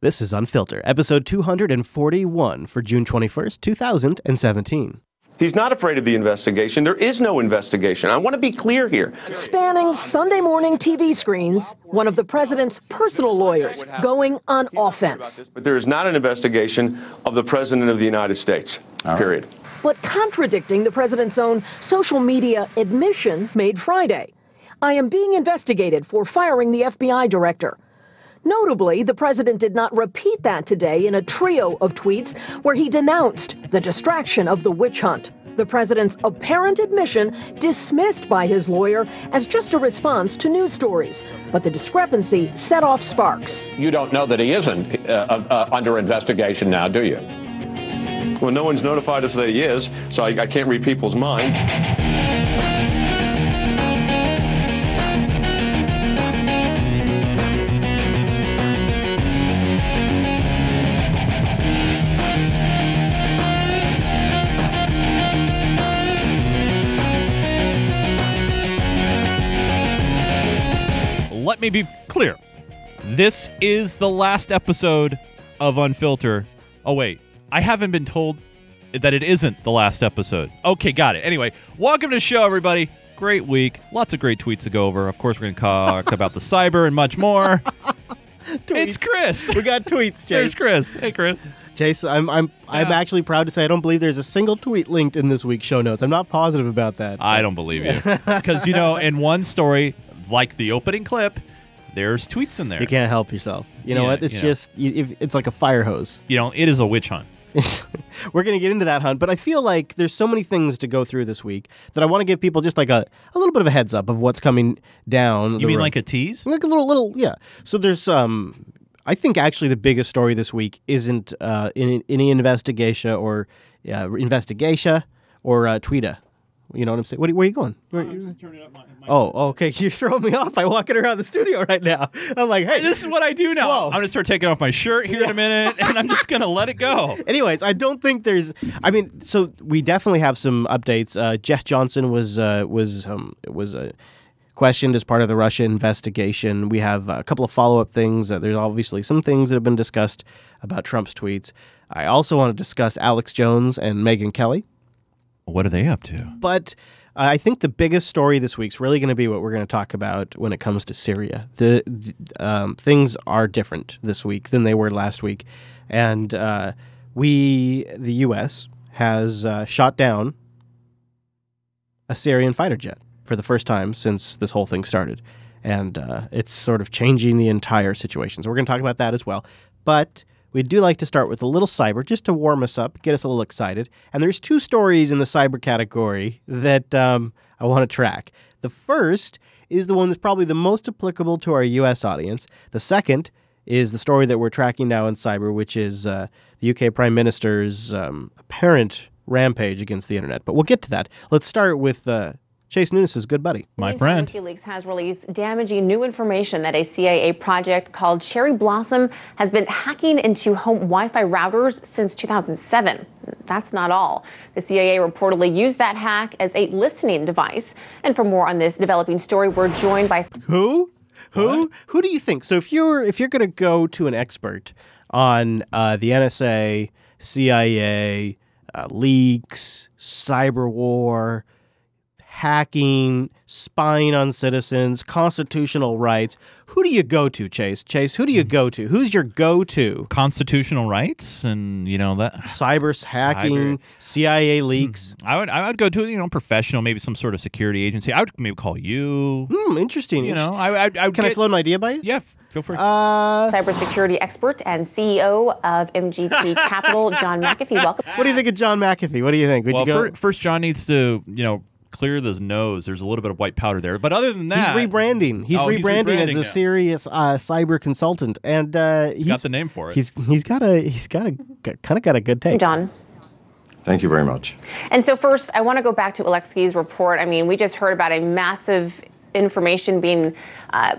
This is Unfilter, episode 241 for June 21st, 2017. He's not afraid of the investigation. There is no investigation. I want to be clear here. Spanning Sunday morning TV screens, one of the president's personal lawyers going on offense. But there is not an investigation of the president of the United States, period. But contradicting the president's own social media admission made Friday. I am being investigated for firing the FBI director. Notably, the president did not repeat that today in a trio of tweets where he denounced the distraction of the witch hunt. The president's apparent admission dismissed by his lawyer as just a response to news stories. But the discrepancy set off sparks. You don't know that he isn't under investigation now, do you? Well, no one's notified us that he is, so I can't read people's minds. Let me be clear. This is the last episode of Unfilter. Oh, wait. I haven't been told that it isn't the last episode. Okay, got it. Anyway, welcome to the show, everybody. Great week. Lots of great tweets to go over. Of course, we're going to talk about the cyber and much more. It's Chris. We got tweets, Chase. There's Chris. Hey, Chris. Chase, I'm actually proud to say I don't believe there's a single tweet linked in this week's show notes. I'm not positive about that. I don't believe you. Because, in one story, like the opening clip, there's tweets in there. You can't help yourself. You know what? It's just, it's like a fire hose. It is a witch hunt. We're going to get into that hunt, but I feel like there's so many things to go through this week that I want to give people just like a little bit of a heads up of what's coming down. You mean like a tease? Like a little, yeah. So there's, I think actually the biggest story this week isn't any investigation or tweeta. You know what I'm saying? Where are you going? I'm just turning up my Oh, okay. You're throwing me off by walking around the studio right now. I'm like, hey. This is what I do now. Whoa. I'm going to start taking off my shirt here in a minute, and I'm just going to let it go. Anyways, I don't think there's... so we definitely have some updates. Jeff Johnson was questioned as part of the Russia investigation. We have a couple of follow-up things. There's obviously some things that have been discussed about Trump's tweets. I also want to discuss Alex Jones and Megyn Kelly. What are they up to? But I think the biggest story this week is really going to be what we're going to talk about when it comes to Syria. Things are different this week than they were last week. And the U.S., has shot down a Syrian fighter jet for the first time since this whole thing started. And it's sort of changing the entire situation. So we're going to talk about that as well. But we do like to start with a little cyber just to warm us up, get us a little excited. And there's two stories in the cyber category that I want to track. The first is the one that's probably the most applicable to our U.S. audience. The second is the story that we're tracking now in cyber, which is the UK Prime Minister's apparent rampage against the internet. But we'll get to that. Let's start with Chase Nunes' good buddy. My friend. WikiLeaks has released damaging new information that a CIA project called Cherry Blossom has been hacking into home Wi-Fi routers since 2007. That's not all. The CIA reportedly used that hack as a listening device. And for more on this developing story, we're joined by... Who? Who do you think? So if you're going to go to an expert on the NSA, CIA, leaks, cyber war, hacking, spying on citizens, constitutional rights. Who do you go to, Chase? Chase, who do you go to? Who's your go-to? Constitutional rights and, that... Cyber hacking, CIA leaks. I would go to, professional, maybe some sort of security agency. I would maybe call you. Interesting. Can I float an idea by you? Yeah, feel free. Cybersecurity expert and CEO of MGP Capital, John McAfee. Welcome. What do you think of John McAfee? What do you think? Would you go? First, John needs to, clear his nose. There's a little bit of white powder there. But other than that... He's rebranding. He's rebranding as a serious cyber consultant. And he's got the name for it. He's kind of got a good take. John. Thank you very much. And so first, I want to go back to Alexei's report. We just heard about a massive information being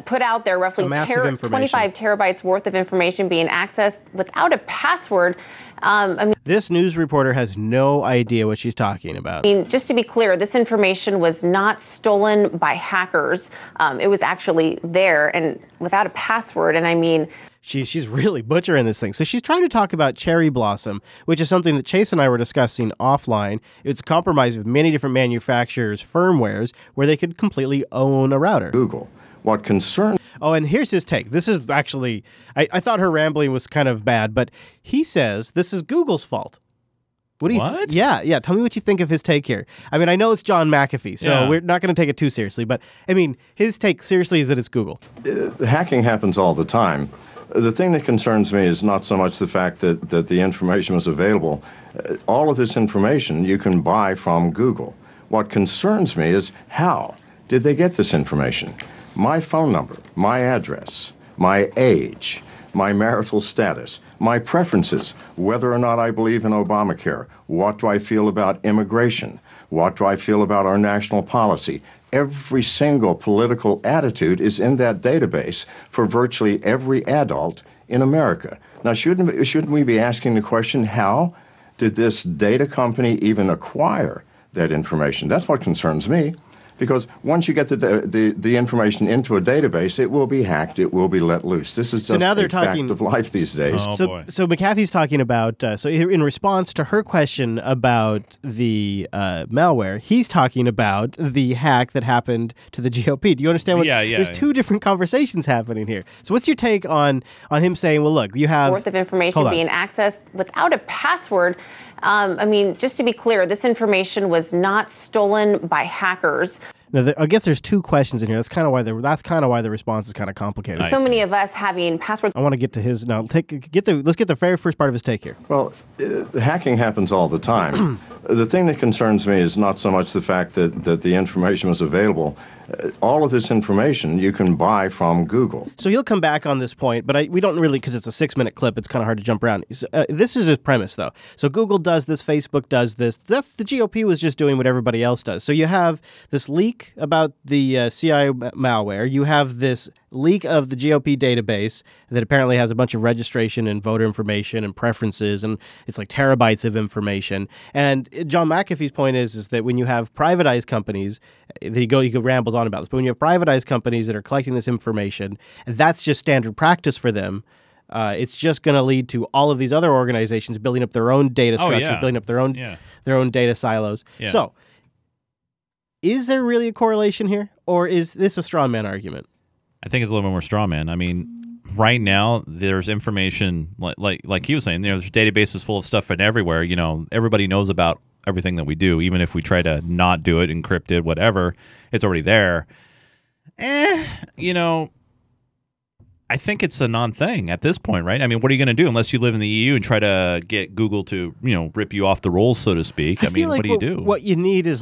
put out there, roughly 25 terabytes worth of information being accessed without a password. This news reporter has no idea what she's talking about. Just to be clear, this information was not stolen by hackers. It was actually there and without a password. And she's really butchering this thing. So she's trying to talk about Cherry Blossom, which is something that Chase and I were discussing offline. It's a compromise of many different manufacturers' firmwares where they could completely own a router. Google. What concerns... Oh, and here's his take. This is actually, I thought her rambling was kind of bad, but he says this is Google's fault. What do you What? Yeah. Tell me what you think of his take here. I mean, I know it's John McAfee, so we're not going to take it too seriously. But, I mean, his take seriously is that it's Google. Hacking happens all the time. The thing that concerns me is not so much the fact that the information was available. All of this information you can buy from Google. What concerns me is how did they get this information? My phone number, my address, my age, my marital status, my preferences, whether or not I believe in Obamacare, what do I feel about immigration, what do I feel about our national policy. Every single political attitude is in that database for virtually every adult in America. Now, shouldn't we be asking the question, how did this data company even acquire that information? That's what concerns me. Because once you get the information into a database, it will be hacked. It will be let loose. This is just a fact of life these days. Oh, so, boy. so McAfee's talking about, so in response to her question about the malware, he's talking about the hack that happened to the GOP. Do you understand what? Yeah. There's two different conversations happening here. So what's your take on him saying, well, look, you have... Worth of information being accessed without a password. I mean, just to be clear, this information was not stolen by hackers. Now, I guess there's two questions in here. That's kind of why the response is kind of complicated. So many of us having passwords. I want to get to his now. Let's get the very first part of his take here. Well, hacking happens all the time. The thing that concerns me is not so much the fact that the information was available. All of this information you can buy from Google. So he'll come back on this point, but we don't really, because it's a 6-minute clip, it's kind of hard to jump around. This is his premise, though. So Google does this, Facebook does this. That's the GOP was just doing what everybody else does. So you have this leak about the CIA malware. You have this leak of the GOP database that apparently has a bunch of registration and voter information and preferences, and it's like terabytes of information. And John McAfee's point is that when you have privatized companies, he rambles on about this, but when you have privatized companies that are collecting this information, that's just standard practice for them. It's just going to lead to all of these other organizations building up their own data structures, building up their own data silos. Yeah. So, is there really a correlation here, or is this a straw man argument? I think it's a little bit more straw man. I mean, right now there's information like he was saying. There's databases full of stuff and everywhere. You know, everybody knows about everything that we do, even if we try to not do it, encrypt it, whatever. It's already there. You know, I think it's a non-thing at this point, right? I mean, what are you going to do unless you live in the EU and try to get Google to, you know, rip you off the rolls, so to speak? I mean, what do you do? What you need is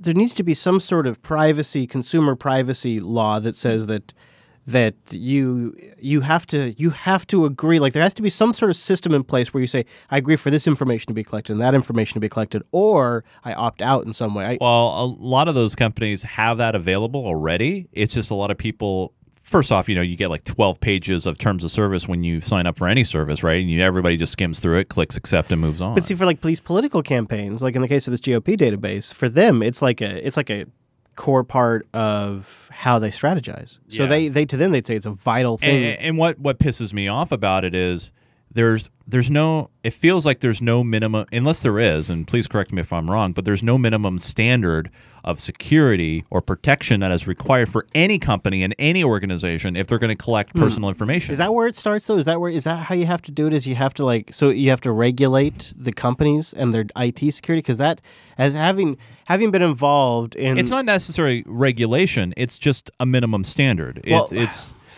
there needs to be some sort of consumer privacy law that says that you have to agree. Like, there has to be some sort of system in place where you say, I agree for this information to be collected and that information to be collected, or I opt out in some way. Well, a lot of those companies have that available already. It's just a lot of people. First off, you know, you get like 12 pages of terms of service when you sign up for any service, right? And everybody just skims through it, clicks accept, and moves on. But see, for like these political campaigns, like in the case of this GOP database, for them, it's like a core part of how they strategize. So they'd say it's a vital thing. And what pisses me off about it is there's no, it feels like there's no minimum, unless there is, and please correct me if I'm wrong, but there's no minimum standard of security or protection that is required for any company and any organization if they're going to collect personal information. Is that where it starts, though? Is that how you have to do it? Is you have to regulate the companies and their IT security? Because that, as having been involved in, it's not necessarily regulation. It's just a minimum standard.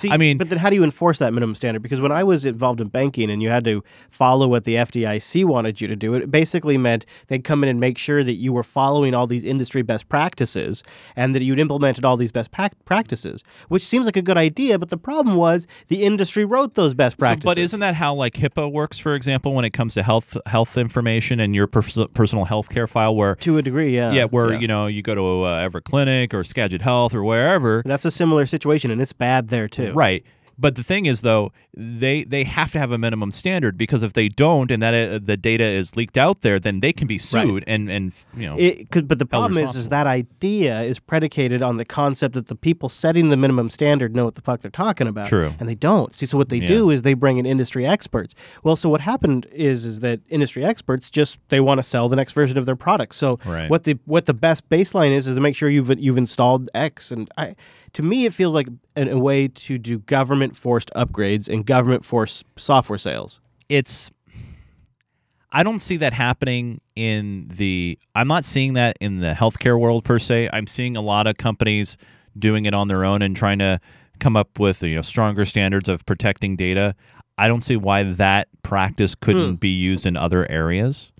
I mean, but then how do you enforce that minimum standard? Because when I was involved in banking and you had to follow what the FDIC wanted you to do, it basically meant they'd come in and make sure that you were following all these industry best practices and that you'd implemented all these best practices, which seems like a good idea, but the problem was the industry wrote those best practices. But isn't that how like HIPAA works, for example, when it comes to health information and your personal health care file? Where to a degree, you know, you go to Everett Clinic or Skagit Health or wherever. That's a similar situation, and it's bad there too. Right. But the thing is, though, they have to have a minimum standard, because if they don't, and that the data is leaked out there, then they can be sued, and you know. But the problem is that idea is predicated on the concept that the people setting the minimum standard know what the fuck they're talking about. True. And they don't. See, so what they do is they bring in industry experts. Well, so what happened is that industry experts they want to sell the next version of their product. So what the best baseline is to make sure you've installed X. And to me, it feels like a way to do government-forced upgrades and government-forced software sales. I don't see that happening I'm not seeing that in the healthcare world per se. I'm seeing a lot of companies doing it on their own and trying to come up with stronger standards of protecting data. I don't see why that practice couldn't be used in other areas.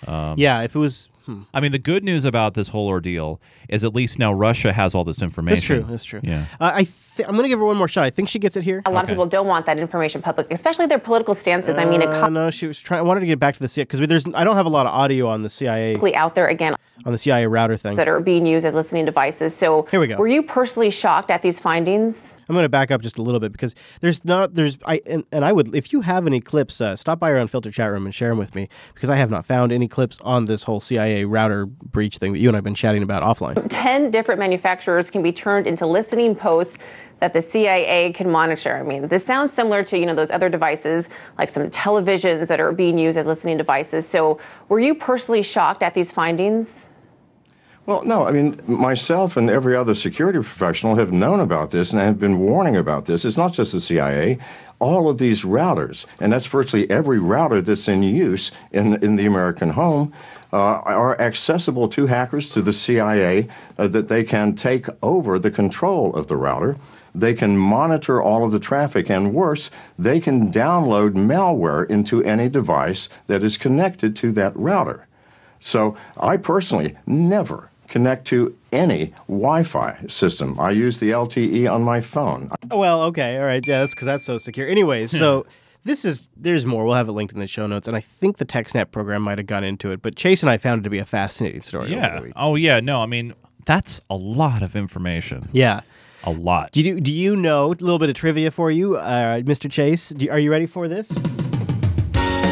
Yeah, if it was... I mean, the good news about this whole ordeal is at least now Russia has all this information. That's true. Yeah. I'm going to give her one more shot. I think she gets it here. A lot of people don't want that information public, especially their political stances. I mean, no, she was trying. I wanted to get back to the CIA because I don't have a lot of audio on the CIA. Out there again on the CIA router thing that are being used as listening devices. So here we go. Were you personally shocked at these findings? I'm going to back up just a little bit because I would, if you have any clips, stop by our Unfilter chat room and share them with me, because I have not found any clips on this whole CIA router breach thing that you and I have been chatting about offline. 10 different manufacturers can be turned into listening posts that the CIA can monitor. I mean, this sounds similar to, those other devices, like some televisions that are being used as listening devices. So were you personally shocked at these findings? Well, no. I mean, myself and every other security professional have known about this and have been warning about this. It's not just the CIA. All of these routers, and that's virtually every router that's in use in the American home, are accessible to hackers, to the CIA, that they can take over the control of the router. They can monitor all of the traffic, and worse, they can download malware into any device that is connected to that router. So I personally never connect to any Wi-Fi system. I use the LTE on my phone. Well, okay, all right, yeah, that's because that's so secure. Anyways, so there's more. We'll have it linked in the show notes, and I think the TechSnap program might have gone into it, but Chase and I found it to be a fascinating story. Yeah. Over the week. Oh, yeah. No, I mean, that's a lot of information. Yeah. A lot. Do you know a little bit of trivia for you, Mr. Chase? Are you ready for this?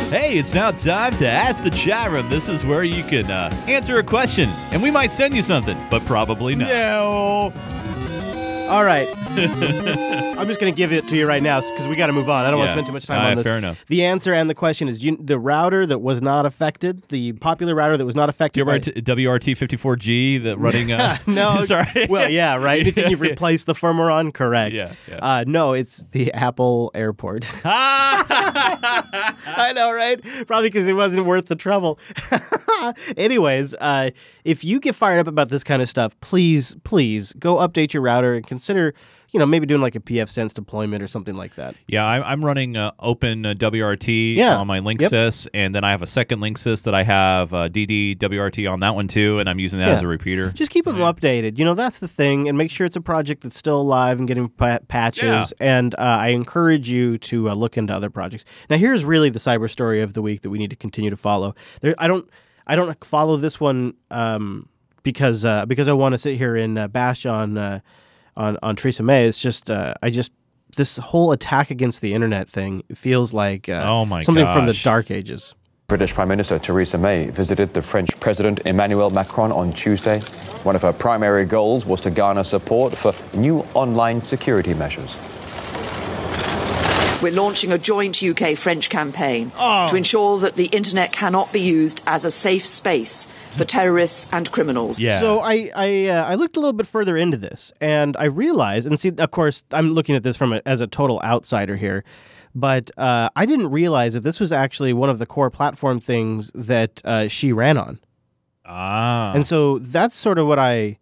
Hey, it's now time to Ask the Chat Room. This is where you can answer a question, and we might send you something, but probably not. No. All right. I'm just going to give it to you right now because we got to move on. I don't want to spend too much time on this. Fair enough. The answer and the question is the router that was not affected, the popular router that was not affected. WRT54G, the running. No. Sorry. Well, yeah, right. Anything you've replaced the firmware on, correct. Yeah. No, it's the Apple Airport. I know, right? Probably because it wasn't worth the trouble. Anyways, if you get fired up about this kind of stuff, please go update your router and consider, maybe doing like a pfSense deployment or something like that. Yeah, I'm running Open WRT on my Linksys, and then I have a second Linksys that I have DD WRT on that one too, and I'm using that as a repeater. Just keep them updated. That's the thing, and make sure it's a project that's still alive and getting patches. Yeah. And I encourage you to look into other projects. Now, here's really the cyber story of the week that we need to continue to follow. I don't follow this one because I want to sit here and bash on Theresa May. It's just this whole attack against the internet thing feels like something from the dark ages. British Prime Minister Theresa May visited the French President Emmanuel Macron on Tuesday. One of her primary goals was to garner support for new online security measures. We're launching a joint UK-French campaign to ensure that the internet cannot be used as a safe space for terrorists and criminals. Yeah. So I looked a little bit further into this, and I realized, and see, of course, I'm looking at this as a total outsider here, but I didn't realize that this was actually one of the core platform things that she ran on. And so that's sort of what I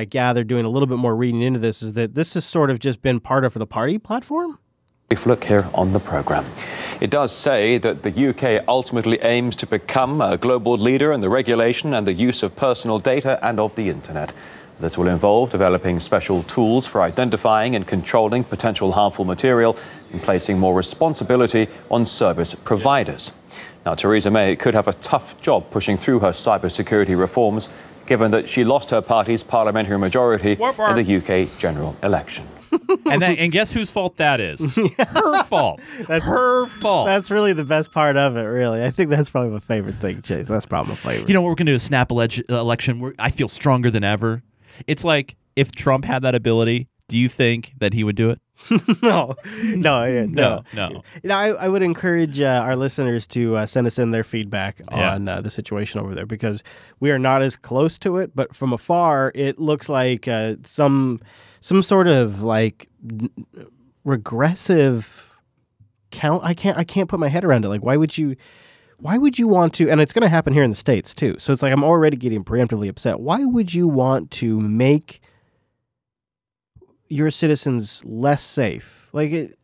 gathered doing a little bit more reading into this is that this has sort of just been part of the party platform. Brief look here on the programme. It does say that the UK ultimately aims to become a global leader in the regulation and the use of personal data and of the internet. This will involve developing special tools for identifying and controlling potential harmful material and placing more responsibility on service providers. Now, Theresa May could have a tough job pushing through her cybersecurity reforms, given that she lost her party's parliamentary majority in the UK general election. And guess whose fault that is? Her fault. That's her fault. That's really the best part of it, really. I think that's probably my favorite thing, Chase. That's probably my favorite. You know what we're going to do? A snap election. I feel stronger than ever. It's like if Trump had that ability, do you think that he would do it? No. No. You know, I would encourage our listeners to send us in their feedback on the situation over there, because we are not as close to it, but from afar, it looks like some sort of like regressive count. I can't put my head around it. Like, why would you want to? And it's going to happen here in the States too. So it's like I'm already getting preemptively upset. Why would you want to make your citizens less safe? Like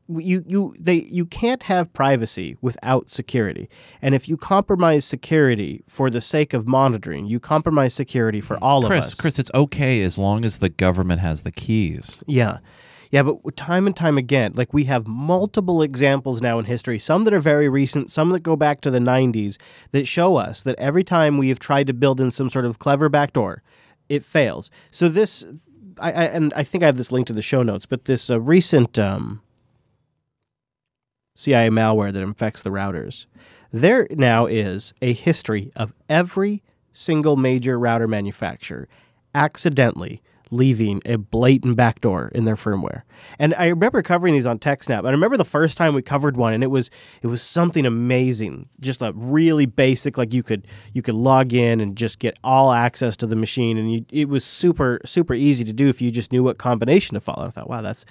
you can't have privacy without security. And if you compromise security for the sake of monitoring, you compromise security for all of us. Chris, it's okay as long as the government has the keys. Yeah. Yeah, but time and time again, like we have multiple examples now in history, some that are very recent, some that go back to the 90s, that show us that every time we have tried to build in some sort of clever backdoor, it fails. So this, I think I have this linked to the show notes, but this recent CIA malware that infects the routers, there now is a history of every single major router manufacturer accidentally leaving a blatant backdoor in their firmware. And I remember covering these on TechSnap. And I remember the first time we covered one, and it was something amazing. Just a really basic, like you could log in and just get all access to the machine, and it was super easy to do if you just knew what combination to follow. I thought, wow, that's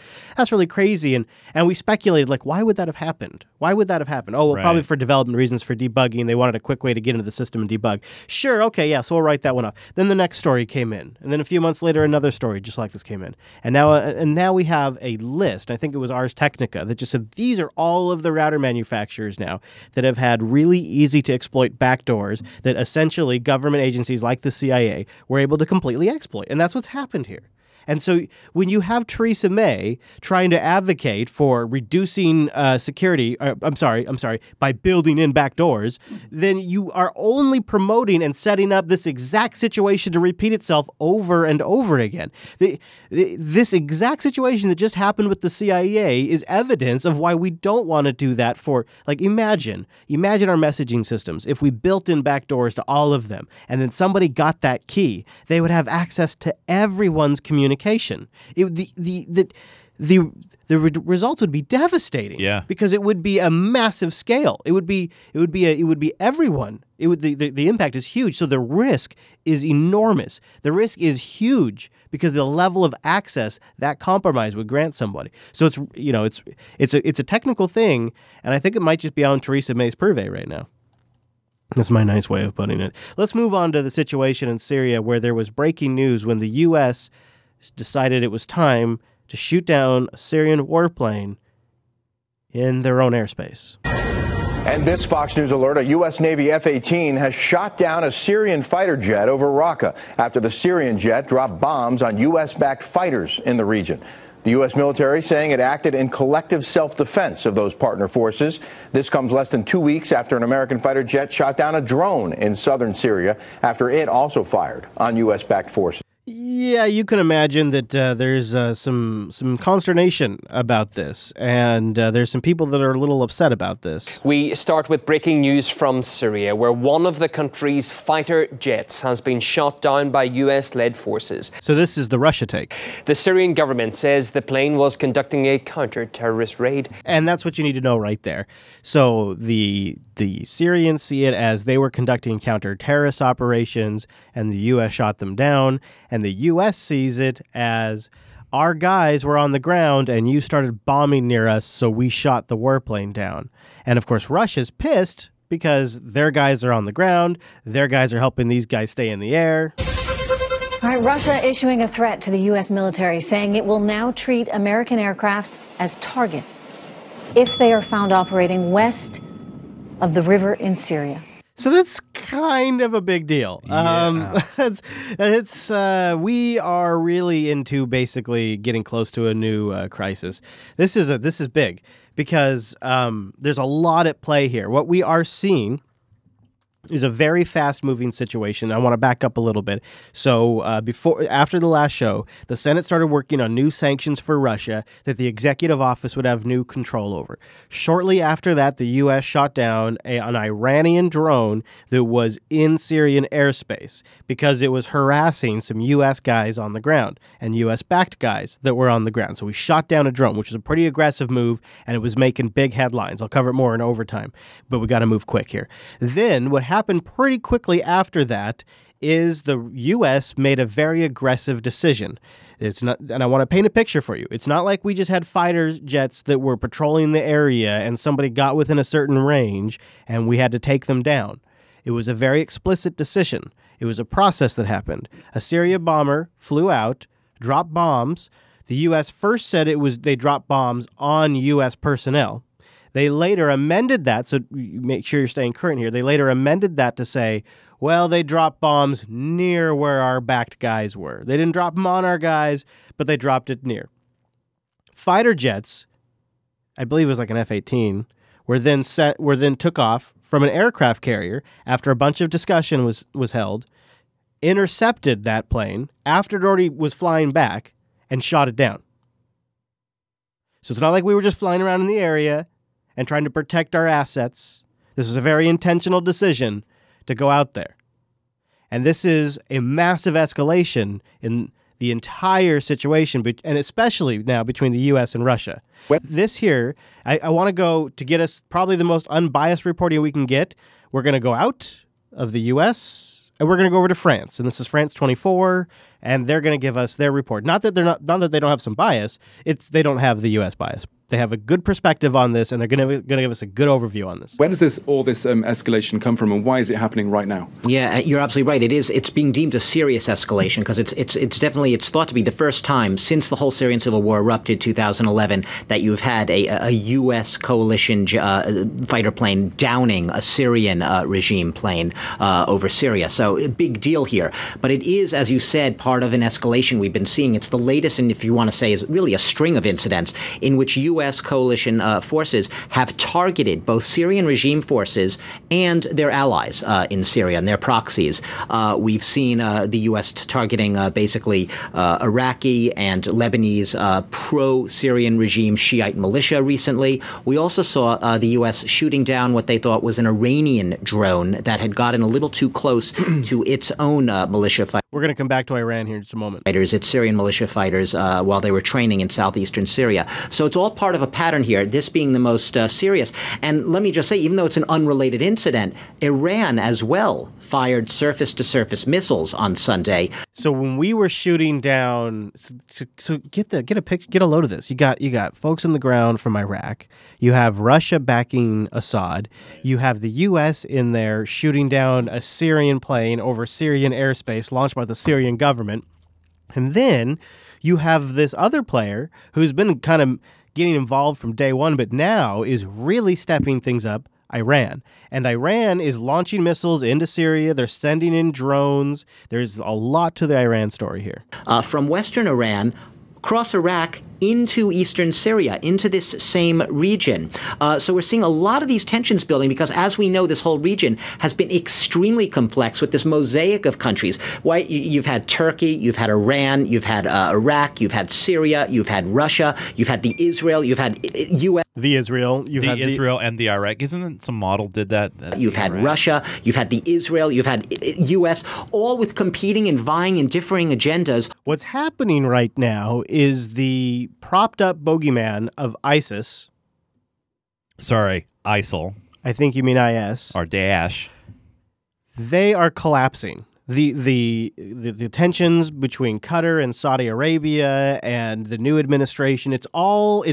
really crazy. And we speculated, like, why would that have happened? Why would that have happened? Oh, well, right. Probably for development reasons, for debugging. They wanted a quick way to get into the system and debug. Sure, okay, yeah, so we'll write that one off. Then the next story came in, and then a few months later, another story just like this came in. And now we have a list, I think it was Ars Technica, that just said these are all of the router manufacturers now that have had really easy to exploit backdoors that essentially government agencies like the CIA were able to completely exploit. And that's what's happened here. And so when you have Theresa May trying to advocate for reducing security, by building in backdoors, then you are only promoting and setting up this exact situation to repeat itself over and over again. This exact situation that just happened with the CIA is evidence of why we don't want to do that for, like, imagine our messaging systems. If we built in backdoors to all of them and then somebody got that key, they would have access to everyone's communication. The results would be devastating. Yeah. Because it would be a massive scale. It would be everyone. The impact is huge. So the risk is enormous. The risk is huge because the level of access that compromise would grant somebody. So it's a technical thing, and I think it might just be on Theresa May's purvey right now. That's my nice way of putting it. Let's move on to the situation in Syria, where there was breaking news when the U.S. decided it was time to shoot down a Syrian warplane in their own airspace. And this Fox News alert, a U.S. Navy F-18 has shot down a Syrian fighter jet over Raqqa after the Syrian jet dropped bombs on U.S.-backed fighters in the region. The U.S. military saying it acted in collective self-defense of those partner forces. This comes less than 2 weeks after an American fighter jet shot down a drone in southern Syria after it also fired on U.S.-backed forces. Yeah, you can imagine that there's some consternation about this, and there's some people that are a little upset about this. We start with breaking news from Syria, where one of the country's fighter jets has been shot down by US-led forces. So this is the Russia take. The Syrian government says the plane was conducting a counter-terrorist raid. And that's what you need to know right there. So the Syrians see it as they were conducting counter-terrorist operations, and the U.S. shot them down. And the U.S. sees it as our guys were on the ground and you started bombing near us, so we shot the warplane down. And, of course, Russia's pissed because their guys are on the ground. Their guys are helping these guys stay in the air. All right, Russia issuing a threat to the U.S. military, saying it will now treat American aircraft as targets if they are found operating west of the river in Syria. So that's kind of a big deal. Yeah. We are really into basically getting close to a new crisis. This is big because there's a lot at play here. What we are seeing is a very fast-moving situation. I want to back up a little bit. So after the last show, the Senate started working on new sanctions for Russia that the executive office would have new control over. Shortly after that, the U.S. shot down an Iranian drone that was in Syrian airspace because it was harassing some U.S. guys on the ground and U.S.-backed guys that were on the ground. So we shot down a drone, which was a pretty aggressive move, and it was making big headlines. I'll cover it more in overtime, but we got to move quick here. Then what happened pretty quickly after that is the U.S. made a very aggressive decision. It's not, and I want to paint a picture for you. It's not like we just had fighter jets that were patrolling the area and somebody got within a certain range and we had to take them down. It was a very explicit decision. It was a process that happened. A Syria bomber flew out, dropped bombs. The U.S. first said they dropped bombs on U.S. personnel. They later amended that, so make sure you're staying current here. They later amended that to say, well, they dropped bombs near where our backed guys were. They didn't drop them on our guys, but they dropped it near. Fighter jets, I believe it was like an F-18, were then took off from an aircraft carrier after a bunch of discussion was held, intercepted that plane after it already was flying back, and shot it down. So it's not like we were just flying around in the area and trying to protect our assets. This was a very intentional decision to go out there. And this is a massive escalation in the entire situation, and especially now between the U.S. and Russia. This here, I want to go to get us probably the most unbiased reporting we can get. We're going to go out of the U.S., and we're going to go over to France. And this is France 24, and they're going to give us their report. Not that they don't have some bias, it's they don't have the U.S. bias. They have a good perspective on this, and they're going to give us a good overview on this. Where does all this escalation come from, and why is it happening right now? Yeah, you're absolutely right. It's being deemed a serious escalation because it's thought to be the first time since the whole Syrian civil war erupted 2011 that you've had a U.S. coalition fighter plane downing a Syrian regime plane over Syria. So a big deal here. But it is, as you said, part of an escalation we've been seeing. It's the latest, and if you want to say, is really a string of incidents in which U.S. coalition forces have targeted both Syrian regime forces and their allies in Syria and their proxies. We've seen the U.S. targeting basically Iraqi and Lebanese pro-Syrian regime Shiite militia recently. We also saw the U.S. shooting down what they thought was an Iranian drone that had gotten a little too close to its own militia fighters. We're going to come back to Iran here in just a moment. It's Syrian militia fighters while they were training in southeastern Syria. So it's all part of a pattern here, this being the most serious. And let me just say, even though it's an unrelated incident, Iran as well fired surface-to-surface missiles on Sunday. So when we were shooting down, so get a load of this. You got folks on the ground from Iraq. You have Russia backing Assad. You have the U.S. in there shooting down a Syrian plane over Syrian airspace launched by the Syrian government. And then you have this other player who's been kind of getting involved from day one, but now is really stepping things up, Iran. And Iran is launching missiles into Syria. They're sending in drones. There's a lot to the Iran story here. From western Iran, across Iraq, into eastern Syria, into this same region. So we're seeing a lot of these tensions building because, as we know, this whole region has been extremely complex with this mosaic of countries. You've had Turkey, you've had Iran, you've had Iraq, you've had Syria, you've had Russia, you've had the Israel, you've had U.S. The Israel, you've had Israel and the Iraq. Isn't it some model did that? You've had Russia, you've had the Israel, you've had U.S., all with competing and vying and differing agendas. What's happening right now is the propped up bogeyman of ISIS. Sorry, ISIL. I think you mean IS. Or Daesh. They are collapsing. The tensions between Qatar and Saudi Arabia and the new administration, it's all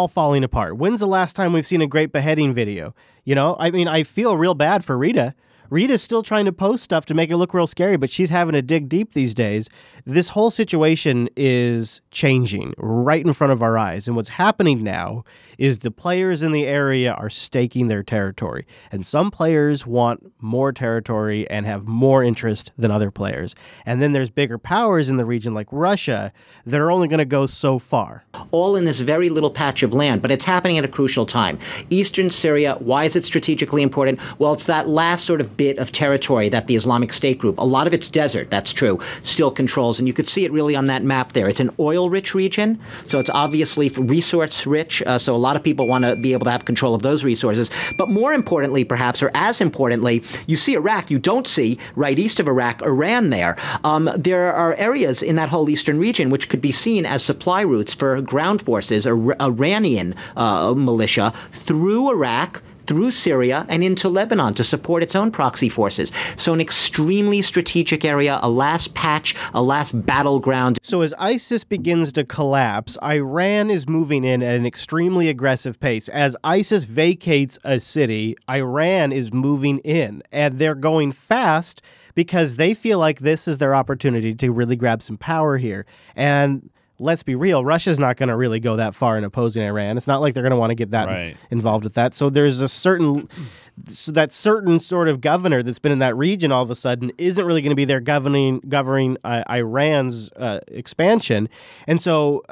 falling apart. When's the last time we've seen a great beheading video? You know, I mean, I feel real bad for Rita. Rita's still trying to post stuff to make it look real scary, but she's having to dig deep these days. This whole situation is changing right in front of our eyes. And what's happening now is the players in the area are staking their territory. And some players want more territory and have more interest than other players. And then there's bigger powers in the region like Russia that are only going to go so far. all in this very little patch of land, but it's happening at a crucial time. Eastern Syria, why is it strategically important? Well, it's that last sort of bit of territory that the Islamic State group, a lot of it's desert, that's true, still controls. And you could see it really on that map there. It's an oil-rich region, so it's obviously resource-rich, so a lot of people want to be able to have control of those resources. But more importantly, perhaps, or as importantly, you see Iraq. You don't see, right east of Iraq, Iran there. There are areas in that whole eastern region which could be seen as supply routes for ground forces, Iranian militia, through Iraq, through Syria, and into Lebanon to support its own proxy forces. So an extremely strategic area, a last patch, a last battleground. So as ISIS begins to collapse, Iran is moving in at an extremely aggressive pace. As ISIS vacates a city, Iran is moving in, and they're going fast because they feel like this is their opportunity to really grab some power here. And let's be real, Russia's not going to really go that far in opposing Iran. It's not like they're going to want to get that involved with that. So there's a certain sort of governor that's been in that region all of a sudden isn't really going to be there governing Iran's expansion. And so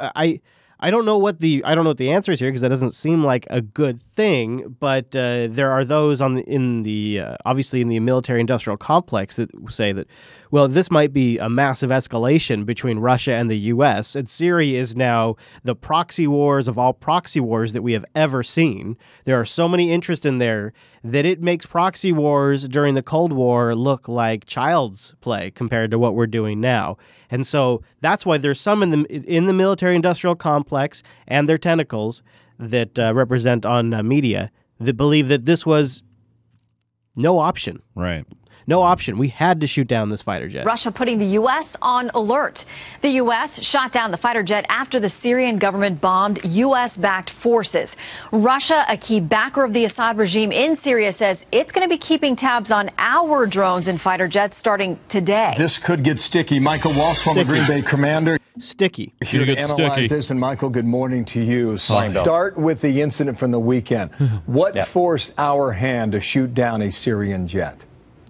I don't know what the answer is here, because that doesn't seem like a good thing. But there are those obviously in the military-industrial complex that say that, well, this might be a massive escalation between Russia and the U.S. And Syria is now the proxy wars of all proxy wars that we have ever seen. There are so many interests in there that it makes proxy wars during the Cold War look like child's play compared to what we're doing now. And so that's why there's some in the military-industrial complex and their tentacles that represent on media that believe that this was no option. Right. No option. We had to shoot down this fighter jet. Russia putting the U.S. on alert. The U.S. shot down the fighter jet after the Syrian government bombed U.S.-backed forces. Russia, a key backer of the Assad regime in Syria, says it's going to be keeping tabs on our drones and fighter jets starting today. This could get sticky. Michael Walsh, former Green Bay commander. Sticky. Here to analyze this, and Michael, good morning to you. Start with the incident from the weekend. What forced our hand to shoot down a Syrian jet?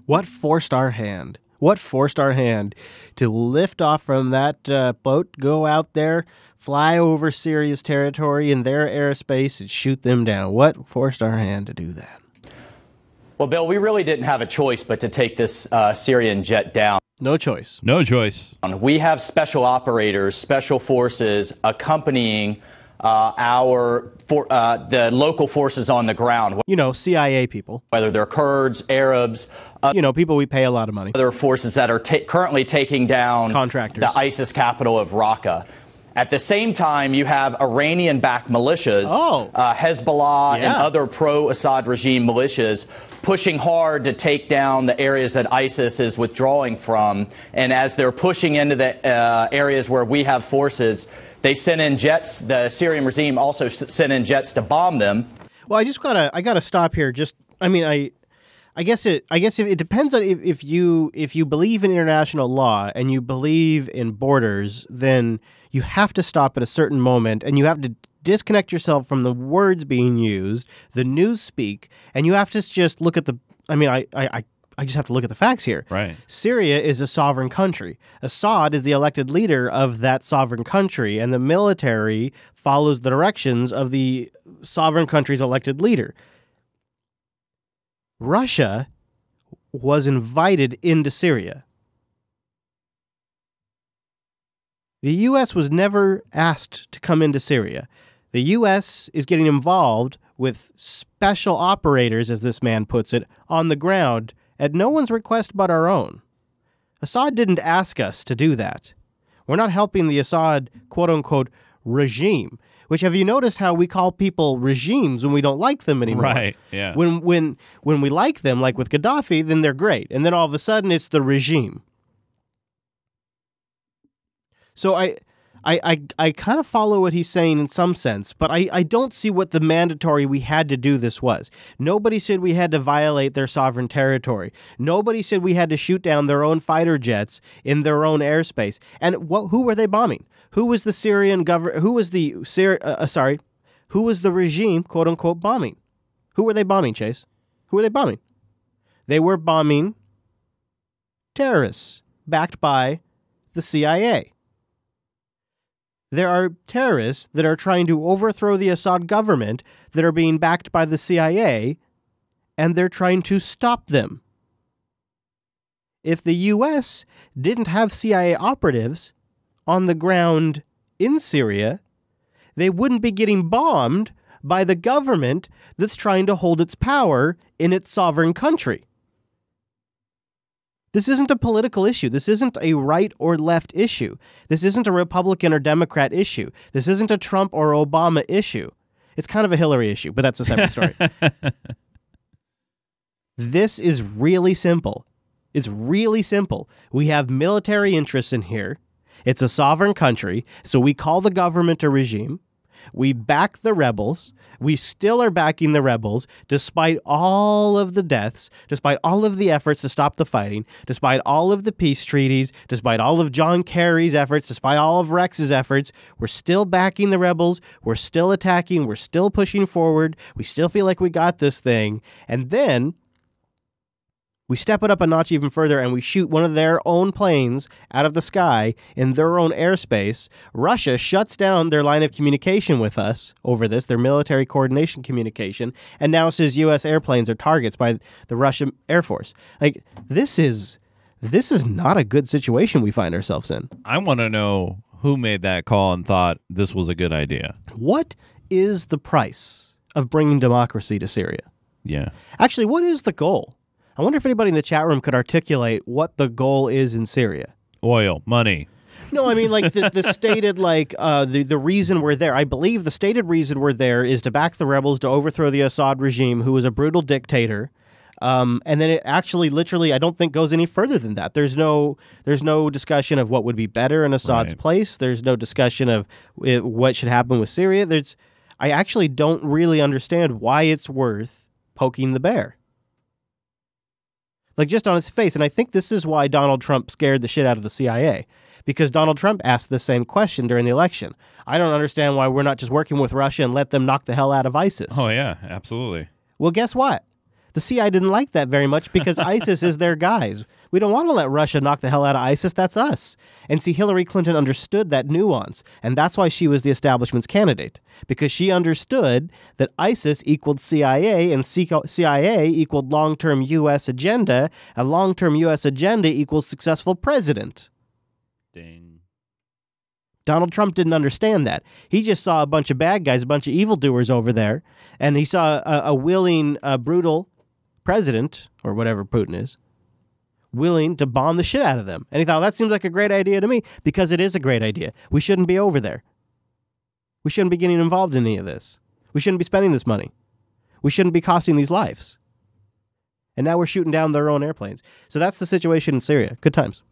What forced our hand? What forced our hand to lift off from that boat, go out there, fly over Syria's territory in their airspace, and shoot them down? What forced our hand to do that? Well, Bill, we really didn't have a choice but to take this Syrian jet down. No choice. No choice. We have special operators, special forces accompanying the local forces on the ground. You know, CIA people. Whether they're Kurds, Arabs. People we pay a lot of money. Other forces that are currently taking down contractors. The ISIS capital of Raqqa. At the same time, you have Iranian-backed militias, Hezbollah and other pro-Assad regime militias pushing hard to take down the areas that ISIS is withdrawing from. And as they're pushing into the areas where we have forces, they send in jets. The Syrian regime also sent in jets to bomb them. Well, I gotta stop here. I guess it depends on if you believe in international law and you believe in borders, then you have to stop at a certain moment and you have to disconnect yourself from the words being used, the news speak, and you have to just look at the. I just have to look at the facts here. Right. Syria is a sovereign country. Assad is the elected leader of that sovereign country, and the military follows the directions of the sovereign country's elected leader. Russia was invited into Syria. The U.S. was never asked to come into Syria. The U.S. is getting involved with special operators, as this man puts it, on the ground at no one's request but our own. Assad didn't ask us to do that. We're not helping the Assad, quote-unquote, regime. Which, have you noticed how we call people regimes when we don't like them anymore? Right, yeah. When we like them, like with Gaddafi, then they're great. And then all of a sudden, it's the regime. So I kind of follow what he's saying in some sense, but I don't see what the mandatory we had to do this was. Nobody said we had to violate their sovereign territory. Nobody said we had to shoot down their own fighter jets in their own airspace. And who were they bombing? Who was the Syrian government? Who was the who was the regime, quote unquote, bombing? Who were they bombing, Chase? Who were they bombing? They were bombing terrorists backed by the CIA. There are terrorists that are trying to overthrow the Assad government that are being backed by the CIA, and they're trying to stop them. If the U.S. didn't have CIA operatives on the ground in Syria, they wouldn't be getting bombed by the government that's trying to hold its power in its sovereign country. This isn't a political issue. This isn't a right or left issue. This isn't a Republican or Democrat issue. This isn't a Trump or Obama issue. It's kind of a Hillary issue, but that's a separate story. This is really simple. It's really simple. We have military interests in here. It's a sovereign country, so we call the government a regime. We back the rebels. We still are backing the rebels despite all of the deaths, despite all of the efforts to stop the fighting, despite all of the peace treaties, despite all of John Kerry's efforts, despite all of Rex's efforts. We're still backing the rebels. We're still attacking. We're still pushing forward. We still feel like we got this thing. And then we step it up a notch even further and we shoot one of their own planes out of the sky in their own airspace. Russia shuts down their line of communication with us over this, their military coordination communication, and now says U.S. airplanes are targets by the Russian Air Force. Like, this is not a good situation we find ourselves in. I want to know who made that call and thought this was a good idea. What is the price of bringing democracy to Syria? Yeah. Actually, what is the goal? I wonder if anybody in the chat room could articulate what the goal is in Syria. Oil, money. No, I mean, like the stated, like the reason we're there. I believe the stated reason we're there is to back the rebels to overthrow the Assad regime, who is a brutal dictator. And then it actually, literally, I don't think goes any further than that. There's no discussion of what would be better in Assad's place. There's no discussion of what should happen with Syria. I actually don't really understand why it's worth poking the bear. Like, just on its face. And I think this is why Donald Trump scared the shit out of the CIA. Because Donald Trump asked the same question during the election. I don't understand why we're not just working with Russia and let them knock the hell out of ISIS. Oh, yeah, absolutely. Well, guess what? The CIA didn't like that very much because ISIS is their guys. We don't want to let Russia knock the hell out of ISIS. That's us. And see, Hillary Clinton understood that nuance. And that's why she was the establishment's candidate. Because she understood that ISIS equaled CIA and CIA equaled long-term U.S. agenda. A long-term U.S. agenda equals successful president. Ding. Donald Trump didn't understand that. He just saw a bunch of bad guys, a bunch of evildoers over there. And he saw a willing, brutal president, or whatever Putin is, willing to bomb the shit out of them. And he thought, that seems like a great idea to me, because it is a great idea. We shouldn't be over there. We shouldn't be getting involved in any of this. We shouldn't be spending this money. We shouldn't be costing these lives. And now we're shooting down their own airplanes. So that's the situation in Syria. Good times.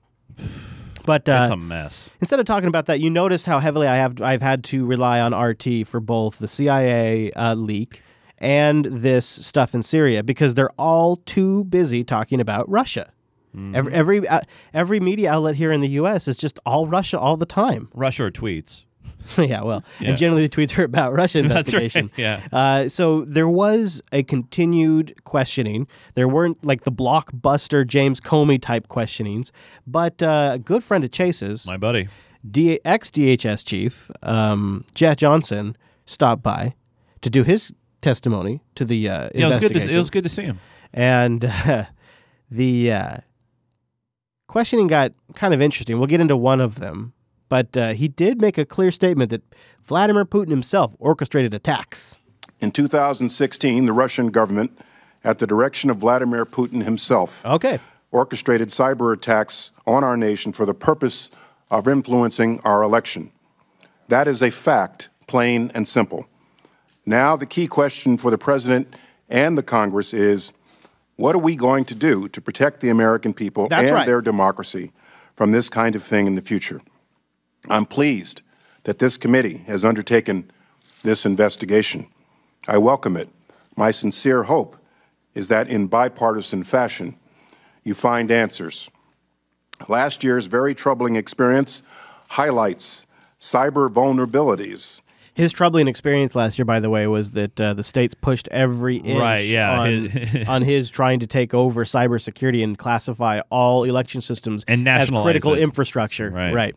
But it's a mess. Instead of talking about that, you noticed how heavily I've had to rely on RT for both the CIA leak and this stuff in Syria, because they're all too busy talking about Russia. Mm-hmm. Every media outlet here in the U.S. is just all Russia all the time. Russia or tweets. Yeah, well, and generally the tweets are about Russia investigation. That's right, yeah. So there was a continued questioning. There weren't like the blockbuster James Comey type questionings, but a good friend of Chase's, my buddy, ex-DHS chief, Jeff Johnson, stopped by to do his testimony to the investigation. It was good to see him. And the questioning got kind of interesting. We'll get into one of them. But he did make a clear statement that Vladimir Putin himself orchestrated attacks. In 2016, the Russian government, at the direction of Vladimir Putin himself, orchestrated cyber attacks on our nation for the purpose of influencing our election. That is a fact, plain and simple. Now, the key question for the President and the Congress is, what are we going to do to protect the American people their democracy from this kind of thing in the future? I'm pleased that this committee has undertaken this investigation. I welcome it. My sincere hope is that in bipartisan fashion, you find answers. Last year's very troubling experience highlights cyber vulnerabilities. His troubling experience last year, by the way, was that the states pushed every inch on his trying to take over cybersecurity and classify all election systems and as critical it. infrastructure. Right.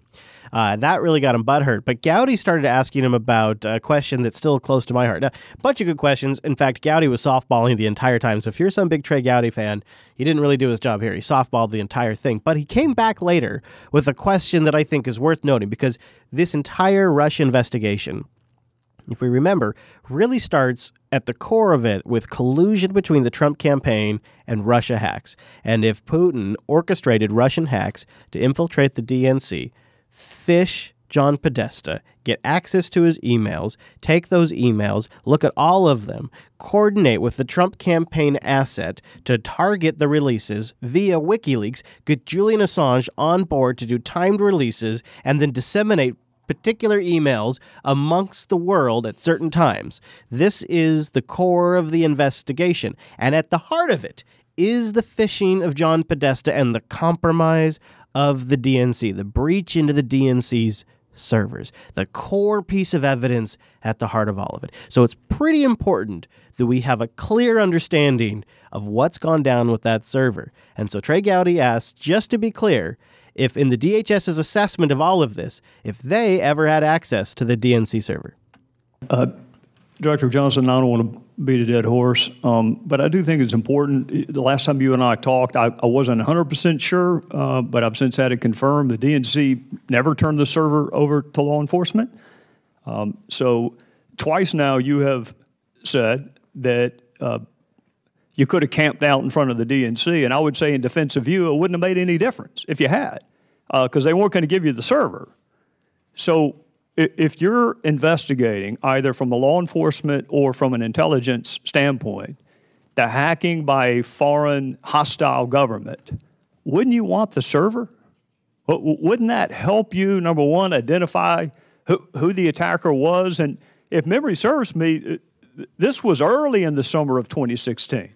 That really got him butthurt. But Gowdy started asking him about a question that's still close to my heart. Now, a bunch of good questions. In fact, Gowdy was softballing the entire time. So if you're some big Trey Gowdy fan, he didn't really do his job here. He softballed the entire thing. But he came back later with a question that I think is worth noting, because this entire Russia investigation, if we remember, really starts at the core of it with collusion between the Trump campaign and Russia hacks. And if Putin orchestrated Russian hacks to infiltrate the DNC, phish John Podesta, get access to his emails, take those emails, look at all of them, coordinate with the Trump campaign asset to target the releases via WikiLeaks, get Julian Assange on board to do timed releases, and then disseminate particular emails amongst the world at certain times. This is the core of the investigation, and at the heart of it is the phishing of John Podesta and the compromise of the DNC, the breach into the DNC's servers, the core piece of evidence at the heart of all of it. So it's pretty important that we have a clear understanding of what's gone down with that server. And so Trey Gowdy asks, just to be clear, if in the DHS's assessment of all of this, if they ever had access to the DNC server. Director Johnson, I don't want to beat a dead horse, but I do think it's important. The last time you and I talked, I wasn't 100% sure, but I've since had it confirmed. The DNC never turned the server over to law enforcement. So twice now you have said that you could have camped out in front of the DNC, and I would say in defense of you, it wouldn't have made any difference if you had, because they weren't going to give you the server. So if you're investigating, either from a law enforcement or from an intelligence standpoint, the hacking by a foreign hostile government, wouldn't you want the server? Wouldn't that help you, number one, identify who the attacker was? And if memory serves me, this was early in the summer of 2016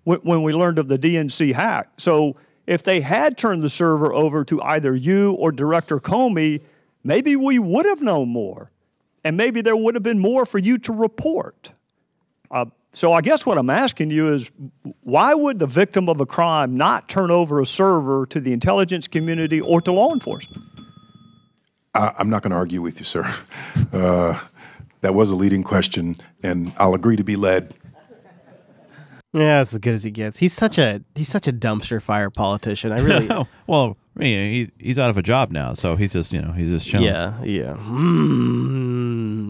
when we learned of the DNC hack. So if they had turned the server over to either you or Director Comey, maybe we would have known more, and maybe there would have been more for you to report. So I guess what I'm asking you is, why would the victim of a crime not turn over a server to the intelligence community or to law enforcement? I'm not going to argue with you, sir. That was a leading question, and I'll agree to be led. Yeah, that's as good as he gets. He's such a dumpster fire politician. I really well, he's out of a job now, so he's just chilling. Yeah.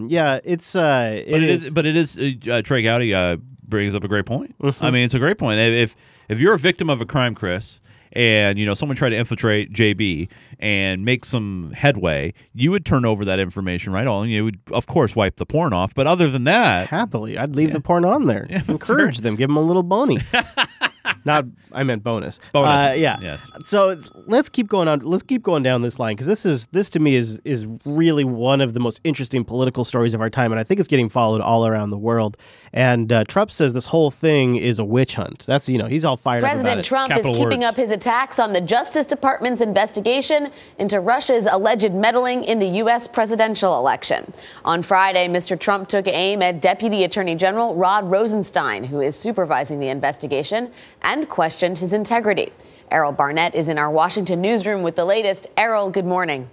Yeah, it's but it is Trey Gowdy brings up a great point. I mean, it's a great point. If you're a victim of a crime, Chris, and someone tried to infiltrate JB and make some headway, you would turn over that information right on. You would, of course, wipe the porn off. But other than that, happily, I'd leave the porn on there. Yeah, encourage them, give them a little bony. I meant bonus. Bonus. Yeah. Yes. So let's keep going on. Let's keep going down this line, because this to me is really one of the most interesting political stories of our time, and I think it's getting followed all around the world. And Trump says this whole thing is a witch hunt. That's he's all fired up about it. President Trump is keeping up his attacks on the Justice Department's investigation into Russia's alleged meddling in the U.S. presidential election. On Friday, Mr. Trump took aim at Deputy Attorney General Rod Rosenstein, who is supervising the investigation, and questioned his integrity. Errol Barnett is in our Washington newsroom with the latest. Errol, good morning.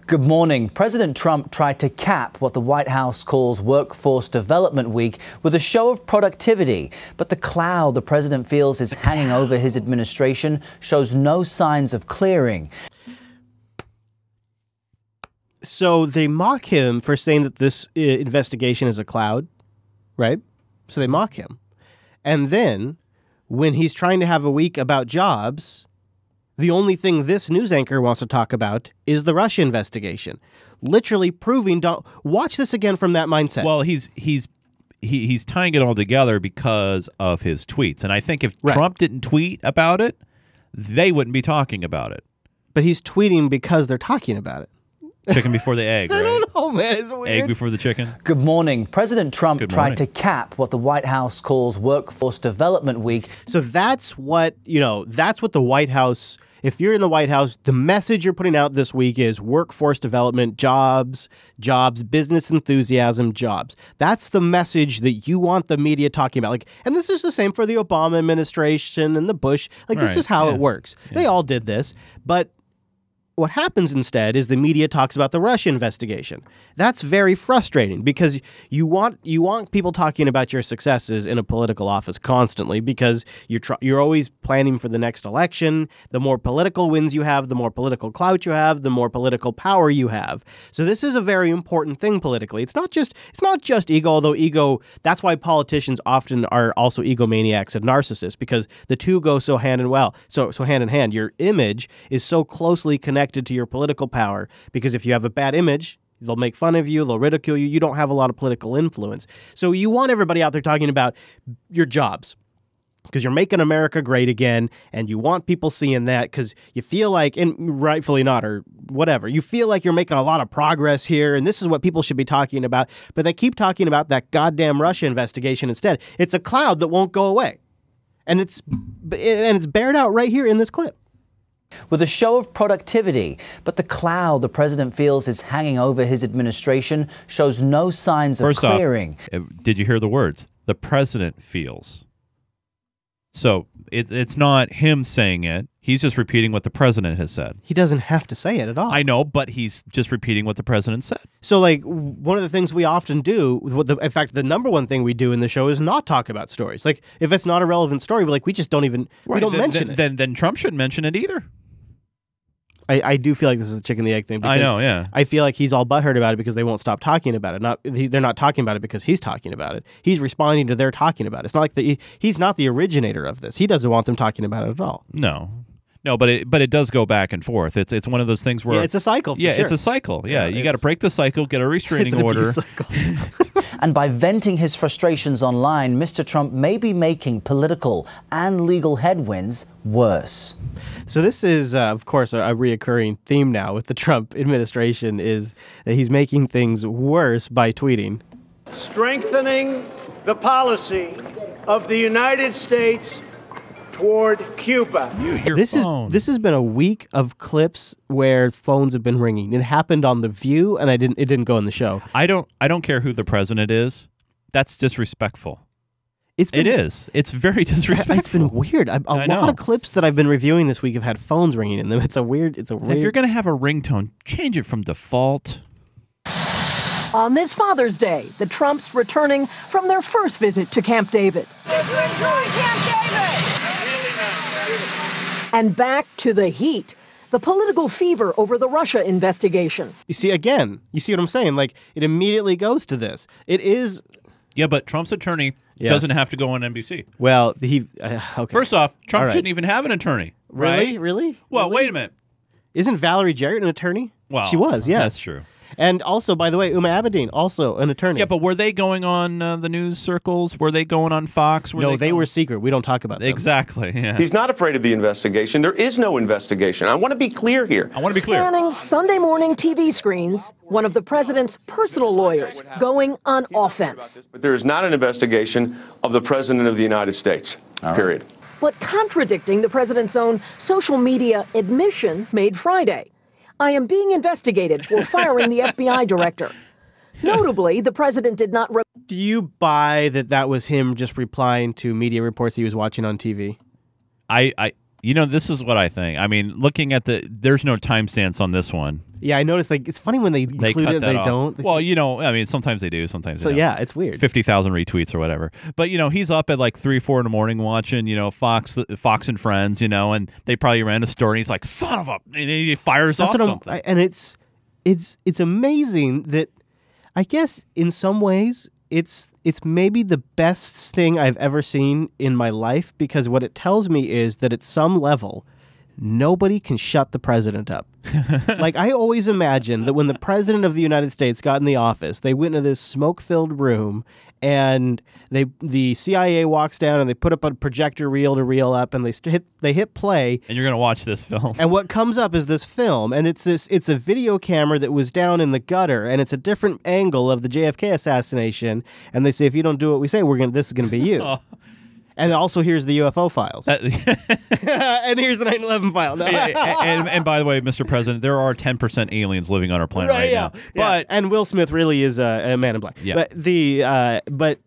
Good morning. President Trump tried to cap what the White House calls Workforce Development Week with a show of productivity. But the cloud the president feels is hanging over his administration shows no signs of clearing. So they mock him for saying that this investigation is a cloud, right? So they mock him. And then when he's trying to have a week about jobs, the only thing this news anchor wants to talk about is the Russia investigation. Literally proving, watch this again from that mindset. Well, he's tying it all together because of his tweets. And I think if Trump didn't tweet about it, they wouldn't be talking about it. But he's tweeting because they're talking about it. Chicken before the egg, right? I don't know, man. It's weird. Egg before the chicken. Good morning. President Trump tried to cap what the White House calls Workforce Development Week. So that's what the White House, if you're in the White House, the message you're putting out this week is workforce development, jobs, business enthusiasm, jobs. That's the message that you want the media talking about. And this is the same for the Obama administration and the Bush. This is how it works. Yeah. They all did this. But what happens instead is the media talks about the Russia investigation. That's very frustrating because you want people talking about your successes in a political office constantly because you're always planning for the next election. The more political wins you have, the more political clout you have, the more political power you have. So this is a very important thing politically. It's not just ego, although ego, that's why politicians often are also egomaniacs and narcissists, because the two go so hand in hand. Your image is so closely connected to your political power, because if you have a bad image, they'll make fun of you, they'll ridicule you, you don't have a lot of political influence. So you want everybody out there talking about your jobs, because you're making America great again, and you want people seeing that because you feel like, and rightfully not, or whatever, you feel like you're making a lot of progress here, and this is what people should be talking about, but they keep talking about that goddamn Russia investigation instead. It's a cloud that won't go away. And it's bared out right here in this clip. With a show of productivity, but the cloud the president feels is hanging over his administration shows no signs of clearing. First off, did you hear the words? The president feels. So it's not him saying it. He's just repeating what the president has said. He doesn't have to say it at all. I know, but he's just repeating what the president said. So, like, one of the things we often do, in fact, the number one thing we do in the show is not talk about stories. Like, if it's not a relevant story, we just don't even, we don't mention it. Then Trump shouldn't mention it either. I do feel like this is a chicken and the egg thing. Because I know, yeah. I feel like he's all butthurt about it because they won't stop talking about it. They're not talking about it because he's talking about it. He's responding to their talking about it. It's not like he's not the originator of this. He doesn't want them talking about it at all. No, but it does go back and forth. It's one of those things where it's a cycle. For sure. It's a cycle. Yeah, you got to break the cycle, get a restraining order. And by venting his frustrations online, Mr. Trump may be making political and legal headwinds worse. So this is, of course, a reoccurring theme now with the Trump administration is that he's making things worse by tweeting. Strengthening the policy of the United States toward Cuba. This has been a week of clips where phones have been ringing. It happened on The View, and it didn't go in the show. I don't care who the president is. That's disrespectful. It is. It's very disrespectful. It's been weird. A lot of clips that I've been reviewing this week have had phones ringing in them. It's a weird. If you're going to have a ringtone, change it from default. On this Father's Day, the Trumps returning from their first visit to Camp David. And back to the heat. The political fever over the Russia investigation. You see what I'm saying? Like, it immediately goes to this. It is. Yeah, but Trump's attorney doesn't have to go on NBC. Well, okay. First off, Trump shouldn't even have an attorney. Right? Really? Well, wait a minute. Isn't Valerie Jarrett an attorney? Well, she was, yes. That's true. And also, by the way, Uma Abedin, also an attorney. Yeah, but were they going on the news circles? Were they going on Fox? No, they were secret. We don't talk about them. Exactly. Yeah. He's not afraid of the investigation. There is no investigation. I want to be clear here. Spanning Sunday morning TV screens, one of the president's personal lawyers going on offense. But there is not an investigation of the president of the United States, period. But contradicting the president's own social media admission made Friday. I am being investigated for firing the FBI director. Notably, the president did not... Do you buy that was him just replying to media reports he was watching on TV? This is what I think. I mean, looking at there's no timestamps on this one. Yeah, I noticed, it's funny when they include it, they don't. Well, sometimes they do, sometimes they don't. So, yeah, it's weird. 50,000 retweets or whatever. But, he's up at 3, 4 in the morning watching, Fox and Friends, and they probably ran a story, and he's like, son of a... And he fires off something. And it's amazing that, I guess, in some ways, it's maybe the best thing I've ever seen in my life, because what it tells me is that at some level, nobody can shut the president up. I always imagine that when the president of the United States got in the office, they went into this smoke-filled room, and the CIA walks down and they put up a projector reel to reel up, and they hit play. And you're gonna watch this film. And what comes up is this film, and it's a video camera that was down in the gutter, and it's a different angle of the JFK assassination. And they say, if you don't do what we say, this is gonna be you. And also, here's the UFO files. And here's the 9/11 file. No. and by the way, Mr. President, there are 10% aliens living on our planet right now. But and Will Smith really is a man in black. Yeah. But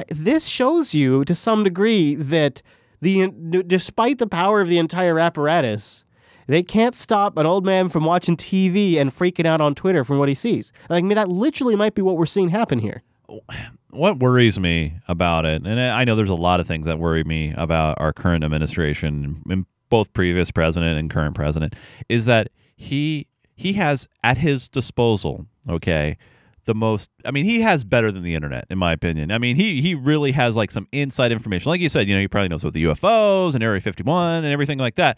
this shows you to some degree that despite the power of the entire apparatus, They can't stop an old man from watching TV and freaking out on Twitter from what he sees. Like, I mean, that literally might be what we're seeing happen here. What worries me about it, and I know there's a lot of things that worry me about our current administration, and both previous president and current president, is that he has at his disposal, okay, the most, I mean, he has better than the internet, in my opinion. I mean, he really has like some inside information. Like you said, he probably knows what the UFOs and Area 51 and everything like that.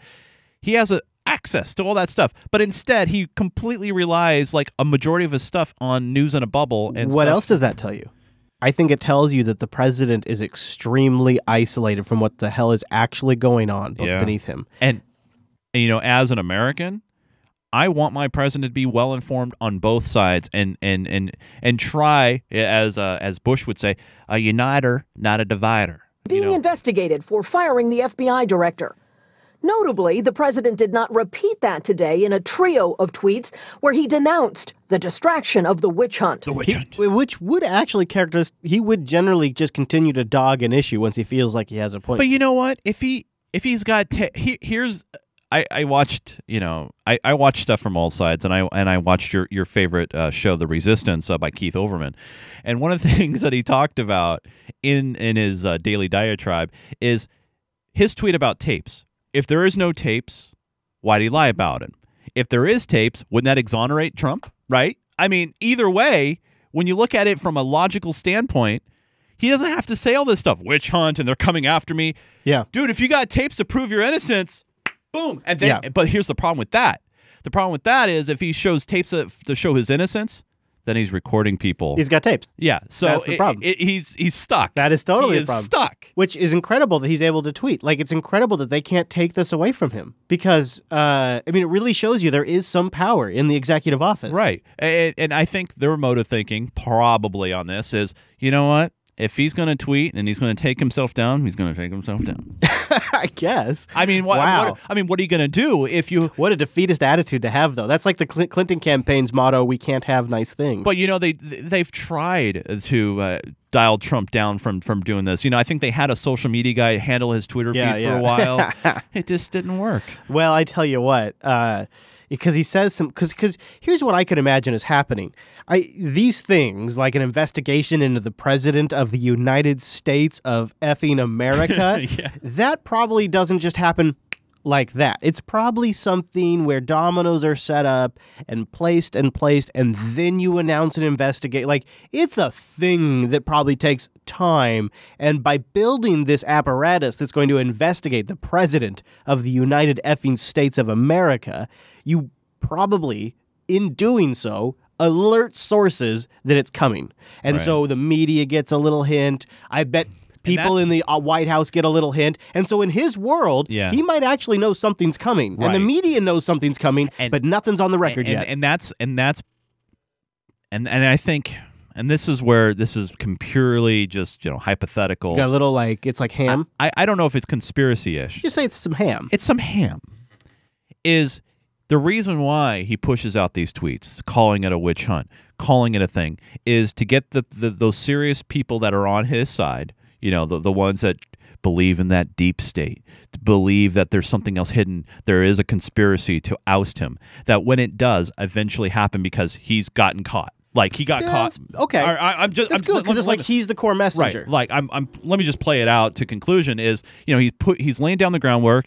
He has access to all that stuff, but instead he completely relies like a majority of his stuff on news in a bubble. And what else does that tell you? I think it tells you that the president is extremely isolated from what the hell is actually going on beneath him. And as an American, I want my president to be well informed on both sides and try, as Bush would say, a uniter, not a divider. Being investigated for firing the FBI director. Notably, the president did not repeat that today in a trio of tweets where he denounced the distraction of the witch hunt. Which would actually characterize, he would generally just continue to dog an issue once he feels like he has a point. But you know what? If he's got, here's, I watched, I watched stuff from all sides, and I watched your favorite show, The Resistance, by Keith Olbermann, and one of the things that he talked about in his daily diatribe is his tweet about tapes. If there is no tapes, why did he lie about it? If there is tapes, wouldn't that exonerate Trump, right? I mean, either way, when you look at it from a logical standpoint, he doesn't have to say all this stuff, witch hunt, and they're coming after me. Yeah. Dude, if you got tapes to prove your innocence, boom. And then, but here's the problem with that. The problem with that is if he shows tapes to show his innocence, then he's recording people. He's got tapes. Yeah, so that's the problem. He's stuck. That is totally the problem. Stuck. Which is incredible that he's able to tweet. Like, it's incredible that they can't take this away from him because, I mean, it really shows you there is some power in the executive office. Right. And I think their mode of thinking probably on this is, you know what? If he's going to tweet and he's going to take himself down, he's going to take himself down. I guess. I mean, what are you going to do if you... What a defeatist attitude to have, though. That's like the Clinton campaign's motto, we can't have nice things. But, they've tried to dial Trump down from doing this. I think they had a social media guy handle his Twitter feed for a while. It just didn't work. Well, I tell you what... because he says some, because here's what I could imagine is happening. These things, like an investigation into the president of the United States of effing America, that probably doesn't just happen like that. It's probably something where dominoes are set up and placed, and then you announce an investigate. Like, it's a thing that probably takes time. And by building this apparatus that's going to investigate the president of the United effing States of America, you probably, in doing so, alert sources that it's coming. And so the media gets a little hint. I bet people in the White House get a little hint. And so in his world, he might actually know something's coming. Right. And the media knows something's coming, but nothing's on the record yet. And I think... And this is where this is purely just, hypothetical. You got a little it's like ham? I don't know if it's conspiracy-ish. Just say it's some ham. It's some ham. Is the reason why he pushes out these tweets, calling it a witch hunt, calling it a thing, is to get those serious people that are on his side, the ones that believe in that deep state, believe that there's something else hidden, there is a conspiracy to oust him, that when it does eventually happen because he's gotten caught. Like, he got caught. Okay, that's good because it's like he's the core messenger. Right. Like, let me just play it out to conclusion. Is he's laying down the groundwork.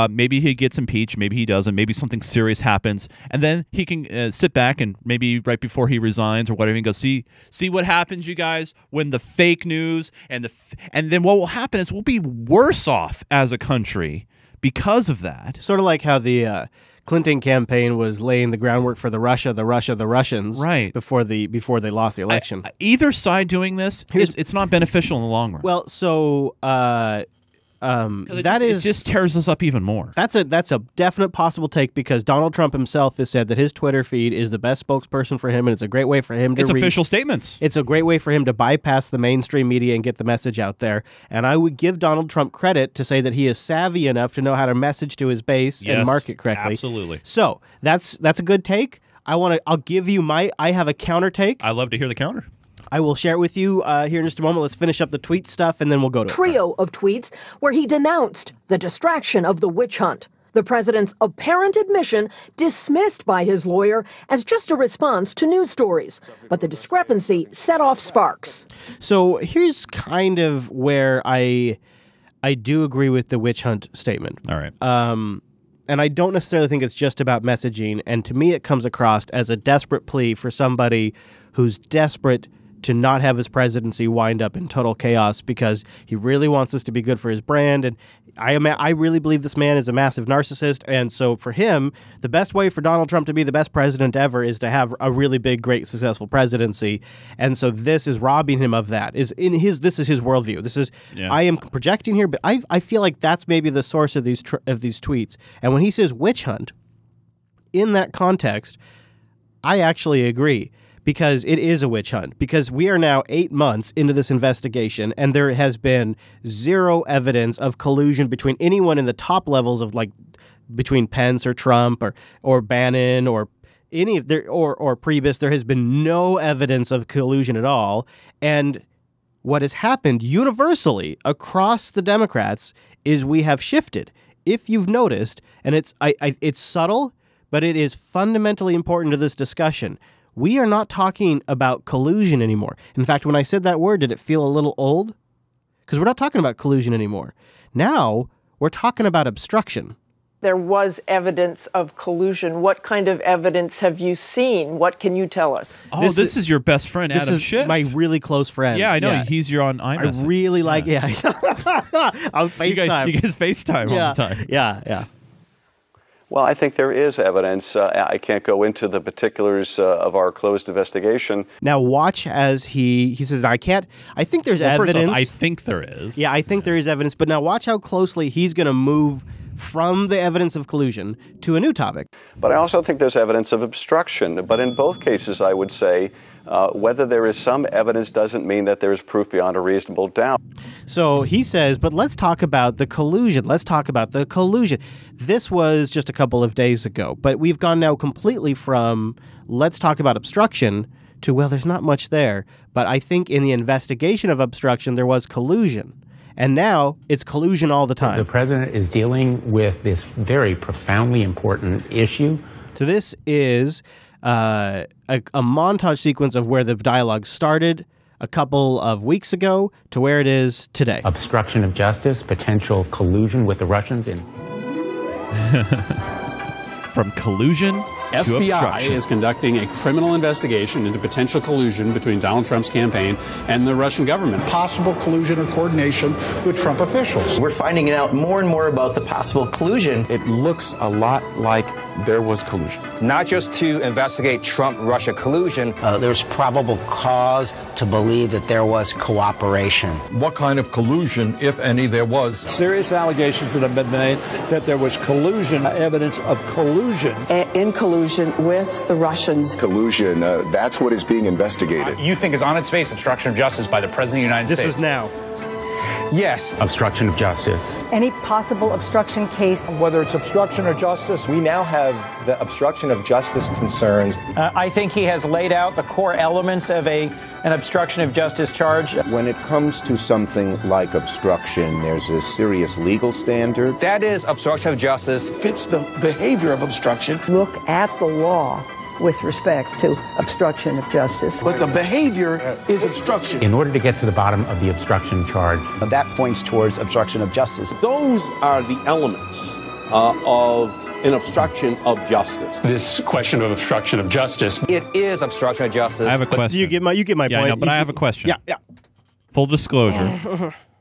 Maybe he gets impeached. Maybe he doesn't. Maybe something serious happens, and then he can sit back and maybe right before he resigns or whatever, and go see what happens, you guys, when the fake news and then what will happen is we'll be worse off as a country because of that. Sort of like how the Clinton campaign was laying the groundwork for the Russians before they lost the election. Either side doing this, it's not beneficial in the long run. Well, so it just tears us up even more. That's a definite possible take because Donald Trump himself has said that his Twitter feed is the best spokesperson for him, and it's a great way for him to reach official statements. It's a great way for him to bypass the mainstream media and get the message out there. And I would give Donald Trump credit to say that he is savvy enough to know how to message to his base and market correctly. Absolutely. So that's a good take. I'll give you I have a counter take. I love to hear the counter. I will share it with you here in just a moment. Let's finish up the tweet stuff, and then we'll go to trio of tweets where he denounced the distraction of the witch hunt. The president's apparent admission dismissed by his lawyer as just a response to news stories. But the discrepancy set off sparks. So here's kind of where I do agree with the witch hunt statement. All right. And I don't necessarily think it's just about messaging. And to me, it comes across as a desperate plea for somebody who's desperate to not have his presidency wind up in total chaos because he really wants this to be good for his brand. And I really believe this man is a massive narcissist. And so for him, the best way for Donald Trump to be the best president ever is to have a really big, great, successful presidency. And so this is robbing him of that. This is his worldview. This is I am projecting here, but I feel like that's maybe the source of these tweets. And when he says witch hunt, in that context, I actually agree. Because it is a witch hunt. Because we are now 8 months into this investigation, and there has been zero evidence of collusion between anyone in the top levels of, like, between Pence or Trump or Bannon or any of their or Priebus. There has been no evidence of collusion at all. And what has happened universally across the Democrats is we have shifted. If you've noticed, and it's subtle, but it is fundamentally important to this discussion. We are not talking about collusion anymore. In fact, when I said that word, did it feel a little old? Because we're not talking about collusion anymore. Now, we're talking about obstruction. There was evidence of collusion. What kind of evidence have you seen? What can you tell us? Oh, this is your best friend, Adam Schiff. This is my really close friend. Yeah, I know. Yeah. He's your on iMessage. I really like, on FaceTime. You guys FaceTime all the time. Yeah. Well, I think there is evidence. I can't go into the particulars of our closed investigation. Now, watch as he says, I can't. I think there's evidence. First off, I think there is. Yeah, I think there is evidence. But now watch how closely he's going to move from the evidence of collusion to a new topic. But I also think there's evidence of obstruction. But in both cases, I would say whether there is some evidence doesn't mean that there is proof beyond a reasonable doubt. So he says, but let's talk about the collusion. Let's talk about the collusion. This was just a couple of days ago, but we've gone now completely from let's talk about obstruction to, well, there's not much there. But I think in the investigation of obstruction, there was collusion. And now it's collusion all the time. The president is dealing with this very profoundly important issue. So this is a montage sequence of where the dialogue started a couple of weeks ago to where it is today. Obstruction of justice, potential collusion with the Russians in. From collusion to FBI is conducting a criminal investigation into potential collusion between Donald Trump's campaign and the Russian government. Possible collusion or coordination with Trump officials. We're finding out more and more about the possible collusion. It looks a lot like there was collusion. Not just to investigate Trump-Russia collusion. There's probable cause to believe that there was cooperation. What kind of collusion, if any, there was? Serious allegations that have been made that there was collusion, evidence of collusion. In collusion with the Russians. Collusion, that's what is being investigated. You think is on its face obstruction of justice by the President of the United States. This is now. Yes. Obstruction of justice. Any possible obstruction case. Whether it's obstruction or justice. We now have the obstruction of justice concerns. I think he has laid out the core elements of an obstruction of justice charge. When it comes to something like obstruction, there's a serious legal standard. That is obstruction of justice. Fits the behavior of obstruction. Look at the law with respect to obstruction of justice. But the behavior is obstruction. In order to get to the bottom of the obstruction charge. That points towards obstruction of justice. Those are the elements of an obstruction of justice. This question of obstruction of justice. It is obstruction of justice. I have a question. You get my point. I know, but I have a question. Yeah. Full disclosure.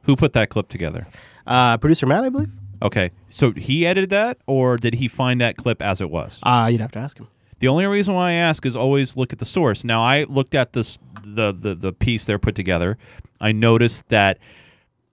Who put that clip together? Producer Matt, I believe. Okay. So he edited that, or did he find that clip as it was? You'd have to ask him. The only reason why I ask is always look at the source. Now, I looked at this the piece they're put together. I noticed that,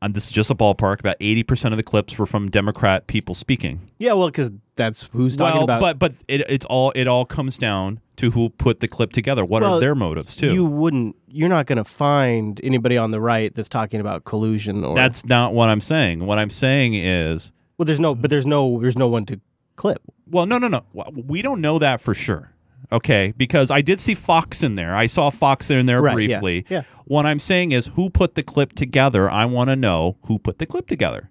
this is just a ballpark, about 80% of the clips were from Democrat people speaking. Yeah, well, because that's who's talking about. But it all comes down to who put the clip together. What are their motives too? You're not going to find anybody on the right that's talking about collusion. Or that's not what I'm saying. What I'm saying is, well, there's no one to clip. Well, no. We don't know that for sure. Okay, because I did see Fox in there. I saw Fox in there briefly. Yeah. What I'm saying is, who put the clip together? I want to know who put the clip together,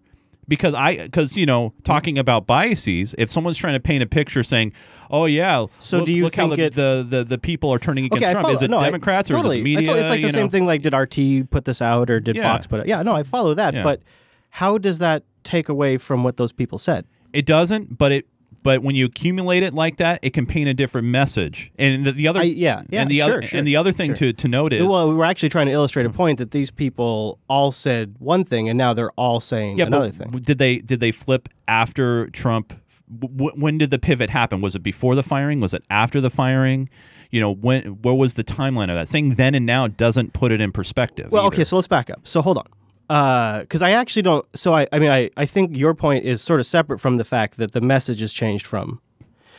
because you know, talking about biases, if someone's trying to paint a picture saying, "Oh yeah, so do you look think how the people are turning against Trump"? Follow, is it Democrats or is it the media? It's like the same thing. Like, did RT put this out or did Fox put it? Yeah, no, I follow that. Yeah. But how does that take away from what those people said? It doesn't, but when you accumulate it like that, it can paint a different message. And the other, the other thing to note is, well, we were actually trying to illustrate a point that these people all said one thing, and now they're all saying another thing. Did they flip after Trump? When did the pivot happen? Was it before the firing? Was it after the firing? You know, what was the timeline of that? Saying then and now doesn't put it in perspective. Well, okay, so let's back up. So hold on. Because I actually don't. So I think your point is sort of separate from the fact that the message has changed from.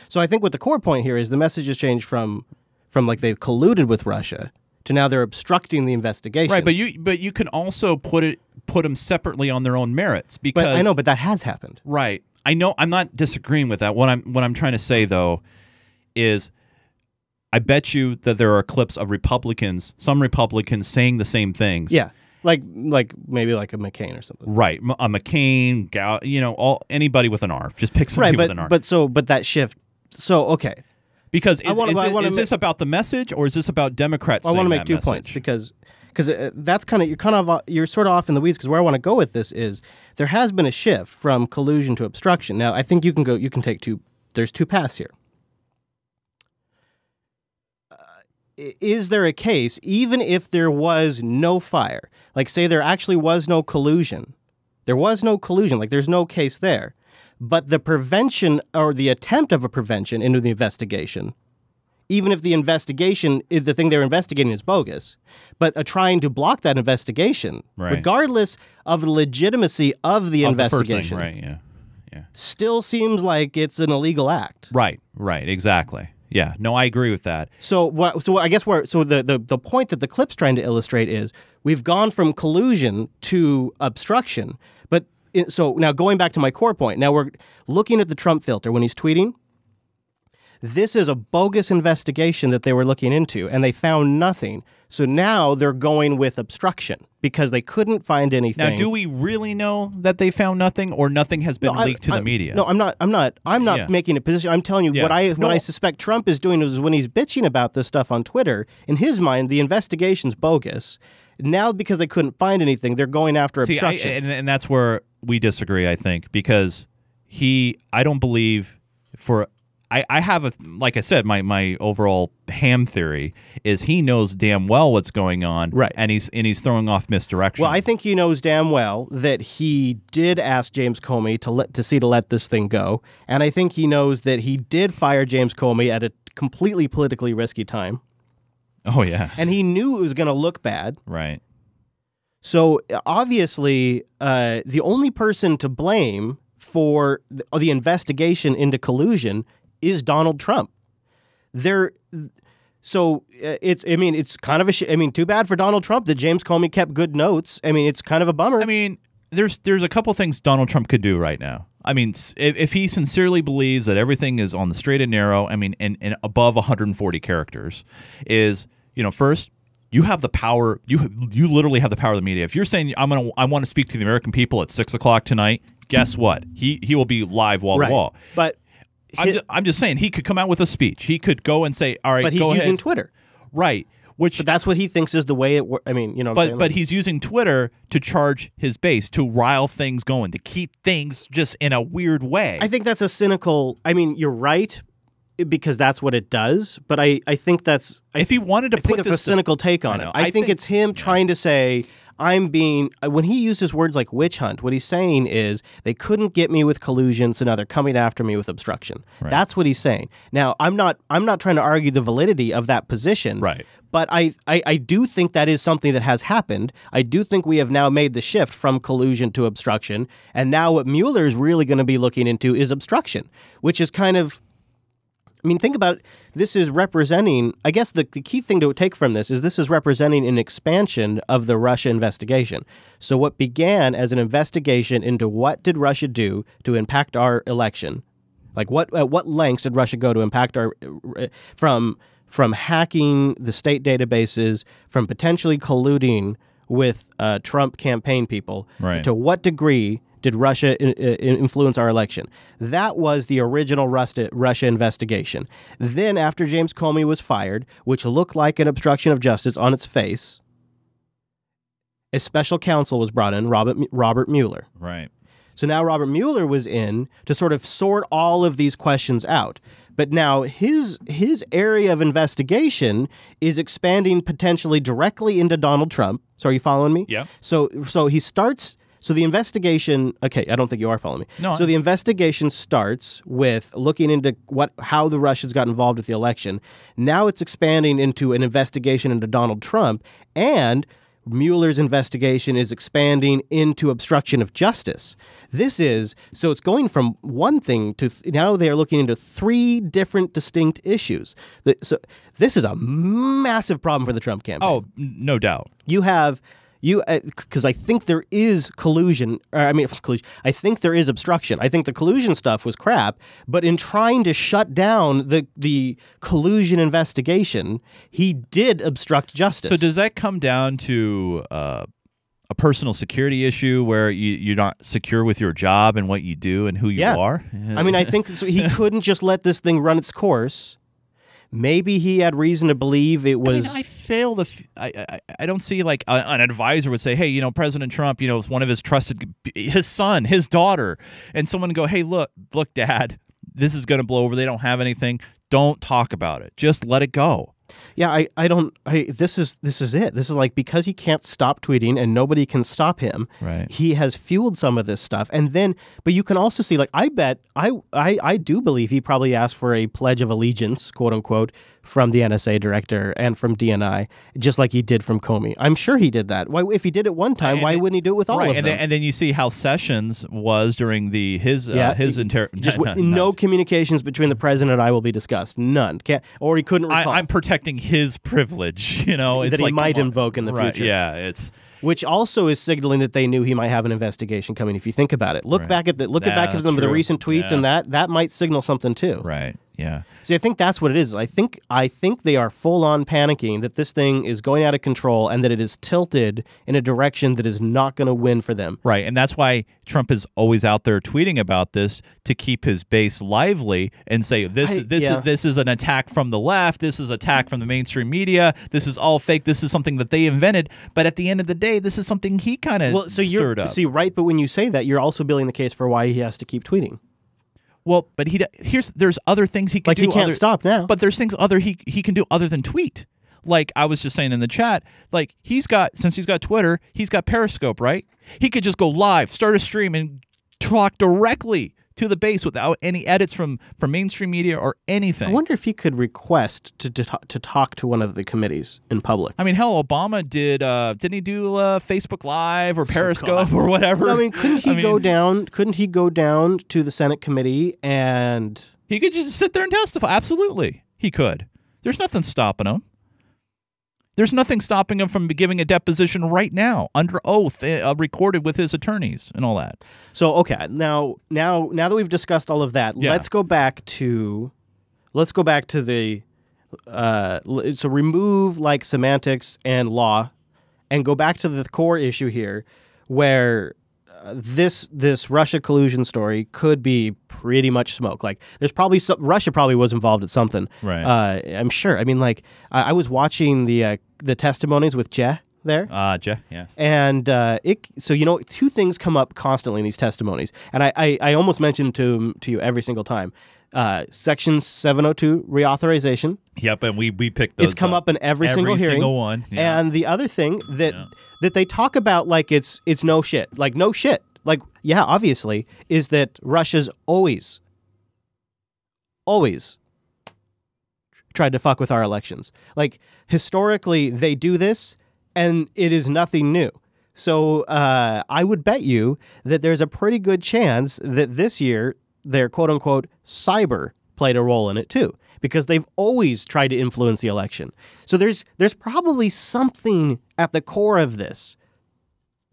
So I think what the core point here is the message has changed from like they've colluded with Russia to now they're obstructing the investigation. Right, but you can also put them separately on their own merits because I know, but that has happened. Right, I know. I'm not disagreeing with that. What I'm trying to say though is, I bet you that there are clips of some Republicans saying the same things. Yeah. Like maybe like a McCain or something. Right, a McCain, you know, anybody with an R. Just pick somebody with an R. But that shift. So okay, because is this about the message or is this about Democrats? I want to make two points because that's you're sort of off in the weeds because where I want to go with this is there has been a shift from collusion to obstruction. Now I think you can take two. There's two paths here. Is there a case, even if there was no fire, like say there actually was no collusion, like there's no case there, but the prevention or the attempt of a prevention into the investigation, even if the investigation, the thing they're investigating is bogus, but trying to block that investigation, regardless of the legitimacy of the investigation, the first thing, yeah, still seems like it's an illegal act. Right, exactly. Yeah, no, I agree with that. So I guess the point that the clip's trying to illustrate is we've gone from collusion to obstruction. But so now going back to my core point, now we're looking at the Trump filter when he's tweeting. This is a bogus investigation that they were looking into, and they found nothing. So now they're going with obstruction because they couldn't find anything. Now, do we really know that they found nothing, or nothing has been leaked to the media? No, I'm not making a position. I'm telling you what I suspect Trump is doing is when he's bitching about this stuff on Twitter. In his mind, the investigation's bogus. Now, because they couldn't find anything, they're going after obstruction. And that's where we disagree, I think, because I don't believe for. I have like I said, my overall ham theory is he knows damn well what's going on, right? And he's throwing off misdirection. Well, I think he knows damn well that he did ask James Comey to let this thing go, and I think he knows that he did fire James Comey at a completely politically risky time. Oh yeah, and he knew it was going to look bad, right? So obviously, the only person to blame for the investigation into collusion is Donald Trump. So it's kind of too bad for Donald Trump that James Comey kept good notes. I mean, it's kind of a bummer. I mean, there's a couple things Donald Trump could do right now. I mean, if he sincerely believes that everything is on the straight and narrow, I mean, and above 140 characters, is, you know, first, you have the power. You literally have the power of the media. If you're saying I want to speak to the American people at 6 o'clock tonight, guess what? He will be live wall to wall. But I'm just saying he could come out with a speech. He could go and say, "All right, but he's using Twitter, right?" But that's what he thinks is the way it works. I mean, you know. But he's using Twitter to charge his base, to rile things going, to keep things just in a weird way. I think that's a cynical. I mean, you're right, because that's what it does. But I think that's if he wanted to. I think it's a cynical take on it. I think it's him trying to say, when he uses words like witch hunt, what he's saying is they couldn't get me with collusion, so now they're coming after me with obstruction. Right. That's what he's saying. Now, I'm not trying to argue the validity of that position. Right. But I do think that is something that has happened. I do think we have now made the shift from collusion to obstruction. And now what Mueller is really going to be looking into is obstruction, which is kind of, I mean, think about it. This is representing, I guess the key thing to take from this is representing an expansion of the Russia investigation. So what began as an investigation into what did Russia do to impact our election, like at what lengths did Russia go to impact our, from hacking the state databases, from potentially colluding with Trump campaign people, right, to what degree did Russia influence our election? That was the original Russia investigation. Then after James Comey was fired, which looked like an obstruction of justice on its face, a special counsel was brought in, Robert Mueller. Right. So now Robert Mueller was in to sort of sort all of these questions out. But now his area of investigation is expanding potentially directly into Donald Trump. So are you following me? Yeah. So he starts. So the investigation. Okay, I don't think you are following me. No. So the investigation starts with looking into how the Russians got involved with the election. Now it's expanding into an investigation into Donald Trump, and Mueller's investigation is expanding into obstruction of justice. So it's going from one thing to now they are looking into 3 different distinct issues. So this is a massive problem for the Trump campaign. Oh, no doubt. Because I think there is collusion. I think there is obstruction. I think the collusion stuff was crap. But in trying to shut down the collusion investigation, he did obstruct justice. So does that come down to a personal security issue where you're not secure with your job and what you do and who you are? I mean, I think so he couldn't just let this thing run its course. Maybe he had reason to believe it was. I don't see like an advisor would say, hey, President Trump, is one of his trusted, his son, his daughter, and someone go, hey, look, Dad, this is going to blow over. They don't have anything. Don't talk about it. Just let it go. Yeah, this is it. This is like, because he can't stop tweeting and nobody can stop him. Right. He has fueled some of this stuff. And then, but you can also see, like, I do believe he probably asked for a pledge of allegiance, quote unquote, from the NSA director and from DNI, just like he did from Comey. I'm sure he did that. Why, if he did it one time, why wouldn't he do it with all of them? And then you see how Sessions was during his no communications between the president and I will be discussed. None. Or he couldn't recall. I'm protecting his privilege, that he might invoke in the future. Yeah, which also is signaling that they knew he might have an investigation coming. If you think about it, look back at some of the recent tweets, and that might signal something too. Right. Yeah. See, I think that's what it is. I think they are full on panicking that this thing is going out of control and that it is tilted in a direction that is not going to win for them. Right, and that's why Trump is always out there tweeting about this to keep his base lively and say this is an attack from the left. This is an attack from the mainstream media. This is all fake. This is something that they invented. But at the end of the day, this is something he kind of stirred up. See, right, but when you say that, you're also building the case for why he has to keep tweeting. Well, but there's other things he can do. Like, he can't stop now. But there's things he can do other than tweet. Like I was just saying in the chat, like since he's got Twitter, he's got Periscope, right? He could just go live, start a stream, and talk directly to the base without any edits from mainstream media or anything. I wonder if he could request to talk to one of the committees in public. I mean, hell, Obama did. Didn't he do Facebook Live or Periscope or whatever? No, I mean, couldn't he go down? Couldn't he go down to the Senate committee and he could just sit there and testify? Absolutely, he could. There's nothing stopping him. There's nothing stopping him from giving a deposition right now, under oath, recorded with his attorneys and all that. So, okay, now that we've discussed all of that, let's go back to the so remove like semantics and law, and go back to the core issue here, where this Russia collusion story could be pretty much smoke. Like, there's probably Russia probably was involved at something. Right. I'm sure. I mean, like, I was watching the testimonies with Je there. Je, yeah. And so two things come up constantly in these testimonies, and I almost mentioned to you every single time. Section 702 reauthorization. Yep, and we picked those. It's come up in every single hearing. Every single one. Yeah. And the other thing that they talk about, like it's no shit. Like, no shit. Like, yeah, obviously, is that Russia's always tried to fuck with our elections. Like, historically, they do this, and it is nothing new. So I would bet you that there's a pretty good chance that this year their quote-unquote cyber played a role in it too, because they've always tried to influence the election. So there's probably something at the core of this.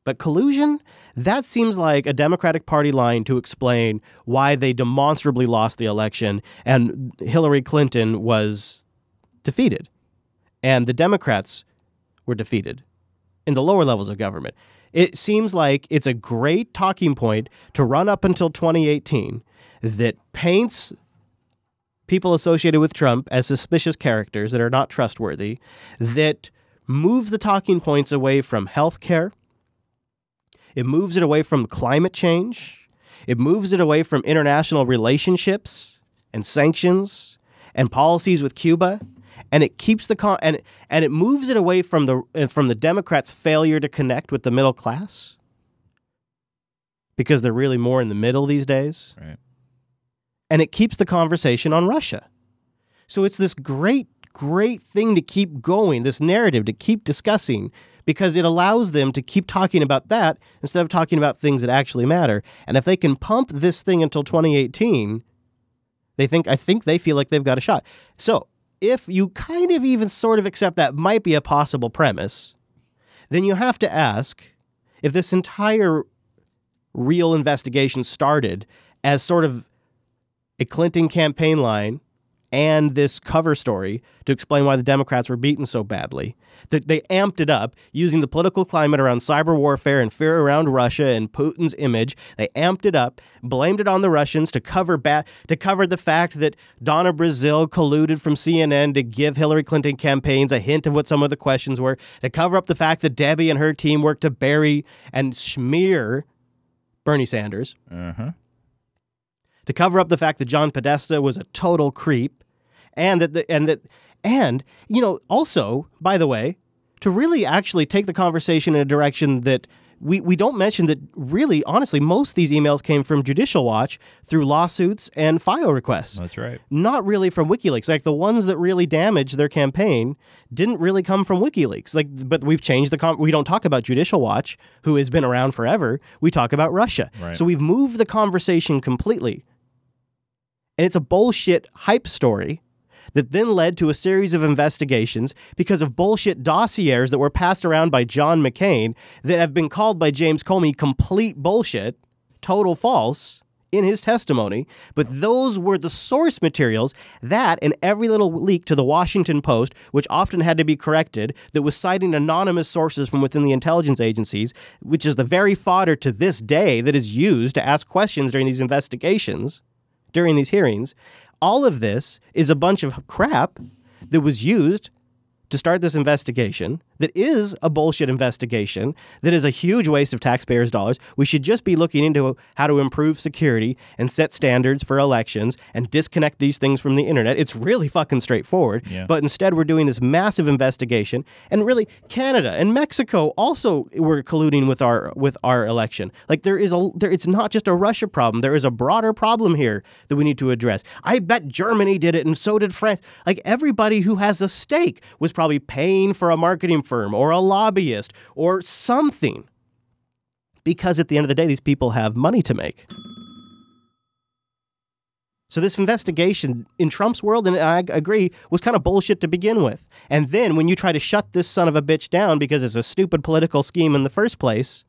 But collusion, that seems like a Democratic Party line to explain why they demonstrably lost the election and Hillary Clinton was defeated and the Democrats were defeated in the lower levels of government. It seems like it's a great talking point to run up until 2018 that paints people associated with Trump as suspicious characters that are not trustworthy, that moves the talking points away from healthcare. It moves it away from climate change. It moves it away from international relationships and sanctions and policies with Cuba. And it keeps and it moves it away from the Democrats' failure to connect with the middle class, because they're really more in the middle these days. Right. And it keeps the conversation on Russia. So it's this great thing to keep going, this narrative to keep discussing, because it allows them to keep talking about that instead of talking about things that actually matter. And if they can pump this thing until 2018, I think they feel like they've got a shot. So if you kind of even sort of accept that might be a possible premise, then you have to ask if this entire real investigation started as sort of a Clinton campaign line and this cover story to explain why the Democrats were beaten so badly, that they amped it up using the political climate around cyber warfare and fear around Russia and Putin's image. They amped it up, blamed it on the Russians to cover the fact that Donna Brazile colluded from CNN to give Hillary Clinton campaigns a hint of what some of the questions were, to cover up the fact that Debbie and her team worked to bury and smear Bernie Sanders. To cover up the fact that John Podesta was a total creep, and also, by the way, to really actually take the conversation in a direction that we don't mention, that really, honestly, most of these emails came from Judicial Watch through lawsuits and FIO requests. That's right. Not really from WikiLeaks. Like, the ones that really damaged their campaign didn't really come from WikiLeaks. But we've changed we don't talk about Judicial Watch, who has been around forever. We talk about Russia. Right. So we've moved the conversation completely. And it's a bullshit hype story that then led to a series of investigations because of bullshit dossiers that were passed around by John McCain that have been called by James Comey complete bullshit, total false, in his testimony. But those were the source materials, that and every little leak to the Washington Post, which often had to be corrected, that was citing anonymous sources from within the intelligence agencies, which is the very fodder to this day that is used to ask questions during these investigations, during these hearings. All of this is a bunch of crap that was used to start this investigation, that is a bullshit investigation, that is a huge waste of taxpayers' dollars. We should just be looking into how to improve security and set standards for elections and disconnect these things from the internet. It's really fucking straightforward. Yeah. But instead, we're doing this massive investigation. And really, Canada and Mexico also were colluding with our election. Like, it's not just a Russia problem. There is a broader problem here that we need to address. I bet Germany did it, and so did France. Like, everybody who has a stake was probably paying for a marketing firm or a lobbyist or something, because at the end of the day, these people have money to make. So this investigation in Trump's world, and I agree, was kind of bullshit to begin with. And then when you try to shut this son of a bitch down because it's a stupid political scheme in the first place,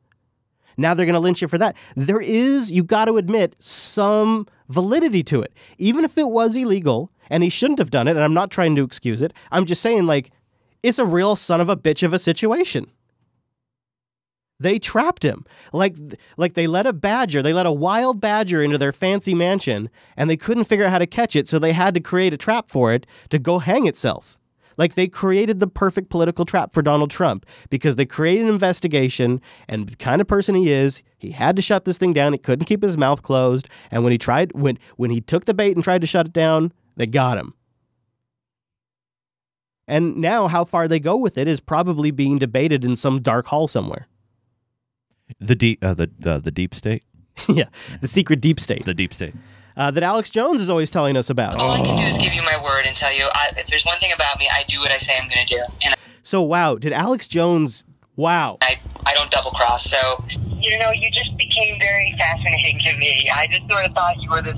now they're going to lynch you for that. There is, you got to admit, some validity to it. Even if it was illegal and he shouldn't have done it, and I'm not trying to excuse it, I'm just saying, like, it's a real son of a bitch of a situation. They trapped him. Like they let a wild badger into their fancy mansion, and they couldn't figure out how to catch it, so they had to create a trap for it to go hang itself. Like, they created the perfect political trap for Donald Trump, because they created an investigation, and the kind of person he is, he had to shut this thing down. He couldn't keep his mouth closed, and when he took the bait and tried to shut it down, they got him. And now how far they go with it is probably being debated in some dark hall somewhere. The deep state? Yeah, the secret deep state. The deep state. That Alex Jones is always telling us about. All I can do is give you my word and tell you, if there's one thing about me, I do what I say I'm going to do. And so, wow, did Alex Jones, wow. I don't double cross, so. You know, you just became very fascinating to me. I just sort of thought you were this,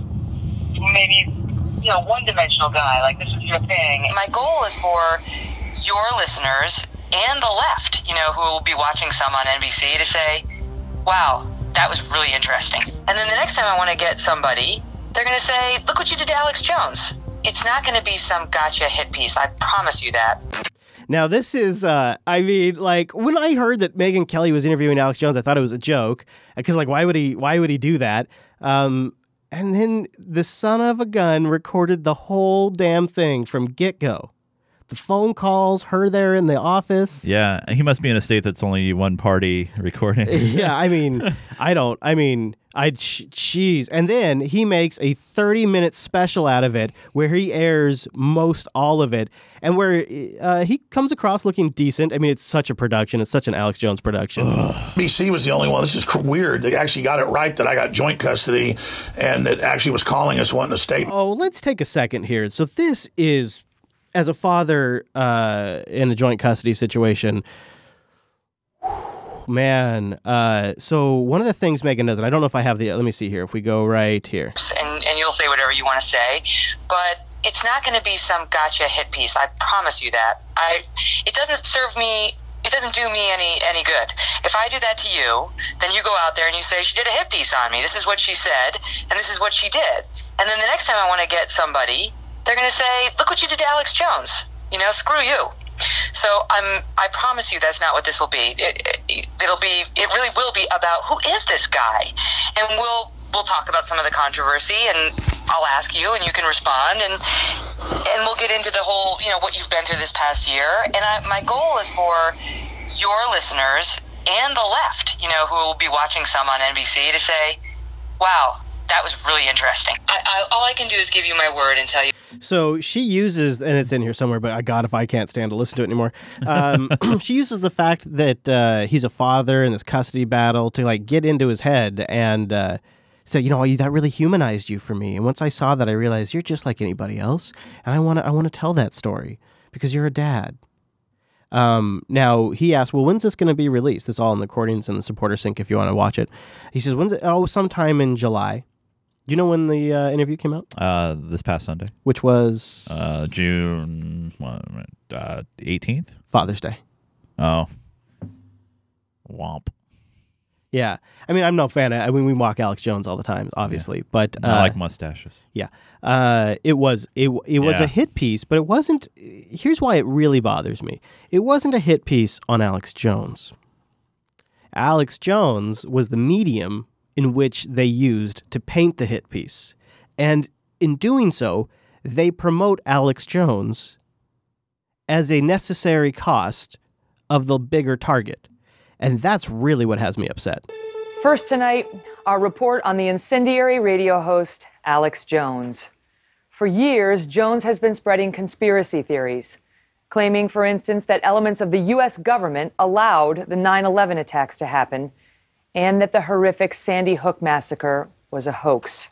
maybe, one-dimensional guy, like this is your thing. My goal is for your listeners and the left, who will be watching some on NBC, to say, wow, that was really interesting. And then the next time I want to get somebody, they're going to say, look what you did to Alex Jones. It's not going to be some gotcha hit piece. I promise you that. Now, this is, I mean, like, when I heard that Megyn Kelly was interviewing Alex Jones, I thought it was a joke. Because, like, why would he do that? And then the son of a gun recorded the whole damn thing from get-go. The phone calls, her there in the office. Yeah, he must be in a state that's only one party recording. Yeah, I mean, jeez. And then he makes a 30-minute special out of it where he airs most all of it and where he comes across looking decent. I mean, it's such a production. It's such an Alex Jones production. BC was the only one. This is weird. They actually got it right that I got joint custody and that actually was calling us wanting a statement. Oh, let's take a second here. So this is, as a father in a joint custody situation, man. So one of the things Megyn does, and I don't know if I have the, let me see here. If we go right here. And you'll say whatever you want to say, but it's not going to be some gotcha hit piece. I promise you that. It doesn't serve me. It doesn't do me any good. If I do that to you, then you go out there and you say, she did a hit piece on me. This is what she said, and this is what she did. And then the next time I want to get somebody, they're going to say, look what you did to Alex Jones. You know, screw you. So I promise you that's not what this will be. It really will be about who is this guy? And we'll talk about some of the controversy, and I'll ask you and you can respond, and we'll get into the whole, you know, what you've been through this past year. And my goal is for your listeners and the left, you know, who will be watching some on NBC to say, wow, that was really interesting. All I can do is give you my word and tell you. So she uses, and it's in here somewhere, but God, if I can't stand to listen to it anymore. She uses the fact that he's a father in this custody battle to like get into his head and say, you know, that really humanized you for me. And once I saw that, I realized you're just like anybody else, and I want to tell that story because you're a dad. Now he asked, well, when's this going to be released? This all in the recordings and the supporter sync if you want to watch it. He says, when's it? Oh, sometime in July. Do you know when the interview came out? This past Sunday. Which was? June 18th? Father's Day. Oh. Womp. Yeah. I mean, I'm no fan of, I mean, we mock Alex Jones all the time, obviously. Yeah. But I like mustaches. Yeah. It was a hit piece, but it wasn't, here's why it really bothers me. It wasn't a hit piece on Alex Jones. Alex Jones was the medium in which they used to paint the hit piece. And in doing so, they promote Alex Jones as a necessary cost of the bigger target. And that's really what has me upset. First tonight, our report on the incendiary radio host, Alex Jones. For years, Jones has been spreading conspiracy theories, claiming, for instance, that elements of the U.S. government allowed the 9/11 attacks to happen, and that the horrific Sandy Hook massacre was a hoax.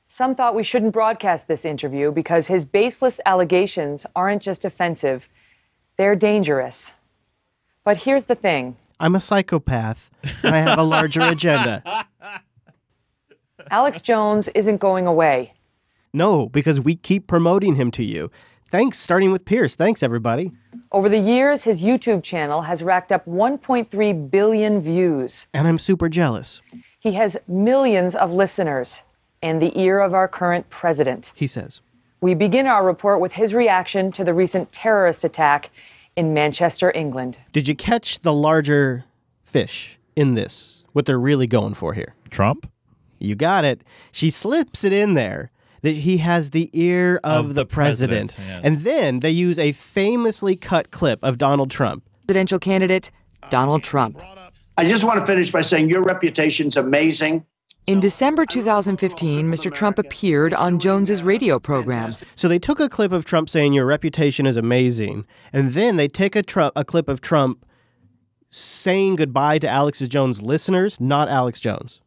Some thought we shouldn't broadcast this interview because his baseless allegations aren't just offensive, they're dangerous. But here's the thing. I'm a psychopath, and I have a larger agenda. Alex Jones isn't going away. No, because we keep promoting him to you. Thanks, starting with Pierce. Thanks, everybody. Over the years, his YouTube channel has racked up 1.3 billion views. And I'm super jealous. He has millions of listeners and the ear of our current president. He says. We begin our report with his reaction to the recent terrorist attack in Manchester, England. Did you catch the larger fish in this? What they're really going for here? Trump? You got it. She slips it in there that he has the ear of the president. Yes. And then they use a famously cut clip of Donald Trump. Presidential candidate Donald Trump. I just want to finish by saying your reputation's amazing. In December 2015, Mr. Trump appeared on Jones's radio program. So they took a clip of Trump saying your reputation is amazing, and then they take a clip of Trump saying goodbye to Alex Jones' listeners, not Alex Jones.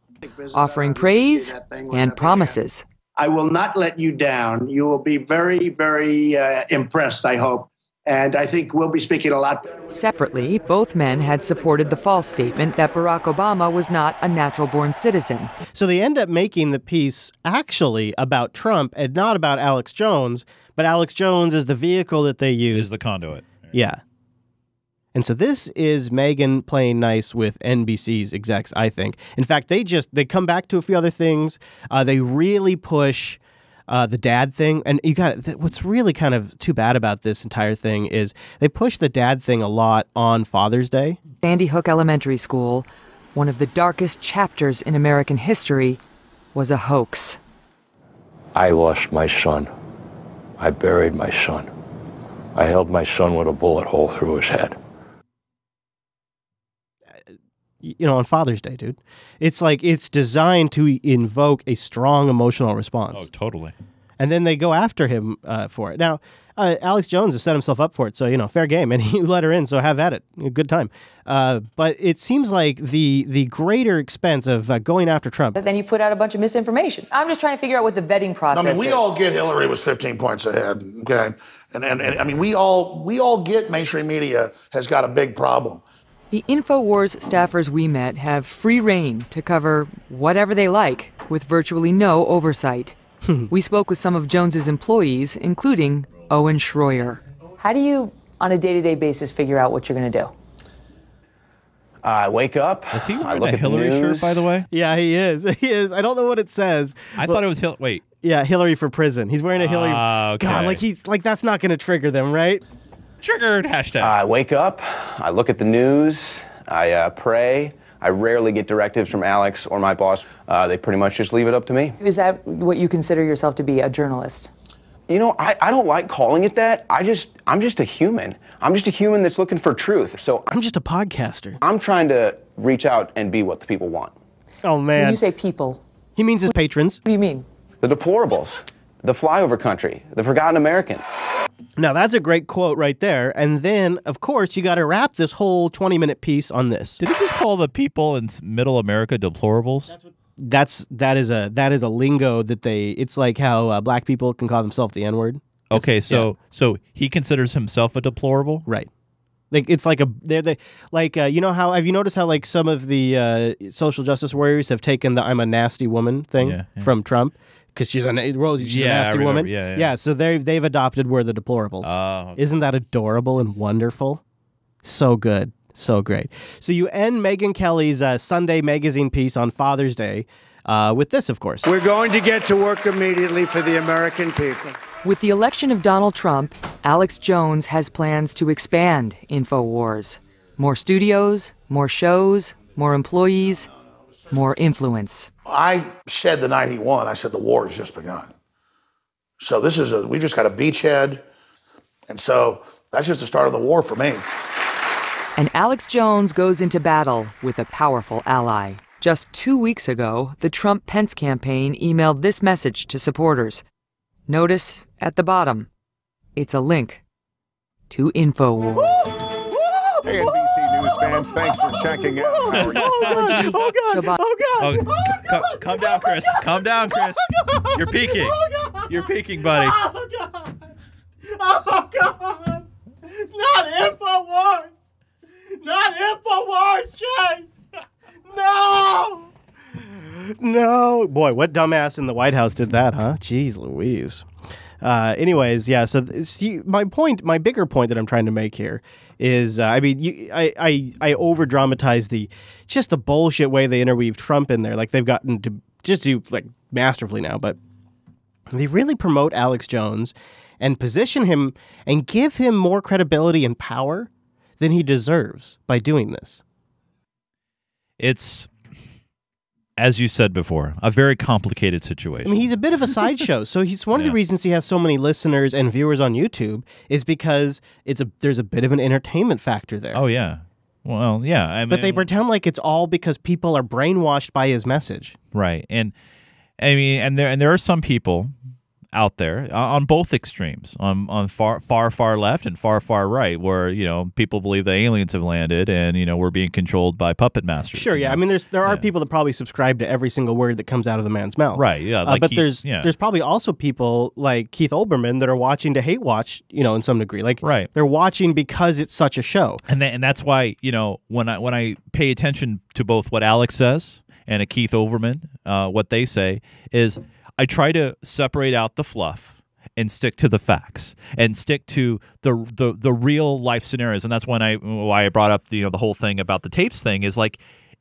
Offering praise and promises. I will not let you down. You will be very, very impressed, I hope. And I think we'll be speaking a lot. Separately, both men had supported the false statement that Barack Obama was not a natural-born citizen. So they end up making the piece actually about Trump and not about Alex Jones, but Alex Jones is the vehicle that they use. Is the conduit. Yeah. And so this is Megyn playing nice with NBC's execs, I think. In fact, they come back to a few other things. They really push the dad thing. And you got what's really kind of too bad about this entire thing is they push the dad thing a lot on Father's Day. Sandy Hook Elementary School, one of the darkest chapters in American history, was a hoax. I lost my son. I buried my son. I held my son with a bullet hole through his head. On Father's Day, dude. It's like it's designed to invoke a strong emotional response. Oh, totally. And then they go after him for it. Now, Alex Jones has set himself up for it, so, fair game. And he let her in, so have at it. A good time. But it seems like the greater expense of going after Trump. But then you put out a bunch of misinformation. I'm just trying to figure out what the vetting process is. We all get Hillary was 15 points ahead, okay? And I mean, we all get mainstream media has got a big problem. The InfoWars staffers we met have free reign to cover whatever they like with virtually no oversight. We spoke with some of Jones's employees, including Owen Schroyer. How do you, on a day-to-day basis, figure out what you're going to do? I wake up. Is he wearing a Hillary shirt, by the way? Yeah, he is. He is. I don't know what it says. I thought it was Wait. Yeah, Hillary for prison. He's wearing a Hillary. Okay. God, that's not going to trigger them, right? Triggered hashtag. I wake up, I look at the news, I pray. I rarely get directives from Alex or my boss. They pretty much just leave it up to me. Is that what you consider yourself to be, a journalist? I don't like calling it that. I'm just a human. I'm just a human that's looking for truth. So I'm just a podcaster. I'm trying to reach out and be what the people want. Oh, man. When you say people. He means his patrons. What do you mean? The deplorables, the flyover country, the forgotten American. Now, that's a great quote right there. And then, of course, you got to wrap this whole 20-minute piece on this. Did he just call the people in Middle America deplorables? That is a lingo that it's like how black people can call themselves the N-word. Okay, so he considers himself a deplorable? Right. Like it's like how have you noticed how like some of the social justice warriors have taken the "I'm a nasty woman" thing from Trump? Because she's a nasty woman. Yeah. So they've adopted "we're the deplorables." Okay. Isn't that adorable and wonderful? So good, so great. So you end Megyn Kelly's Sunday magazine piece on Father's Day with this, of course. We're going to get to work immediately for the American people. With the election of Donald Trump, Alex Jones has plans to expand InfoWars. More studios, more shows, more employees, more influence. I said the night he won, I said the war has just begun. So we've just got a beachhead. And so that's just the start of the war for me. And Alex Jones goes into battle with a powerful ally. Just 2 weeks ago, the Trump-Pence campaign emailed this message to supporters. Notice at the bottom, it's a link to InfoWars. Hey, NBC News fans, thanks for checking out. Oh, God. Calm down, Chris. Calm down, Chris. You're peeking. You're peeking, buddy. Oh, God. Oh, God. Not InfoWars. Not InfoWars, Chase. No. No. Boy, what dumbass in the White House did that, huh? Jeez Louise. Anyways, yeah, so my bigger point that I'm trying to make here is, I over-dramatize the bullshit way they interweave Trump in there. Like, they've gotten to just do, like, masterfully now, but they really promote Alex Jones and position him and give him more credibility and power than he deserves by doing this. It's, as you said before, a very complicated situation. I mean, he's a bit of a sideshow. So he's one of the reasons he has so many listeners and viewers on YouTube is because there's a bit of an entertainment factor there. Oh, yeah. Well, yeah. I mean, but they pretend like it's all because people are brainwashed by his message. Right. And I mean, and there are some people out there on both extremes, on far left and far right, where people believe the aliens have landed and we're being controlled by puppet masters. Sure, yeah. I mean, there are people that probably subscribe to every single word that comes out of the man's mouth. Right. Yeah. But there's probably also people like Keith Olbermann that are watching to hate watch, in some degree. Like, they're watching because it's such a show. And that's why when I pay attention to both what Alex says and a Keith Olbermann, what they say is, I try to separate out the fluff and stick to the facts and stick to the real life scenarios. And that's why I brought up the whole thing about the tapes thing is like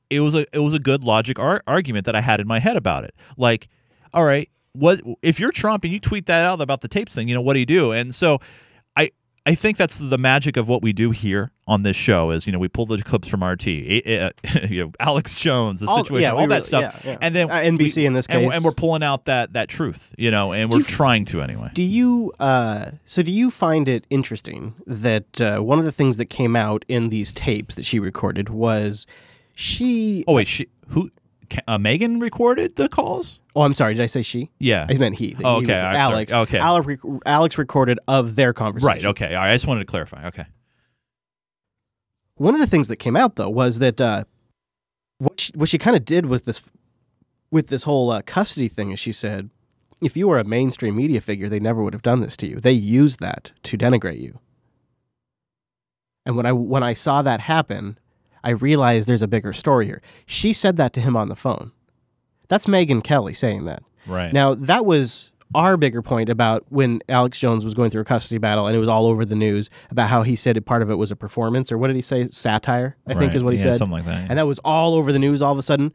it was a good logic argument that I had in my head about it. Like, all right, what if you're Trump and you tweet that out about the tapes thing? What do you do? And so I think that's the magic of what we do here on this show is, we pull the clips from RT, Alex Jones, the situation, all that stuff. Yeah. And then NBC in this case. And we're pulling out that truth, and we're trying to anyway. Do you do you find it interesting that one of the things that came out in these tapes that she recorded was she... Oh, wait, who... Megan recorded the calls? Oh, I'm sorry. Did I say she? Yeah. I meant he. Oh, okay. Alex. Sorry. Okay. Alex recorded of their conversation. Right. Okay. All right. I just wanted to clarify. Okay. One of the things that came out, though, was that what she kind of did with this whole custody thing is she said, if you were a mainstream media figure, they never would have done this to you. They used that to denigrate you. And when I saw that happen, I realized there's a bigger story here. She said that to him on the phone. That's Megyn Kelly saying that. Right. Now, that was our bigger point about when Alex Jones was going through a custody battle and it was all over the news about how he said part of it was a performance, or what did he say? Satire, I think is what he said. Something like that. Yeah. And that was all over the news all of a sudden.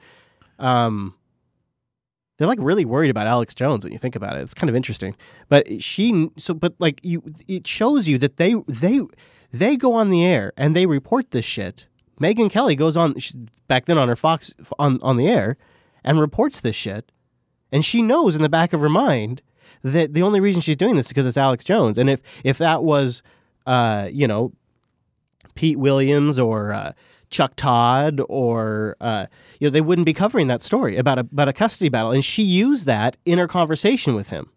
They're like really worried about Alex Jones when you think about it. It's kind of interesting. But it shows you that they go on the air and they report this shit. Megyn Kelly goes on back then on her Fox on the air and reports this shit, and she knows in the back of her mind that the only reason she's doing this is because it's Alex Jones. And if that was Pete Williams or Chuck Todd or they wouldn't be covering that story about a custody battle, and she used that in her conversation with him.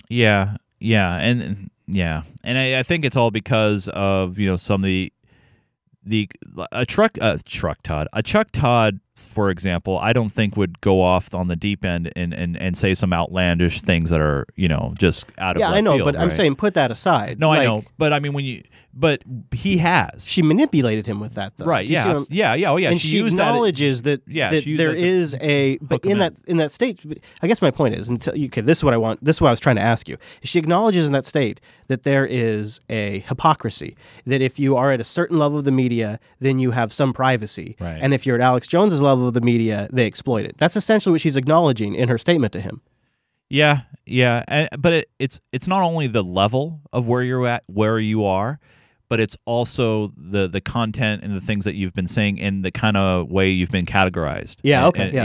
Yeah, and I think it's all because of some of a Chuck Todd, for example, I don't think would go off on the deep end and say some outlandish things that are just out of left I know, field, but right? I'm saying put that aside. No, I know, but I mean but he has. She manipulated him with that, though. Right? Yeah. Oh, yeah. And she acknowledges that there is a. But in that state, I guess my point is, this is what I want. This is what I was trying to ask you. She acknowledges in that state that there is a hypocrisy. That if you are at a certain level of the media, then you have some privacy, right. And if you're at Alex Jones's level of the media, they exploit it. That's essentially what she's acknowledging in her statement to him. Yeah, but it's not only the level of where you're at, where you are, but it's also the content and the things that you've been saying and the kind of way you've been categorized. Yeah, okay, yeah.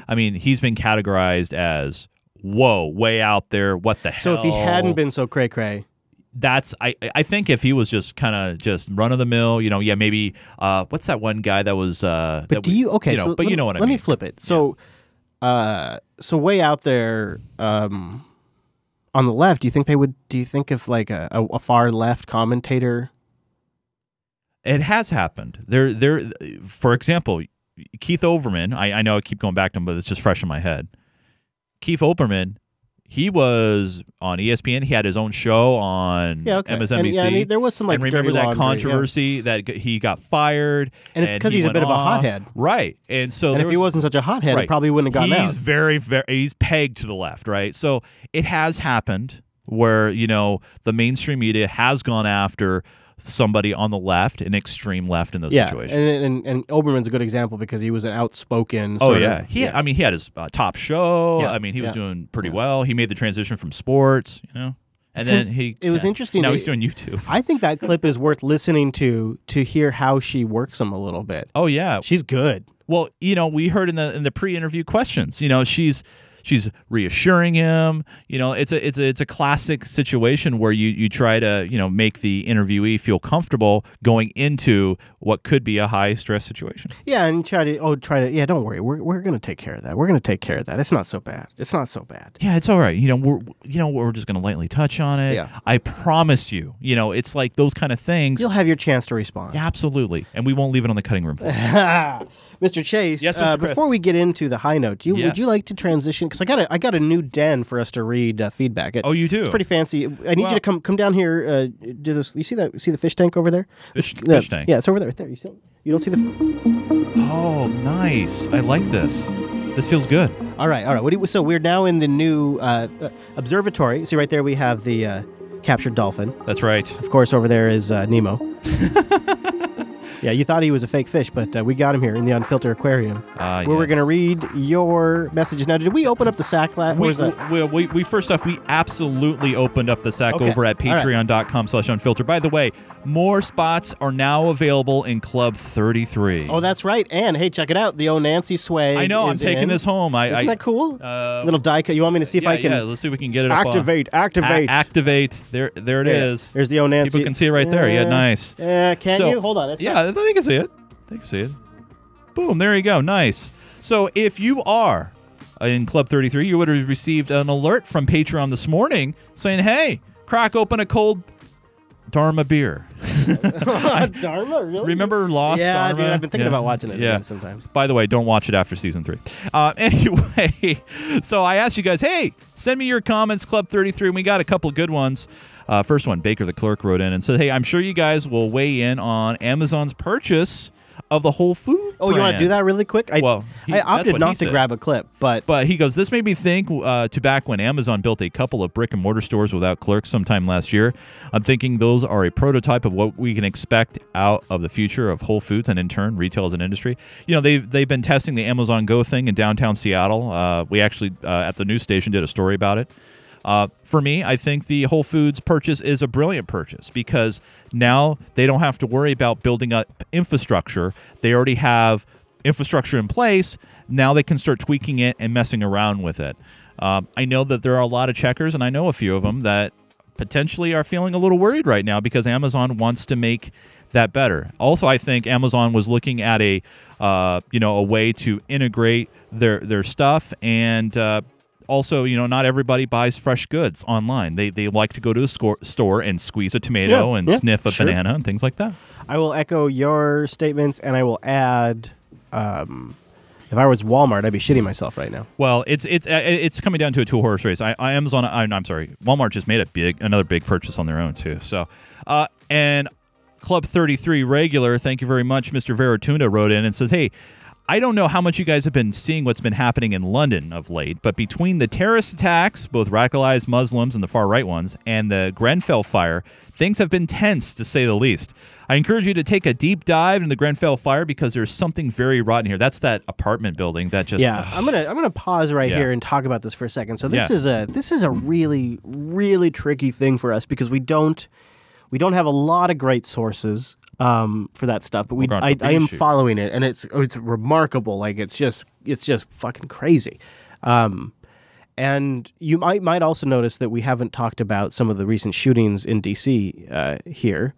I mean, he's been categorized as, whoa, way out there, what the hell? So if he hadn't been so cray-cray... I think if he was just kind of just run of the mill, maybe what's that one guy that was but you know what I mean. Let me flip it. So so way out there on the left, do you think of like a far left commentator? It has happened. There for example, Keith Olbermann, I know I keep going back to him, but it's just fresh in my head. Keith Olbermann, he was on ESPN. He had his own show on MSNBC. And there was some and remember dirty that controversy that he got fired, and it's because he's a bit of a hothead, right? And so, if he wasn't such a hothead, it probably wouldn't have gotten out. He's he's pegged to the left, right? So it has happened where the mainstream media has gone after somebody on the left, an extreme left in those situations. And Oberman's a good example because he was an outspoken. I mean, he had his top show. Yeah. I mean, he was doing pretty well. He made the transition from sports, and then it was interesting. Now he's doing YouTube. I think that clip is worth listening to hear how she works him a little bit. Oh yeah, she's good. Well, we heard in the pre-interview questions, she's reassuring him. It's a classic situation where you try to make the interviewee feel comfortable going into what could be a high stress situation. Yeah, and try to don't worry, we're gonna take care of that. We're gonna take care of that. It's not so bad. It's not so bad. Yeah, it's all right. We're just gonna lightly touch on it. Yeah. I promise you. It's like those kind of things. You'll have your chance to respond. Yeah, absolutely, and we won't leave it on the cutting room floor. Mr. Chase, yes, Mr. Chris. Before we get into the high note, would you like to transition? Because I got a new den for us to read feedback. Oh, you do? It's pretty fancy. I need you to come down here. Do this. You see the fish tank over there? Fish tank. Yeah, it's over there, right there. You don't see the? Oh, nice. I like this. This feels good. All right. So we're now in the new observatory. See right there, we have the captured dolphin. That's right. Of course, over there is Nemo. Yeah, you thought he was a fake fish, but we got him here in the Unfilter Aquarium, where we're going to read your messages. Now, did we open up the sack last? We first off, we absolutely opened up the sack over at patreon.com/unfilter. By the way, more spots are now available in Club 33. Oh, that's right. And hey, check it out. The Oh Nancy swag. I know. I'm taking this home. Isn't that cool? Little die cut. You want me to see if I can? Yeah, let's see if we can get it activate. up. Activate. There it is. There's the Oh Nancy. People can see it right there. Yeah, nice. Can you? Hold on. I think I can see it. Boom. There you go. Nice. So if you are in Club 33, you would have received an alert from Patreon this morning saying, hey, crack open a cold Dharma beer. Dharma? Really? Remember Lost Dharma? Dharma? Dude, I've been thinking about watching it again sometimes. By the way, don't watch it after season 3. Anyway, so I asked you guys, hey, send me your comments, Club 33, and we got a couple good ones. First one, Baker the Clerk wrote in and said, hey, I'm sure you guys will weigh in on Amazon's purchase of the Whole Food brand. You want to do that really quick? I opted not to grab a clip, but he goes, this made me think to back when Amazon built a couple of brick and mortar stores without clerks sometime last year. I'm thinking those are a prototype of what we can expect out of the future of Whole Foods and in turn retail as an industry. You know, they've been testing the Amazon Go thing in downtown Seattle. We actually at the news station did a story about it. For me, I think the Whole Foods purchase is a brilliant purchase because now they don't have to worry about building up infrastructure. They already have infrastructure in place. Now they can start tweaking it and messing around with it. I know that there are a lot of checkers, and I know a few of them that potentially are feeling a little worried right now because Amazon wants to make that better. Also, I think Amazon was looking at a way to integrate their stuff and also, not everybody buys fresh goods online. They like to go to the store and squeeze a tomato and sniff a banana and things like that. I will echo your statements, and I will add, if I was Walmart, I'd be shitting myself right now. Well, it's coming down to a two-horse race. Walmart just made another big purchase on their own too. So, and Club 33 regular, thank you very much, Mr. Veratunda wrote in and says, hey, I don't know how much you guys have been seeing what's been happening in London of late, but between the terrorist attacks, both radicalized Muslims and the far-right ones, and the Grenfell fire, things have been tense, to say the least. I encourage you to take a deep dive into the Grenfell fire because there's something very rotten here. That's that apartment building that just... Yeah, I'm gonna pause right here and talk about this for a second. So this is a really, really tricky thing for us because we don't have a lot of great sources for that stuff, but I am following it, and it's remarkable. Like it's just fucking crazy. And you might also notice that we haven't talked about some of the recent shootings in DC here.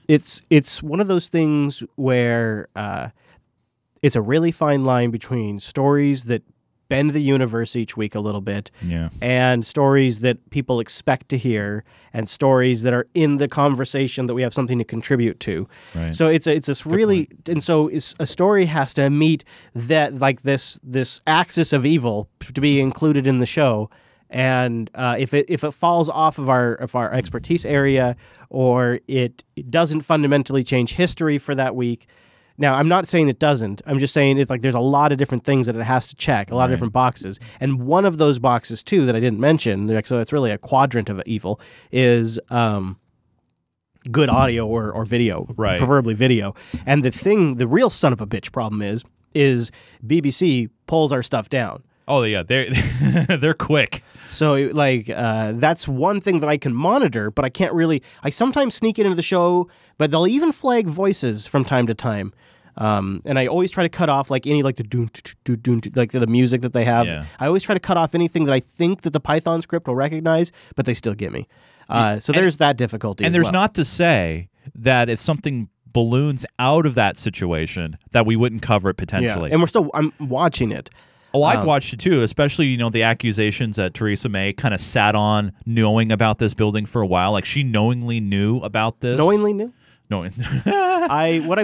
It's one of those things where it's a really fine line between stories that bend the universe each week a little bit, and stories that people expect to hear, and stories that are in the conversation that we have something to contribute to. Right. So it's this really, and so a story has to meet that, like this axis of evil to be included in the show. And if it falls off of our expertise area, or it doesn't fundamentally change history for that week. Now, I'm not saying it doesn't. I'm just saying it's like there's a lot of different things that it has to check, a lot of different boxes. And one of those boxes, too, that I didn't mention, so it's really a quadrant of evil, is good audio or video, preferably video. And the real son of a bitch problem is BBC pulls our stuff down. Oh, yeah, they're quick. So, that's one thing that I can monitor, but I can't really... I sometimes sneak it into the show, but they'll even flag voices from time to time. And I always try to cut off, the the music that they have. Yeah. I always try to cut off anything that I think that the Python script will recognize, but they still get me. So there's that difficulty. And there's not to say that if something balloons out of that situation, that we wouldn't cover it potentially. Yeah. And I'm watching it. Oh, I've watched it too, especially, the accusations that Theresa May kind of sat on knowing about this building for a while. Like, she knowingly knew about this. Knowingly knew? Knowing. What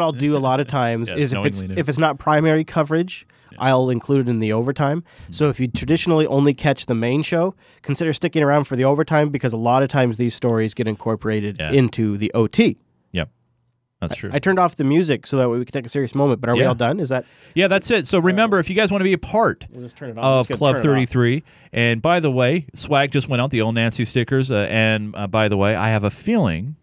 I'll do a lot of times is if it's not primary coverage, I'll include it in the overtime. So if you traditionally only catch the main show, consider sticking around for the overtime, because a lot of times these stories get incorporated into the OT. Yep. That's true. I turned off the music so that way we could take a serious moment, but are we all done? Is that... Yeah, that's it. So remember, if you guys want to be a part of Club 33, and by the way, swag just went out, the old Nancy stickers, and by the way, I have a feeling,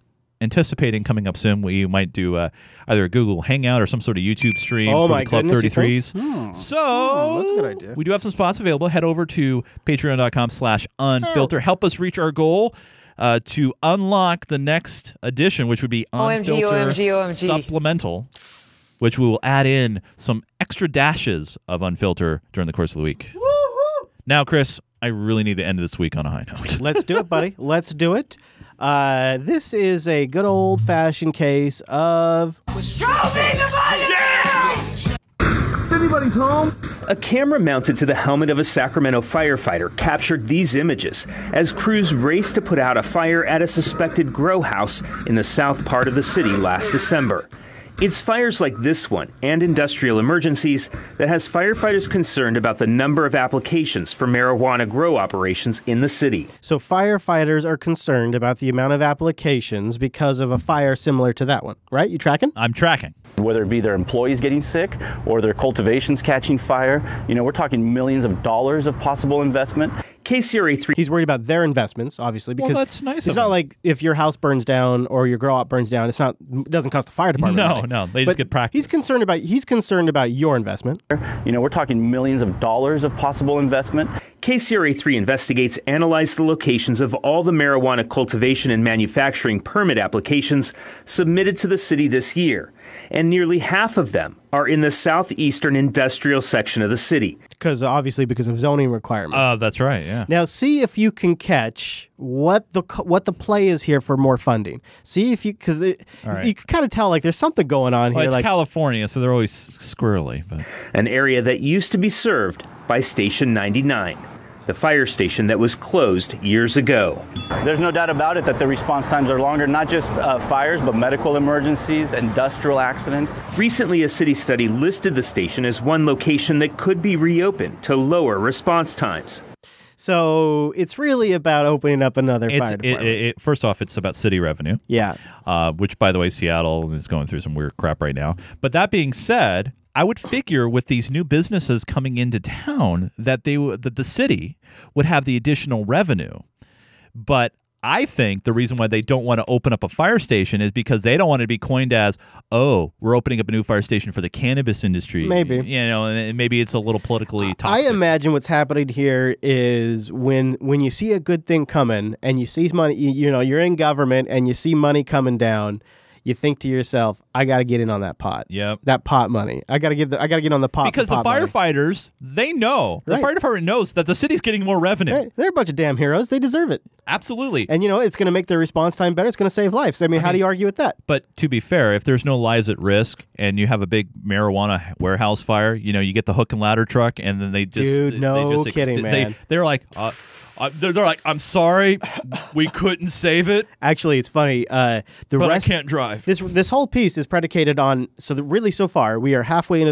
anticipating coming up soon. We might do either a Google Hangout or some sort of YouTube stream for the Club 33s. So that's a good idea. We do have some spots available. Head over to patreon.com/unfilter. Help us reach our goal to unlock the next edition, which would be Unfilter OMG. Supplemental, which we will add in some extra dashes of Unfilter during the course of the week. Now, Chris, I really need to end this week on a high note. Let's do it, buddy. Let's do it. This is a good old-fashioned case of... Everybody's home. A camera mounted to the helmet of a Sacramento firefighter captured these images as crews raced to put out a fire at a suspected grow house in the south part of the city last December. It's fires like this one and industrial emergencies that has firefighters concerned about the number of applications for marijuana grow operations in the city. So firefighters are concerned about the amount of applications because of a fire similar to that one, right? You tracking? I'm tracking. Whether it be their employees getting sick or their cultivations catching fire, we're talking millions of dollars of possible investment. KCRA3. He's worried about their investments, obviously, because that's nice. It's not like if your house burns down or your grow op burns down, it doesn't cost the fire department. No, they just get practice. He's concerned about your investment. We're talking millions of dollars of possible investment. KCRA3 Investigates analyzed the locations of all the marijuana cultivation and manufacturing permit applications submitted to the city this year, and nearly half of them are in the southeastern industrial section of the city. Because of zoning requirements. That's right, yeah. Now see if you can catch what the play is here for more funding. See if you, because you can kind of tell like there's something going on here. It's like California, so they're always squirrely. But an area that used to be served by Station 99. The fire station that was closed years ago. There's no doubt about it that the response times are longer, not just fires, but medical emergencies, industrial accidents. Recently, a city study listed the station as one location that could be reopened to lower response times. So it's really about opening up another fire department. First off, it's about city revenue. Yeah. Which, by the way, Seattle is going through some weird crap right now. But that being said, I would figure with these new businesses coming into town that the city would have the additional revenue. But I think the reason why they don't want to open up a fire station is because they don't want it to be coined as, oh, we're opening up a new fire station for the cannabis industry. Maybe. And maybe it's a little politically toxic. I imagine what's happening here is when you see a good thing coming and you see money, you're in government and you see money coming down, you think to yourself, I got to get in on that pot. Yep. That pot money. I got to get on the pot. Because the firefighters, they know. The fire department knows that the city's getting more revenue. Right. They're a bunch of damn heroes. They deserve it. Absolutely. And it's going to make their response time better. It's going to save lives. I mean, how do you argue with that? But to be fair, if there's no lives at risk and you have a big marijuana warehouse fire, you get the hook and ladder truck and then they just... kidding, man. They're like... They're like, I'm sorry, we couldn't save it. Actually, it's funny. I can't drive. This whole piece is predicated on. So far, we are actually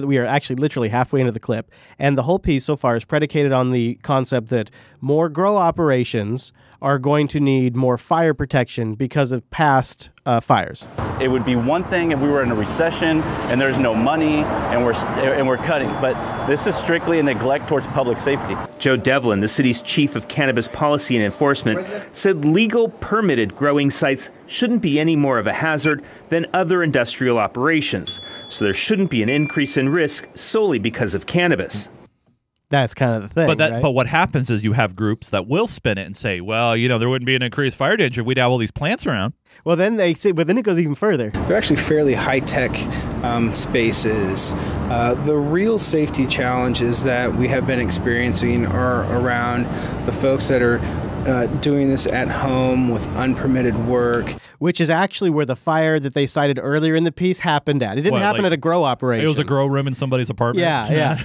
literally halfway into the clip, and the whole piece so far is predicated on the concept that more grow operations are going to need more fire protection because of past fires. It would be one thing if we were in a recession and there's no money and we're cutting, but this is strictly a neglect towards public safety. Joe Devlin, the city's chief of cannabis policy and enforcement, said legal permitted growing sites shouldn't be any more of a hazard than other industrial operations, so there shouldn't be an increase in risk solely because of cannabis. That's kind of the thing, right? But what happens is you have groups that will spin it and say, well, there wouldn't be an increased fire danger if we'd have all these plants around. Well, then they say, but then it goes even further. They're actually fairly high-tech spaces. The real safety challenges that we have been experiencing are around the folks that are doing this at home with unpermitted work. Which is actually where the fire that they cited earlier in the piece happened at. It didn't happen at a grow operation. It was a grow room in somebody's apartment? Yeah.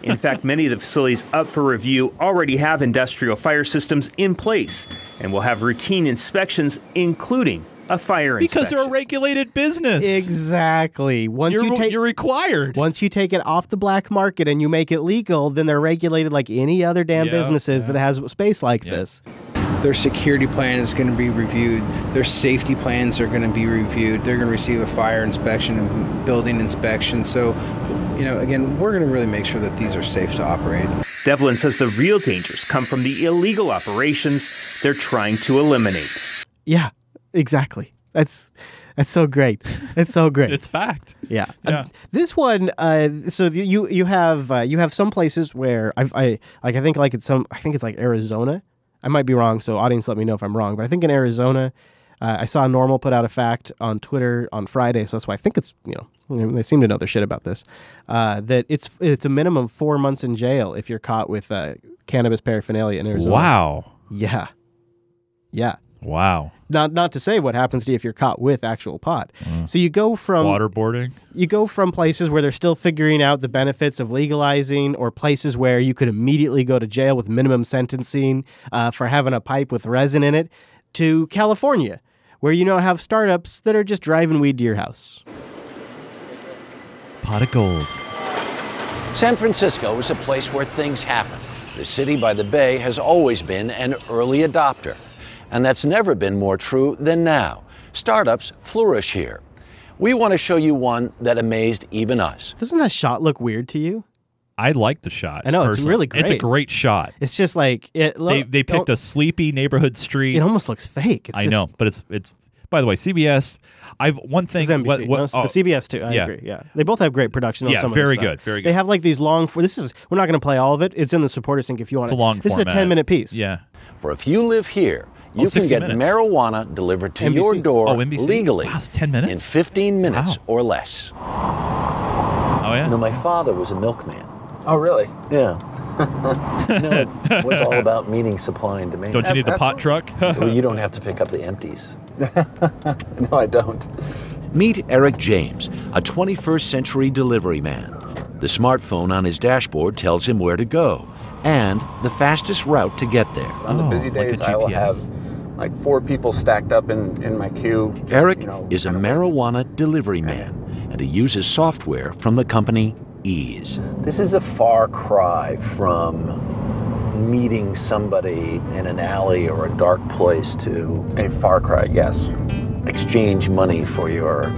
In fact, many of the facilities up for review already have industrial fire systems in place and will have routine inspections, including a fire inspection. Because they're a regulated business. Exactly. You're required. Once you take it off the black market and you make it legal, then they're regulated like any other damn businesses that has space like this. Their security plan is going to be reviewed. Their safety plans are going to be reviewed. They're going to receive a fire inspection and building inspection. So, again, we're going to really make sure that these are safe to operate. Devlin says the real dangers come from the illegal operations they're trying to eliminate. Yeah, exactly. That's so great. It's so great. It's fact. Yeah. Yeah. This one. So you have some places where I think it's like Arizona. I might be wrong. So audience, let me know if I'm wrong. But I think in Arizona, I saw Normal put out a fact on Twitter on Friday. So that's why I think it's they seem to know their shit about this. That it's a minimum 4 months in jail if you're caught with cannabis paraphernalia in Arizona. Wow. Yeah. Yeah. Wow. Not to say what happens to you if you're caught with actual pot. So you go from waterboarding. You go from places where they're still figuring out the benefits of legalizing, or places where you could immediately go to jail with minimum sentencing for having a pipe with resin in it, to California, where you now have startups that are just driving weed to your house. Pot of gold. San Francisco is a place where things happen. The city by the bay has always been an early adopter. And that's never been more true than now. Startups flourish here. We want to show you one that amazed even us. Doesn't that shot look weird to you? I like the shot. I know, personally. it's really great. It's a great shot. It's just like they picked a sleepy neighborhood street. It almost looks fake. I know, but it's. By the way, CBS. One thing. It's NBC. But CBS too. I agree. Yeah, they both have great production. On some of very this stuff. good. Very good. They have like these long. We're not going to play all of it. It's in the supporter sync if you want. It's a long. This format. is a 10-minute piece. Yeah. For if you live here, you can get marijuana delivered to your door legally. Wow, it's 10 minutes? In 15 minutes or less. Oh, yeah? My father was a milkman. Oh, really? Yeah. It was all about meeting supply and demand. Don't you need the pot truck? Well, you don't have to pick up the empties. No, I don't. Meet Eric James, a 21st century delivery man. The smartphone on his dashboard tells him where to go and the fastest route to get there. On the busy days, I will have like 4 people stacked up in my queue. Eric is a marijuana delivery man, and he uses software from the company Ease. This is a far cry from meeting somebody in an alley or a dark place to a far cry, yes. Exchange money for your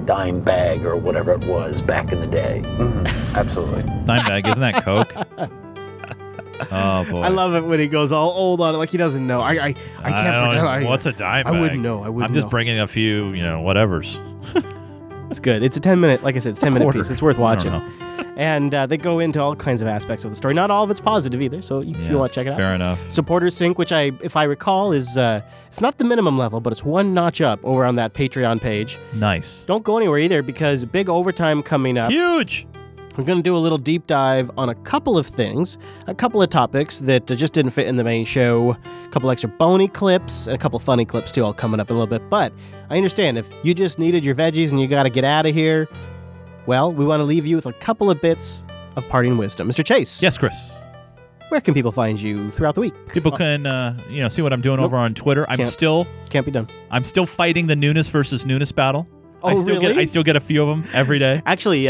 dime bag or whatever it was back in the day. Absolutely. Dime bag, isn't that Coke? Oh boy! I love it when he goes all old on it, like he doesn't know. I can't pretend. What's a dime bag? I wouldn't know. I'm just bringing a few, whatevers. It's good. It's a 10-minute, like I said, it's 10-minute piece. It's worth watching. I don't know. And they go into all kinds of aspects of the story. Not all of it's positive either. So if you want to check it out, fair enough. Supporter Sync, which if I recall, is it's not the minimum level, but it's one notch up over on that Patreon page. Nice. Don't go anywhere either, because big overtime coming up. Huge. We're going to do a little deep dive on a couple of things, a couple of topics that just didn't fit in the main show, a couple extra bony clips, and a couple funny clips too, all coming up in a little bit. But I understand if you just needed your veggies and you got to get out of here, well, we want to leave you with a couple of bits of parting wisdom. Mr. Chase. Yes, Chris. Where can people find you throughout the week? People can, see what I'm doing over on Twitter. Can't be done. I'm still fighting the newness versus newness battle. Oh, really? I still get a few of them every day. Actually,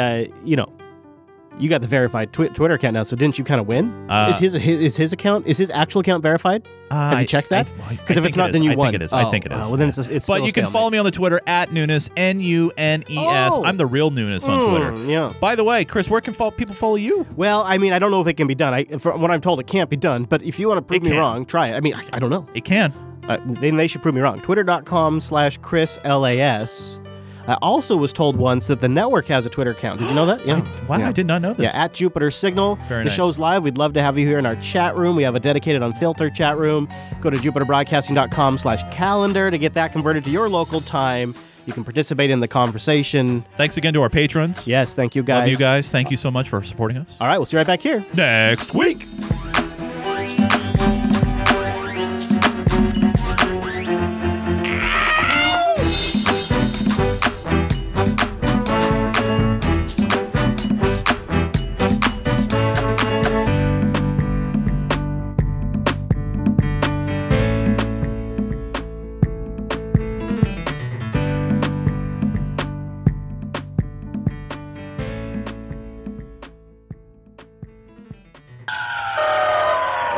you got the verified Twitter account now, so didn't you kind of win? Is his actual account verified? Have you checked that? Because if it's not, then you won. I think it is. I think it is. Well, then it's but you can follow me on the Twitter at Nunes, Nunes. Oh. I'm the real Nunes on Twitter. Yeah. By the way, Chris, where can people follow you? Well, I mean, I don't know if it can be done. From what I'm told, it can't be done. But if you want to prove me wrong, try it. I mean, I don't know. It can. Then they should prove me wrong. Twitter.com/ChrisLAS. I also was told once that the network has a Twitter account. Did you know that? Yeah. I did not know this. Yeah, at Jupiter Signal. Very the nice. show's live. We'd love to have you here in our chat room. We have a dedicated Unfilter chat room. Go to jupiterbroadcasting.com/calendar to get that converted to your local time. You can participate in the conversation. Thanks again to our patrons. Yes, thank you guys. Love you guys. Thank you so much for supporting us. All right, we'll see you right back here next week.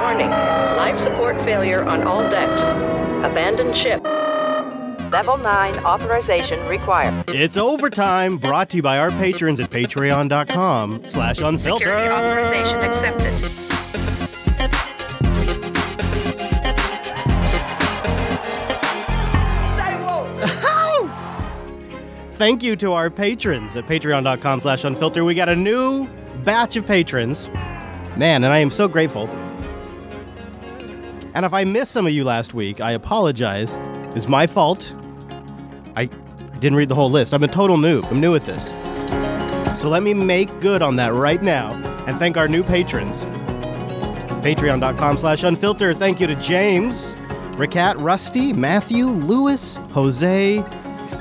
Warning. Life support failure on all decks. Abandoned ship. Level 9 authorization required. It's Overtime, brought to you by our patrons at patreon.com/unfilter. Security authorization accepted. Say whoa! thank you to our patrons at patreon.com/unfilter. We got a new batch of patrons. Man, and I am so grateful. And if I missed some of you last week, I apologize. It's my fault. I didn't read the whole list. I'm a total noob. I'm new at this. So let me make good on that right now and thank our new patrons. Patreon.com/unfilter. Thank you to James, Ricat, Rusty, Matthew, Lewis, Jose,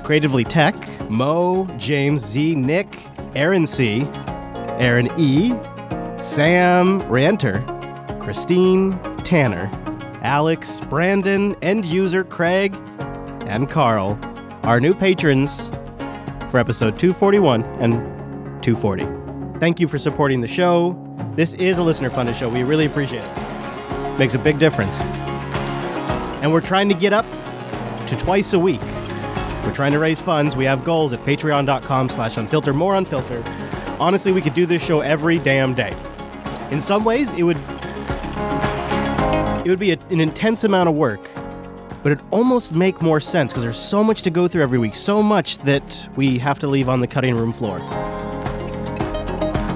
Creatively Tech, Mo, James Z, Nick, Aaron C, Aaron E, Sam, Ranter, Christine, Tanner, Alex, Brandon, End User, Craig, and Carl, our new patrons for episode 241 and 240. Thank you for supporting the show. This is a listener-funded show. We really appreciate it. Makes a big difference. And we're trying to get up to twice a week. We're trying to raise funds. We have goals at patreon.com/unfilter. More Unfilter. Honestly, we could do this show every damn day. In some ways, it would be an intense amount of work, but it'd almost make more sense because there's so much to go through every week, so much that we have to leave on the cutting room floor.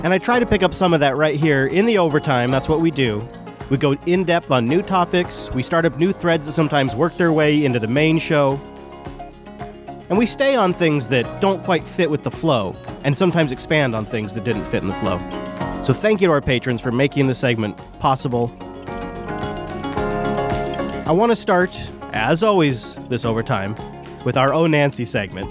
And I try to pick up some of that right here in the overtime. That's what we do. We go in depth on new topics. We start up new threads that sometimes work their way into the main show. And we stay on things that don't quite fit with the flow, and sometimes expand on things that didn't fit in the flow. So thank you to our patrons for making the segment possible. I want to start, as always, this overtime, with our Oh Nancy segment.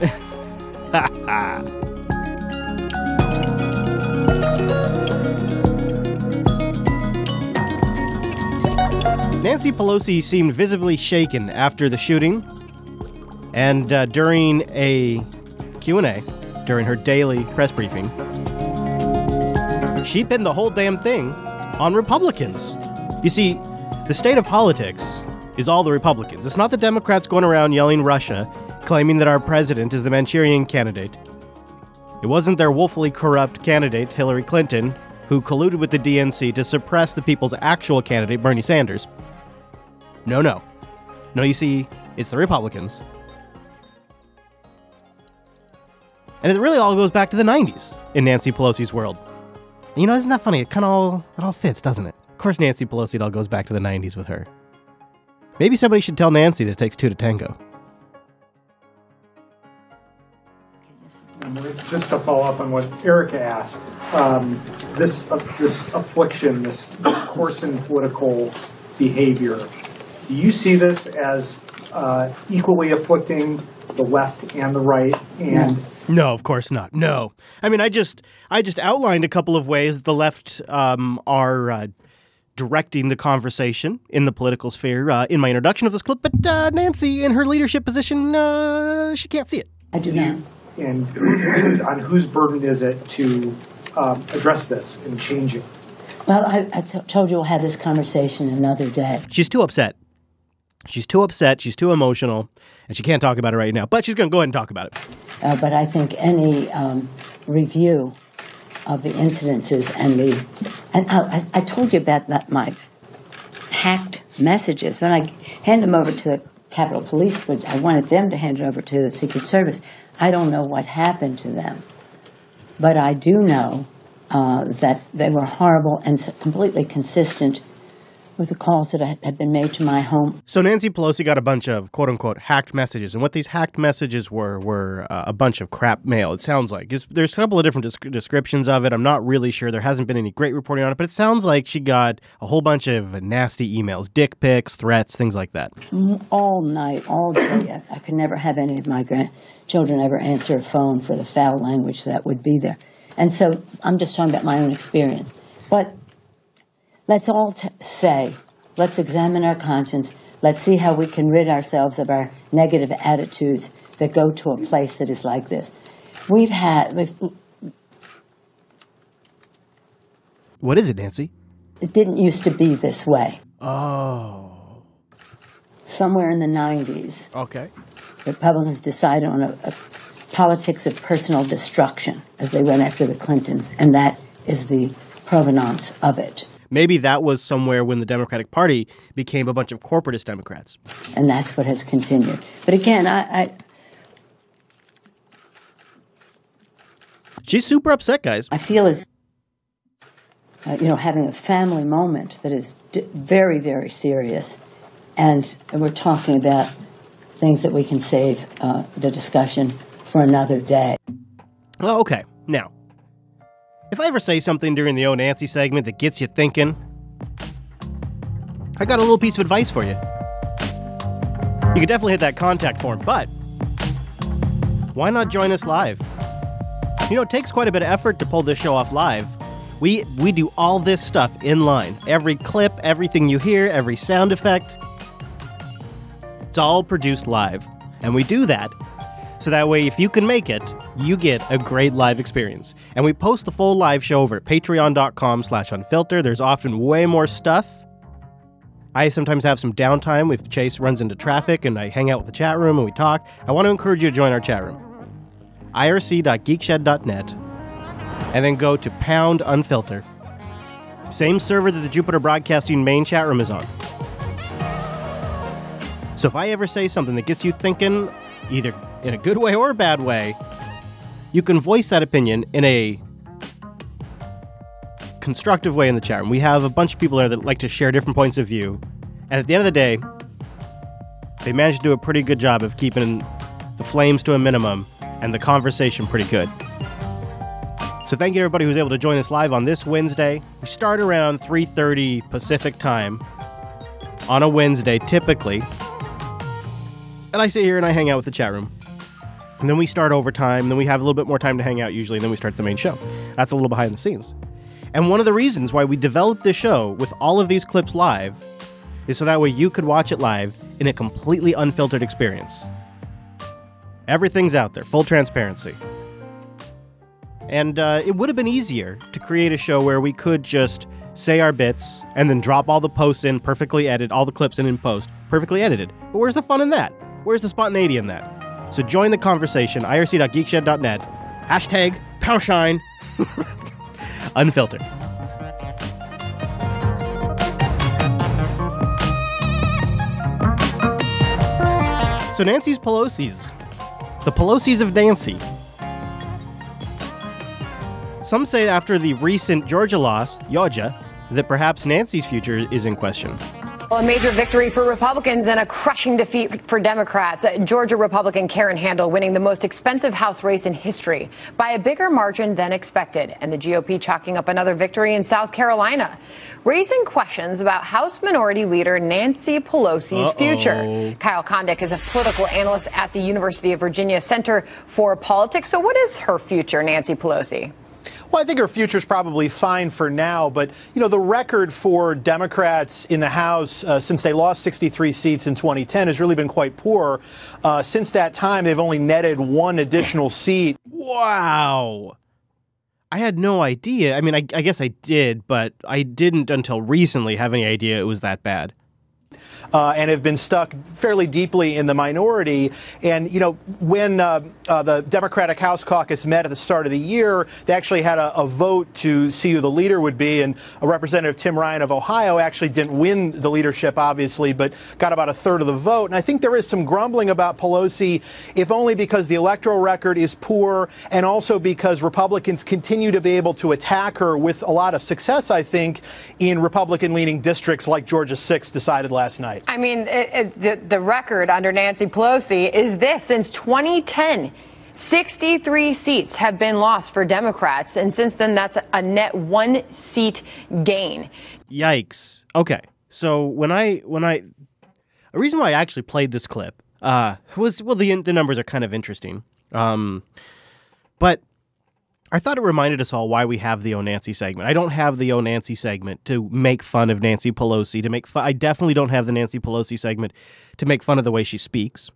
Nancy Pelosi seemed visibly shaken after the shooting, and during a Q&A, during her daily press briefing, she pinned the whole damn thing on Republicans. You see, the state of politics is all the Republicans. It's not the Democrats going around yelling Russia, claiming that our president is the Manchurian candidate. It wasn't their woefully corrupt candidate, Hillary Clinton, who colluded with the DNC to suppress the people's actual candidate, Bernie Sanders. No, you see, it's the Republicans. And it really all goes back to the 90s in Nancy Pelosi's world. And isn't that funny? It all fits, doesn't it? Of course, Nancy Pelosi, it all goes back to the 90s with her. Maybe somebody should tell Nancy that it takes two to tango. Just to follow up on what Erica asked, this affliction, this course in political behavior, do you see this as equally afflicting the left and the right? And no, of course not. No. I mean, I just outlined a couple of ways that the left are directing the conversation in the political sphere in my introduction of this clip, but Nancy, in her leadership position, she can't see it. I do not. And on whose burden is it to address this and change it? Well, I told you we'll have this conversation another day. She's too upset. She's too upset. She's too emotional, and she can't talk about it right now. But she's going to go ahead and talk about it. But I think any review of the incidences and I told you about my hacked messages. When I hand them over to the Capitol Police, which I wanted them to hand it over to the Secret Service, I don't know what happened to them. But I do know that they were horrible and completely consistent with the calls that had been made to my home. So Nancy Pelosi got a bunch of quote-unquote hacked messages, and what these hacked messages were a bunch of crap mail, it sounds like. There's a couple of different descriptions of it. I'm not really sure. There hasn't been any great reporting on it, but it sounds like she got a whole bunch of nasty emails, dick pics, threats, things like that. All night, all day. I could never have any of my grandchildren ever answer a phone for the foul language that would be there. And so I'm just talking about my own experience. But let's all say, let's examine our conscience. Let's see how we can rid ourselves of our negative attitudes that go to a place that is like this. What is it, Nancy? It didn't used to be this way. Oh. Somewhere in the 90s. Okay. Republicans decided on a politics of personal destruction as they went after the Clintons, and that is the provenance of it. Maybe that was somewhere when the Democratic Party became a bunch of corporatist Democrats. And that's what has continued. But again, She's super upset, guys. I feel as, having a family moment that is very, very serious. And we're talking about things that we can save the discussion for another day. Well, okay. Now, if I ever say something during the Oh Nancy segment that gets you thinking, I got a little piece of advice for you. You can definitely hit that contact form, but why not join us live? It takes quite a bit of effort to pull this show off live. We do all this stuff in line. Every clip, everything you hear, every sound effect. It's all produced live. And we do that so that way if you can make it, you get a great live experience. And we post the full live show over at patreon.com/unfilter. There's often way more stuff. I sometimes have some downtime if Chase runs into traffic and I hang out with the chat room and we talk. I want to encourage you to join our chat room. irc.geekshed.net and then go to #unfilter. Same server that the Jupiter Broadcasting main chat room is on. So if I ever say something that gets you thinking, either in a good way or a bad way, you can voice that opinion in a constructive way in the chat room. We have a bunch of people there that like to share different points of view. And at the end of the day, they managed to do a pretty good job of keeping the flames to a minimum and the conversation pretty good. So thank you to everybody who's able to join us live on this Wednesday. We start around 3:30 Pacific time on a Wednesday, typically. And I sit here and I hang out with the chat room. And then we start overtime, then we have a little bit more time to hang out usually, and then we start the main show. That's a little behind the scenes. And one of the reasons why we developed this show with all of these clips live is so that way you could watch it live in a completely unfiltered experience. Everything's out there, full transparency. And it would have been easier to create a show where we could just say our bits and then drop all the posts in, perfectly edit, all the clips in post, perfectly edited. But where's the fun in that? Where's the spontaneity in that? So join the conversation, irc.geekshed.net, #poundshine, unfiltered. So Nancy's Pelosi's. The Pelosi's of Nancy. Some say after the recent Georgia loss, that perhaps Nancy's future is in question. Well, a major victory for Republicans and a crushing defeat for Democrats. Georgia Republican Karen Handel winning the most expensive House race in history by a bigger margin than expected. And the GOP chalking up another victory in South Carolina, raising questions about House Minority Leader Nancy Pelosi's future. Kyle Kondik is a political analyst at the University of Virginia Center for Politics. So what is her future, Nancy Pelosi? Well, I think her future's probably fine for now, but, the record for Democrats in the House since they lost 63 seats in 2010 has really been quite poor. Since that time, they've only netted one additional seat. Wow. I had no idea. I mean, I guess I did, but I didn't until recently have any idea it was that bad. And have been stuck fairly deeply in the minority. And, when the Democratic House Caucus met at the start of the year, they actually had a vote to see who the leader would be. And Representative Tim Ryan of Ohio actually didn't win the leadership, obviously, but got about a third of the vote. And I think there is some grumbling about Pelosi, if only because the electoral record is poor and also because Republicans continue to be able to attack her with a lot of success, I think, in Republican-leaning districts like Georgia 6 decided last night. I mean, the record under Nancy Pelosi is this. Since 2010, 63 seats have been lost for Democrats, and since then, that's a net 1-seat gain. Yikes. Okay, so a reason why I actually played this clip was, well, the numbers are kind of interesting, but I thought it reminded us all why we have the Oh Nancy segment. I don't have the Oh Nancy segment to make fun of Nancy Pelosi, I definitely don't have the Nancy Pelosi segment to make fun of the way she speaks.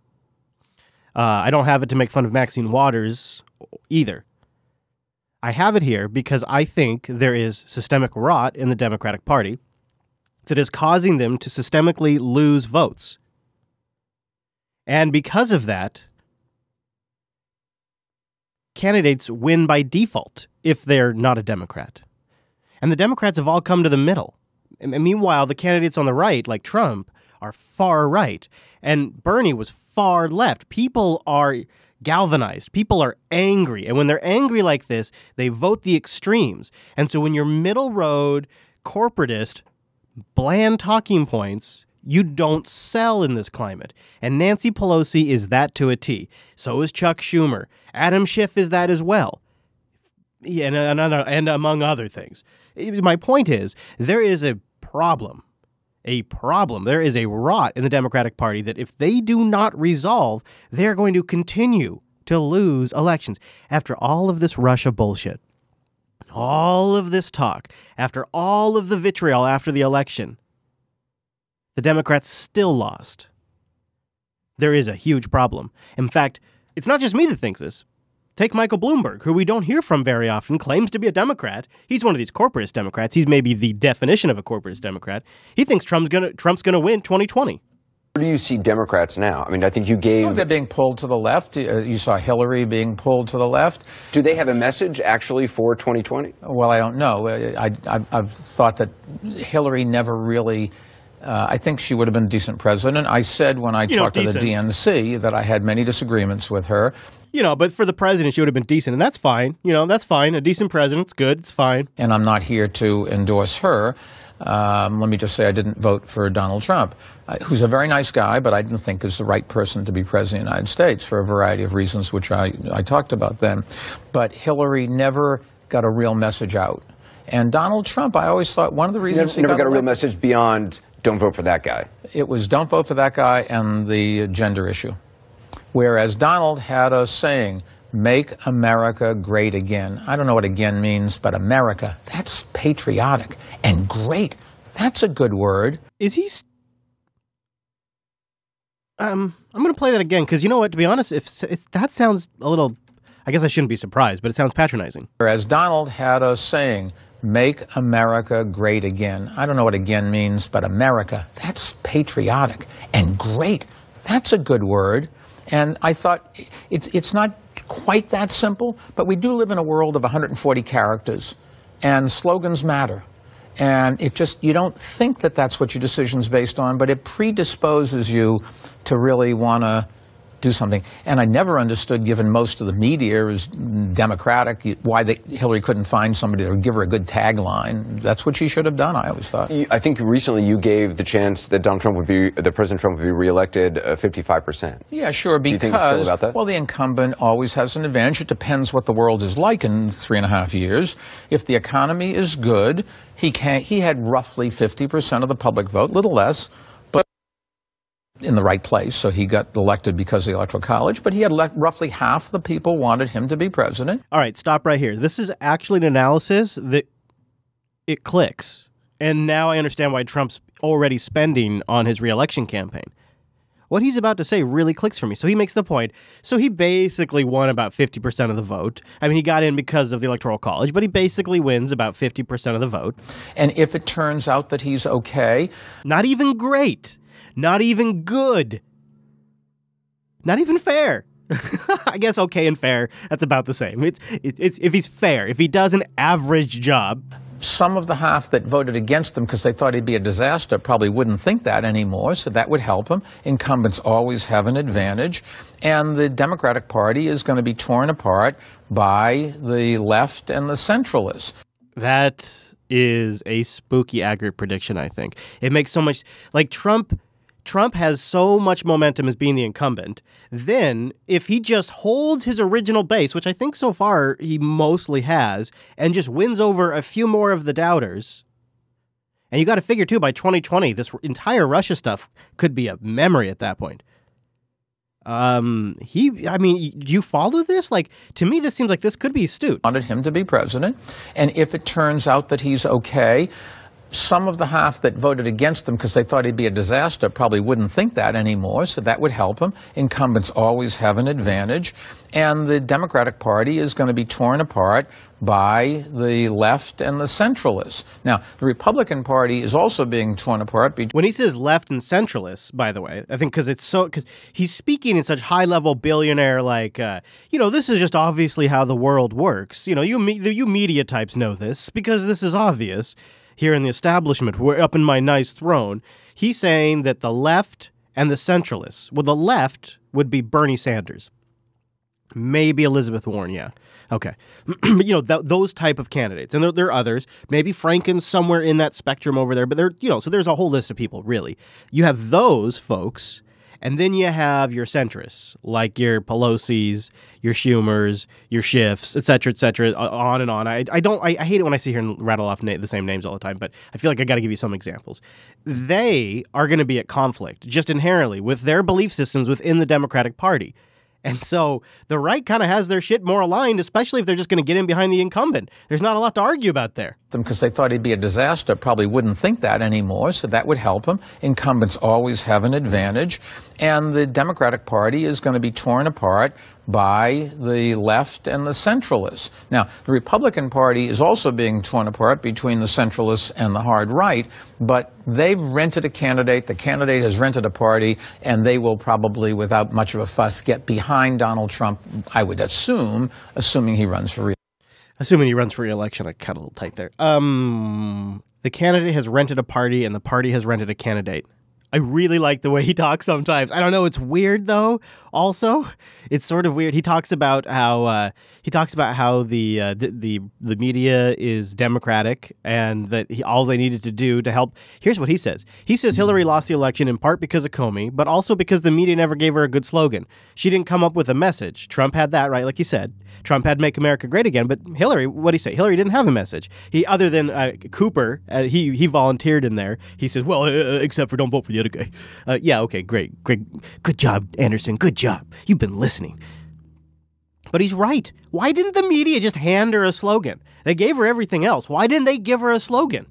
I don't have it to make fun of Maxine Waters either. I have it here because I think there is systemic rot in the Democratic Party that is causing them to systemically lose votes. And because of that, candidates win by default if they're not a Democrat. And the Democrats have all come to the middle. And meanwhile, the candidates on the right, like Trump, are far right. And Bernie was far left. People are galvanized. People are angry. And when they're angry like this, they vote the extremes. And so when you're middle road, corporatist, bland talking points, you don't sell in this climate. And Nancy Pelosi is that to a T. So is Chuck Schumer. Adam Schiff is that as well. Yeah, and among other things. My point is, there is a problem. There is a rot in the Democratic Party that if they do not resolve, they're going to continue to lose elections. After all of this Russia bullshit, all of this talk, after all of the vitriol after the election, the Democrats still lost. There is a huge problem. In fact, it's not just me that thinks this. Take Michael Bloomberg, who we don't hear from very often, claims to be a Democrat. He's one of these corporatist Democrats. He's maybe the definition of a corporatist Democrat. He thinks Trump's gonna win 2020. Where do you see Democrats now? I mean, I think you gave... They're being pulled to the left. You saw Hillary being pulled to the left. Do they have a message, actually, for 2020? Well, I don't know. I've thought that Hillary never really... I think she would have been a decent president. I said when I talked to the DNC that I had many disagreements with her. But for the president, she would have been decent, and that's fine. That's fine. A decent president's good. It's fine. And I'm not here to endorse her. Let me just say I didn't vote for Donald Trump, who's a very nice guy, but I didn't think is the right person to be president of the United States for a variety of reasons, which I talked about then. But Hillary never got a real message out. And Donald Trump, I always thought one of the reasons he never got a real message beyond don't vote for that guy. It was don't vote for that guy and the gender issue. Whereas Donald had a saying, make America great again. I don't know what again means, but America, that's patriotic. And great, that's a good word. Is he... I'm going to play that again, because you know what, to be honest, if that sounds a little... I guess I shouldn't be surprised, but it sounds patronizing. Whereas Donald had a saying, make America great again. I don't know what again means, but America, that's patriotic. And great, that's a good word. And I thought it's not quite that simple, but we do live in a world of 140 characters, and slogans matter. And you don't think that that's what your decision's based on, but it predisposes you to really want to do something. And I never understood, given most of the media is Democratic, why Hillary couldn't find somebody that would give her a good tagline. That's what she should have done, I always thought. I think recently you gave the chance that President Trump would be reelected 55%. Yeah, sure, because... Do you think it's still about that? Well, the incumbent always has an advantage. It depends what the world is like in 3.5 years. If the economy is good, he had roughly 50% of the public vote, little less, in the right place, so he got elected because of the Electoral College, but he had roughly half the people wanted him to be president. All right, stop right here. This is actually an analysis that it clicks, and now I understand why Trump's already spending on his re-election campaign. What he's about to say really clicks for me. So he makes the point. So he basically won about 50% of the vote. I mean, he got in because of the Electoral College, but he basically wins about 50% of the vote. And if it turns out that he's okay... Not even great. Not even good. Not even fair. I guess okay and fair, that's about the same. It's if he's fair, if he does an average job. Some of the half that voted against him because they thought he'd be a disaster probably wouldn't think that anymore, so that would help him. Incumbents always have an advantage. And the Democratic Party is going to be torn apart by the left and the centralists. That is a spooky, accurate prediction, I think. It makes so much... Like, Trump has so much momentum as being the incumbent. Then, if he just holds his original base, which I think so far he mostly has, and just wins over a few more of the doubters, and you got to figure, too, by 2020, this entire Russia stuff could be a memory at that point. I mean, do you follow this? Like, to me, this seems like this could be astute. Wanted him to be president, and if it turns out that he's okay... Some of the half that voted against him because they thought he'd be a disaster probably wouldn't think that anymore, so that would help him. Incumbents always have an advantage. And the Democratic Party is going to be torn apart by the left and the centralists. Now, the Republican Party is also being torn apart. When he says left and centralists, by the way, I think because he's speaking in such high-level billionaire, like, this is just obviously how the world works. You media types know this because this is obvious. Here in the establishment, we're up in my nice throne. He's saying that the left and the centralists, well, the left would be Bernie Sanders. Maybe Elizabeth Warren, yeah. Okay. But, those type of candidates. And there are others. Maybe Franken's somewhere in that spectrum over there. But so there's a whole list of people, really. You have those folks, and then you have your centrists, like your Pelosi's, your Schumer's, your Schiff's, et cetera, on and on. I hate it when I sit here and rattle off the same names all the time, but I feel like I got to give you some examples. They are going to be at conflict, just inherently, with their belief systems within the Democratic Party. And so the right kind of has their shit more aligned, especially if they're just going to get in behind the incumbent. There's not a lot to argue about there. Because they thought he'd be a disaster, probably wouldn't think that anymore, so that would help him. Incumbents always have an advantage, and the Democratic Party is going to be torn apart by the left and the centralists. Now, the Republican Party is also being torn apart between the centralists and the hard right, but they've rented a candidate, the candidate has rented a party, and they will probably, without much of a fuss, get behind Donald Trump, I would assume, assuming he runs for re-election. Assuming he runs for re-election, I cut a little tight there. The candidate has rented a party, and the party has rented a candidate. I really like the way he talks sometimes. I don't know. It's weird though. Also, it's sort of weird. He talks about how the media is democratic and that all they needed to do to help. Here's what he says. He says Hillary lost the election in part because of Comey, but also because the media never gave her a good slogan. She didn't come up with a message. Trump had that, right? Like you said, Trump had "Make America Great Again," but Hillary, what did he say? Hillary didn't have a message. Other than Cooper, he volunteered in there. He says, well, except for don't vote for the other guy. Yeah, okay, great. Good job, Anderson. Good job. You've been listening. But he's right. Why didn't the media just hand her a slogan? They gave her everything else. Why didn't they give her a slogan?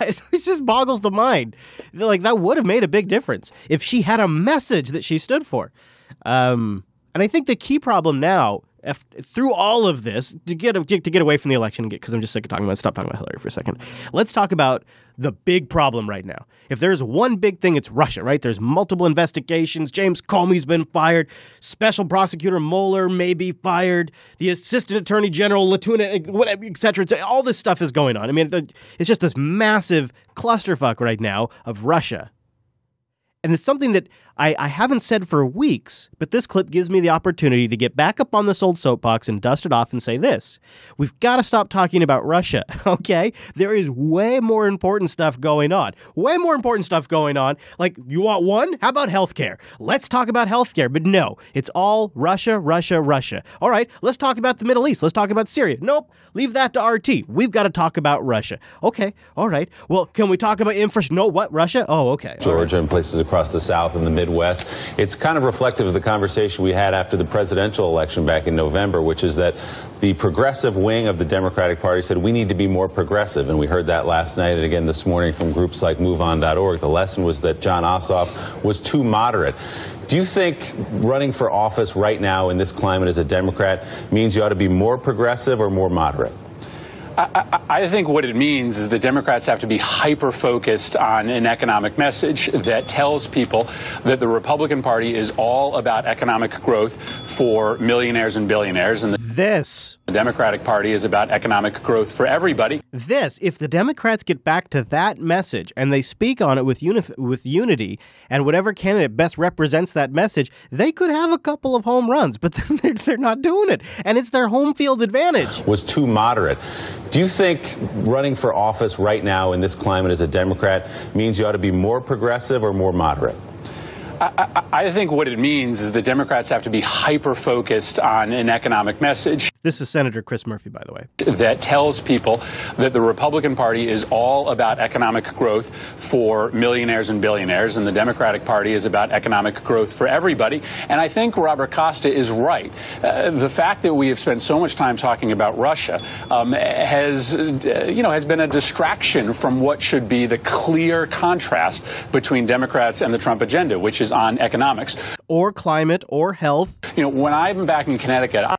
It just boggles the mind. Like, that would have made a big difference if she had a message that she stood for. And I think the key problem now, through all of this, to get away from the election, because I'm just sick of talking about it, stop talking about Hillary for a second. Let's talk about the big problem right now. If there's one big thing, it's Russia, right? There's multiple investigations. James Comey's been fired. Special prosecutor Mueller may be fired. The assistant attorney general, Latuna, whatever, et cetera. All this stuff is going on. I mean, it's just this massive clusterfuck right now of Russia. And it's something that I haven't said for weeks, but this clip gives me the opportunity to get back up on this old soapbox and dust it off and say this. We've got to stop talking about Russia, okay? There is way more important stuff going on. Way more important stuff going on. Like, you want one? How about healthcare? Let's talk about healthcare. But no, it's all Russia, Russia, Russia. All right, let's talk about the Middle East. Let's talk about Syria. Nope, leave that to RT. We've got to talk about Russia. Okay, all right. Well, can we talk about infrastructure? No, what? Russia? Oh, okay. Georgia and places across the South and the Midwest. It's kind of reflective of the conversation we had after the presidential election back in November, which is that the progressive wing of the Democratic Party said we need to be more progressive. And we heard that last night and again this morning from groups like MoveOn.org. The lesson was that John Ossoff was too moderate. Do you think running for office right now in this climate as a Democrat means you ought to be more progressive or more moderate? I think what it means is the Democrats have to be hyper-focused on an economic message that tells people that the Republican Party is all about economic growth for millionaires and billionaires. And the Democratic Party is about economic growth for everybody. If the Democrats get back to that message and they speak on it with unity and whatever candidate best represents that message, they could have a couple of home runs, but they're not doing it. And it's their home field advantage. Was too moderate. Do you think running for office right now in this climate as a Democrat means you ought to be more progressive or more moderate? I think what it means is the Democrats have to be hyper-focused on an economic message. This is Senator Chris Murphy, by the way. That tells people that the Republican Party is all about economic growth for millionaires and billionaires, and the Democratic Party is about economic growth for everybody. And I think Robert Costa is right. The fact that we have spent so much time talking about Russia has been a distraction from what should be the clear contrast between Democrats and the Trump agenda, which is on economics. Or climate or health. You know, when I'm back in Connecticut, I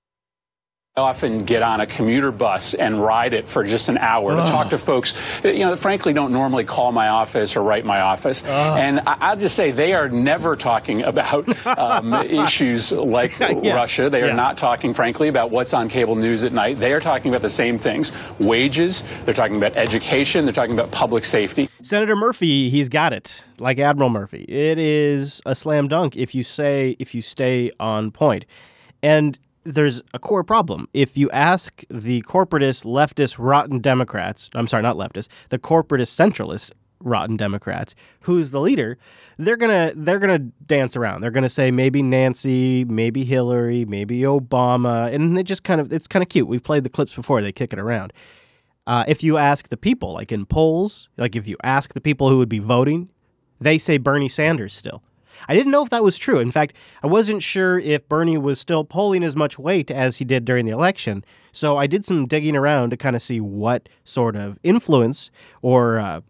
often get on a commuter bus and ride it for just an hour to talk to folks, that frankly don't normally call my office or write my office. And I'll just say they are never talking about issues like Russia. They are not talking, frankly, about what's on cable news at night. They are talking about the same things. Wages. They're talking about education. They're talking about public safety. Senator Murphy, he's got it. Like Admiral Murphy. It is a slam dunk if you stay on point. And there's a core problem. If you ask the corporatist, leftist, rotten Democrats, I'm sorry, not leftist, the corporatist, centralist, rotten Democrats, who's the leader, they're gonna dance around. They're gonna say maybe Nancy, maybe Hillary, maybe Obama, and it's kind of cute. We've played the clips before. They kick it around. If you ask the people, like in polls, like if you ask the people who would be voting, they say Bernie Sanders still. I didn't know if that was true. In fact, I wasn't sure if Bernie was still polling as much weight as he did during the election. So I did some digging around to kind of see what sort of influence or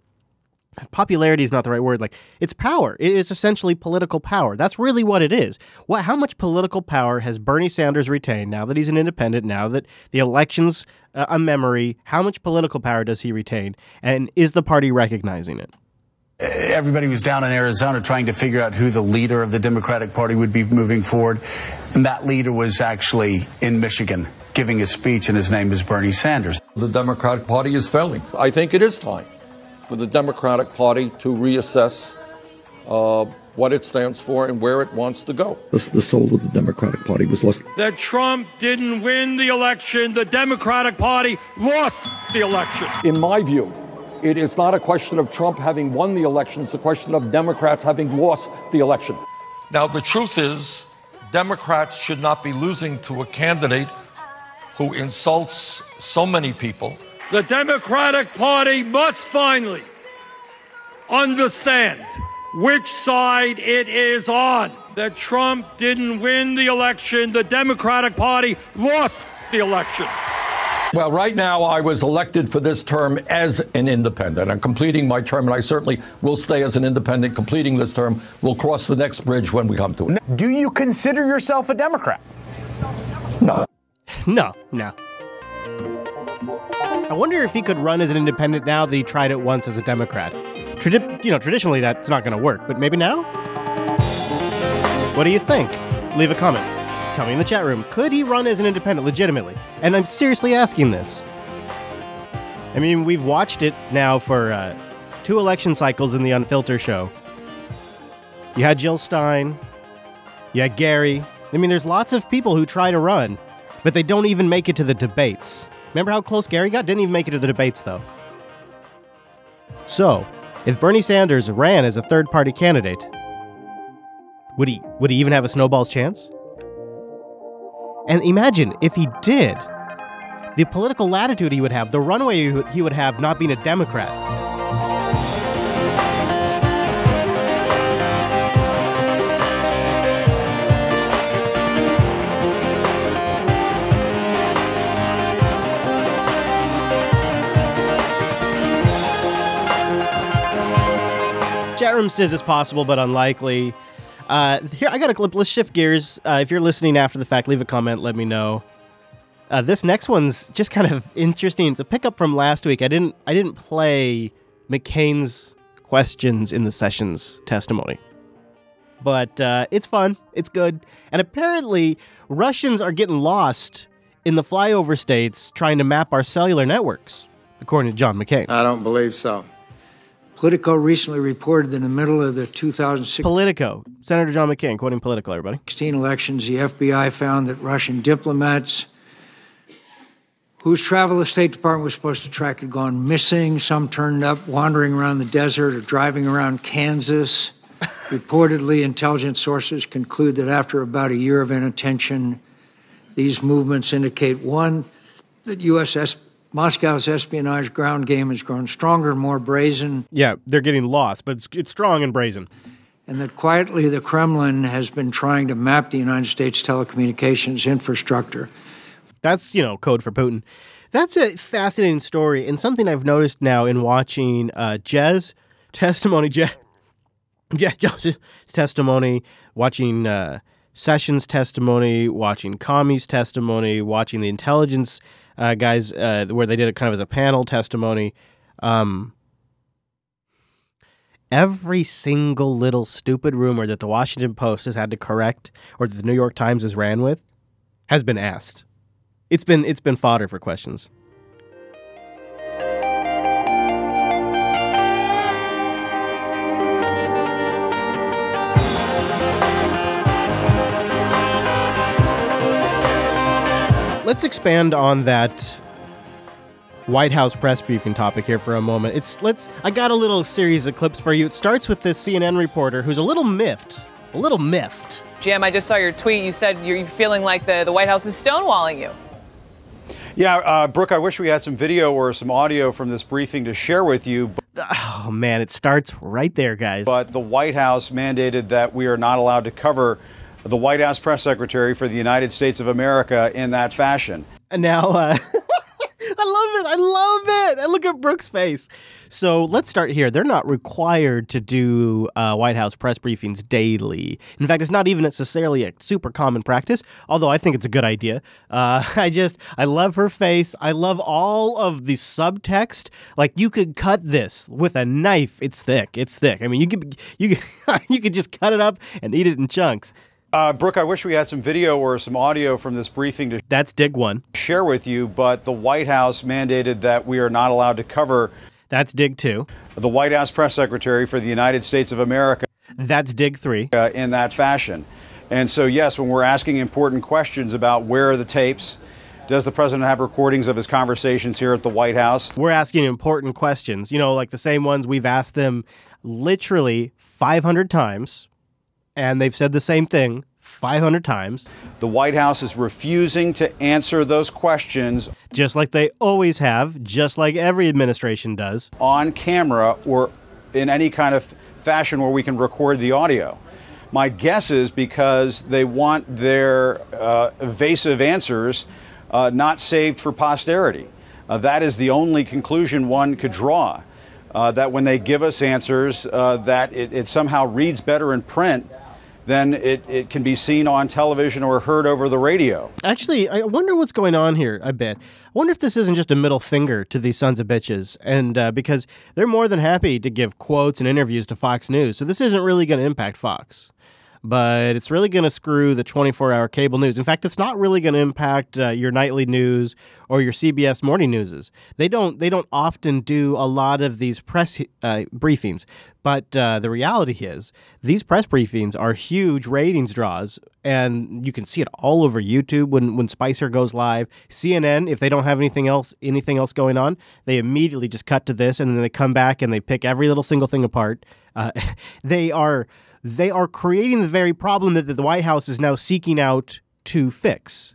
popularity is not the right word. Like, it's power. It is essentially political power. That's really what it is. How much political power has Bernie Sanders retained now that he's an independent, now that the election's a memory? How much political power does he retain? And is the party recognizing it? Everybody was down in Arizona trying to figure out who the leader of the Democratic Party would be moving forward. And that leader was actually in Michigan giving a speech, and his name is Bernie Sanders. The Democratic Party is failing. I think it is time for the Democratic Party to reassess what it stands for and where it wants to go. The soul of the Democratic Party was lost. That Trump didn't win the election. The Democratic Party lost the election. In my view, it is not a question of Trump having won the election. It's a question of Democrats having lost the election. Now, the truth is, Democrats should not be losing to a candidate who insults so many people. The Democratic Party must finally understand which side it is on. That Trump didn't win the election. The Democratic Party lost the election. Well, right now, I was elected for this term as an independent. I'm completing my term, and I certainly will stay as an independent. Completing this term, we'll cross the next bridge when we come to it. Do you consider yourself a Democrat? No. No. I wonder if he could run as an independent now that he tried it once as a Democrat. Traditionally, that's not going to work, but maybe now? What do you think? Leave a comment. Tell me in the chat room, could he run as an independent legitimately? And I'm seriously asking this. I mean, we've watched it now for 2 election cycles in the Unfilter show. You had Jill Stein. You had Gary. I mean, there's lots of people who try to run, but they don't even make it to the debates. Remember how close Gary got? Didn't even make it to the debates, though. So, if Bernie Sanders ran as a third-party candidate, would he even have a snowball's chance? And imagine if he did, the political latitude he would have, the runway he would have not being a Democrat. Chat room says it's possible, but unlikely. Here, I got a clip. Let's shift gears. If you're listening after the fact, leave a comment. Let me know. This next one's just kind of interesting. It's a pickup from last week. I didn't play McCain's questions in the Sessions testimony, but it's fun. It's good. And apparently, Russians are getting lost in the flyover states trying to map our cellular networks, according to John McCain. I don't believe so. Politico recently reported that in the middle of the 2016 Politico. Senator John McCain, quoting Politico, everybody. elections, the FBI found that Russian diplomats whose travel the State Department was supposed to track had gone missing. Some turned up wandering around the desert or driving around Kansas. Reportedly, intelligence sources conclude that after about a year of inattention, these movements indicate, one, that Moscow's espionage ground game has grown stronger and more brazen. Yeah, they're getting lost, but it's strong and brazen. And that quietly the Kremlin has been trying to map the United States telecommunications infrastructure. That's, code for Putin. That's a fascinating story and something I've noticed now in watching Jez's testimony, testimony, watching Sessions' testimony, watching Comey's testimony, watching the intelligence guys where they did it kind of as a panel testimony. Every single little stupid rumor that the Washington Post has had to correct or that the New York Times has ran with has been asked. It's been fodder for questions. expand on that White House press briefing topic here for a moment. I got a little series of clips for you. It starts with this CNN reporter who's a little miffed. Jim, I just saw your tweet. You said you're feeling like the White House is stonewalling you. Yeah, Brooke, I wish we had some video or some audio from this briefing to share with you. Oh, man, it starts right there, guys. But the White House mandated that we are not allowed to cover the White House press secretary for the United States of America in that fashion. And now, I love it. And look at Brooke's face. So let's start here. They're not required to do White House press briefings daily. In fact, it's not even necessarily a super common practice, although I think it's a good idea. I love her face. I love all of the subtext. Like, you could cut this with a knife. It's thick. I mean, you could just cut it up and eat it in chunks. Brooke, I wish we had some video or some audio from this briefing to That's dig one. Share with you, but the White House mandated that we are not allowed to cover. That's dig two. The White House press secretary for the United States of America. That's dig three. In that fashion. And so, yes, when we're asking important questions about where are the tapes, does the president have recordings of his conversations here at the White House? We're asking important questions, like the same ones we've asked them literally 500 times. And they've said the same thing 500 times. The White House is refusing to answer those questions. Just like they always have, just like every administration does. On camera or in any kind of fashion where we can record the audio. My guess is because they want their evasive answers not saved for posterity. That is the only conclusion one could draw. That when they give us answers, that it somehow reads better in print then it can be seen on television or heard over the radio. Actually, I wonder what's going on here, I bet. I wonder if this isn't just a middle finger to these sons of bitches, and because they're more than happy to give quotes and interviews to Fox News, so this isn't really going to impact Fox. But it's really going to screw the 24-hour cable news. In fact, it's not really going to impact your nightly news or your CBS morning newses. They don't often do a lot of these press briefings. But the reality is these press briefings are huge ratings draws, and you can see it all over YouTube when Spicer goes live. CNN, if they don't have anything else going on, they immediately just cut to this, and then they come back and they pick every little single thing apart. They are creating the very problem that the White House is now seeking out to fix.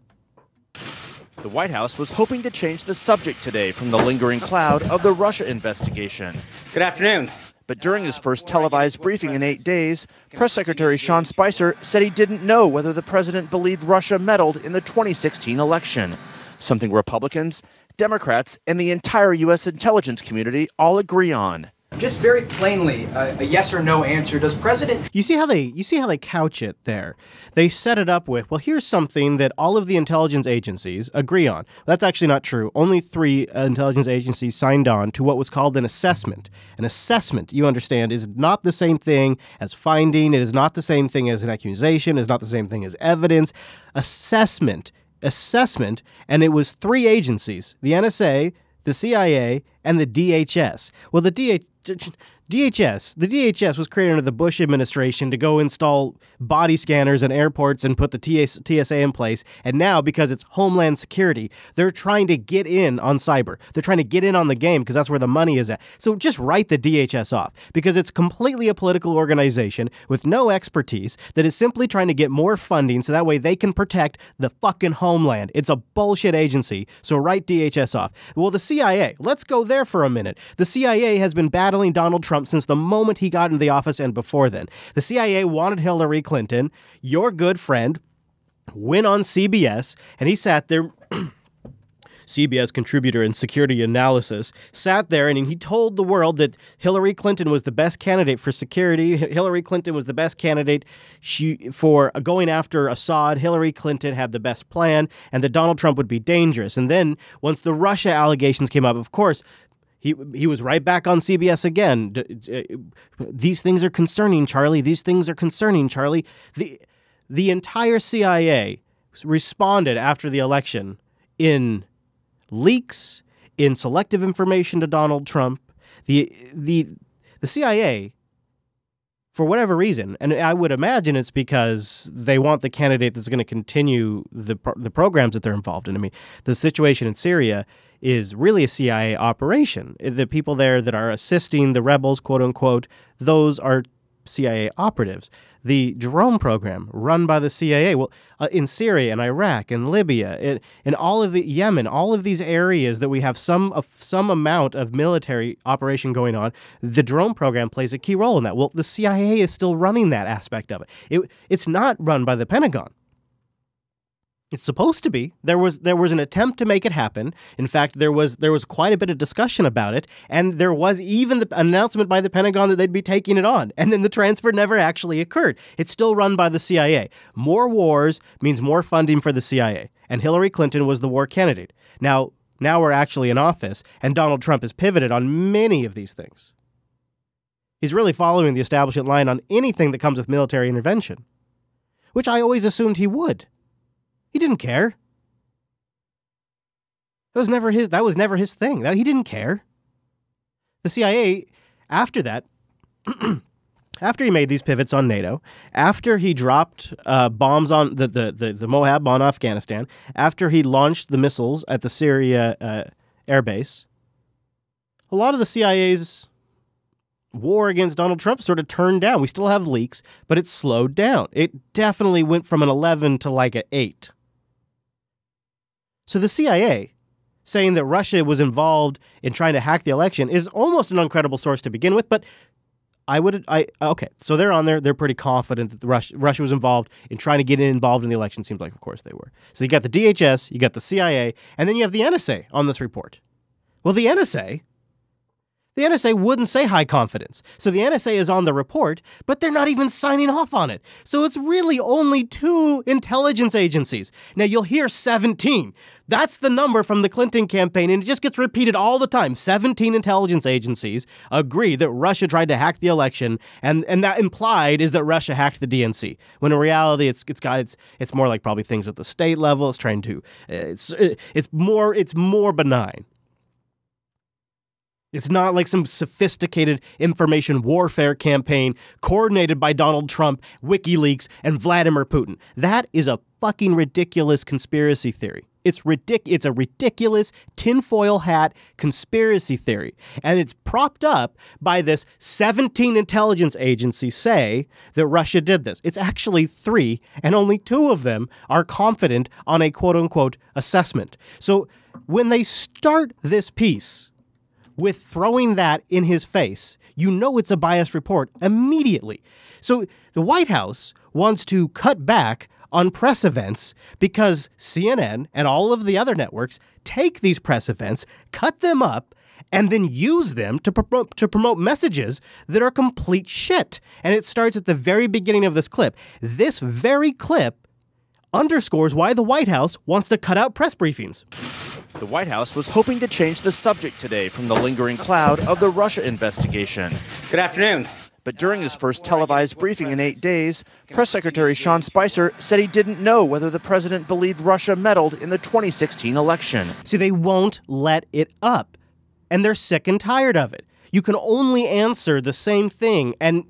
The White House was hoping to change the subject today from the lingering cloud of the Russia investigation. Good afternoon. But during his first televised briefing in 8 days, Press Secretary Sean Spicer said he didn't know whether the president believed Russia meddled in the 2016 election, something Republicans, Democrats, and the entire U.S. intelligence community all agree on. Just very plainly, a yes or no answer. Does President... You see how they couch it there? They set it up with, well, here's something that all of the intelligence agencies agree on. That's actually not true. Only 3 intelligence agencies signed on to what was called an assessment. An assessment, you understand, is not the same thing as finding. It is not the same thing as an accusation. It is not the same thing as evidence. Assessment, and it was 3 agencies, the NSA, the CIA, and the DHS. Well, the DHS was created under the Bush administration to go install body scanners in airports and put the TSA in place. And now, because it's Homeland Security, they're trying to get in on cyber. They're trying to get in on the game because that's where the money is at. So just write the DHS off because it's completely a political organization with no expertise that is simply trying to get more funding so that way they can protect the fucking homeland. It's a bullshit agency. So write DHS off. Well, the CIA, let's go there for a minute. The CIA has been battling Donald Trump since the moment he got into the office and before then. The CIA wanted Hillary Clinton, your good friend, win on CBS, and he sat there, CBS contributor in security analysis, sat there and he told the world that Hillary Clinton was the best candidate for security. Hillary Clinton was the best candidate for going after Assad. Hillary Clinton had the best plan and that Donald Trump would be dangerous. And then once the Russia allegations came up, of course, he was right back on CBS again. These things are concerning, Charlie. These things are concerning, Charlie. The entire CIA responded after the election in leaks, in selective information to Donald Trump. The CIA, for whatever reason, and I would imagine it's because they want the candidate that's going to continue the programs that they're involved in. I mean, the situation in Syria is really a CIA operation. The people there that are assisting the rebels, quote unquote, those are CIA operatives. The drone program run by the CIA, well, in Syria and Iraq and Libya, in all of the Yemen, all of these areas that we have some amount of military operation going on, the drone program plays a key role in that. Well, the CIA is still running that aspect of it. It's not run by the Pentagon. It's supposed to be. There was an attempt to make it happen. In fact, there was quite a bit of discussion about it, and there was even the announcement by the Pentagon that they'd be taking it on, and then the transfer never actually occurred. It's still run by the CIA. More wars means more funding for the CIA, and Hillary Clinton was the war candidate. Now we're actually in office, and Donald Trump has pivoted on many of these things. He's really following the establishment line on anything that comes with military intervention, which I always assumed he would. He didn't care. That was never his thing. He didn't care. The CIA, after that, after he made these pivots on NATO, after he dropped bombs on the Moab on Afghanistan, after he launched the missiles at the Syria air base, a lot of the CIA's war against Donald Trump sort of turned down. We still have leaks, but it slowed down. It definitely went from an 11 to like an 8. So the CIA saying that Russia was involved in trying to hack the election is almost an uncredible source to begin with, but okay, so they're on there. They're pretty confident that Russia was involved in trying to get involved in the election. Seems like, of course, they were. So you got the DHS, you got the CIA, and then you have the NSA on this report. Well, the NSA wouldn't say high confidence. So the NSA is on the report, but they're not even signing off on it. So it's really only 2 intelligence agencies. Now you'll hear 17. That's the number from the Clinton campaign, and it just gets repeated all the time. 17 intelligence agencies agree that Russia tried to hack the election, and that implied is that Russia hacked the DNC. When in reality, it's more like probably things at the state level. It's trying to it's more benign. It's not like some sophisticated information warfare campaign coordinated by Donald Trump, WikiLeaks, and Vladimir Putin. That is a fucking ridiculous conspiracy theory. It's a ridiculous tinfoil hat conspiracy theory. And it's propped up by this 17 intelligence agencies say that Russia did this. It's actually 3, and only 2 of them are confident on a quote-unquote assessment. So when they start this piece with throwing that in his face, you know it's a biased report immediately. So the White House wants to cut back on press events because CNN and all of the other networks take these press events, cut them up, and then use them to promote messages that are complete shit. And it starts at the very beginning of this clip. This very clip underscores why the White House wants to cut out press briefings. The White House was hoping to change the subject today from the lingering cloud of the Russia investigation. Good afternoon. But during his first televised briefing in 8 days, Press Secretary Sean Spicer said he didn't know whether the president believed Russia meddled in the 2016 election. See, they won't let it up, and they're sick and tired of it. You can only answer the same thing and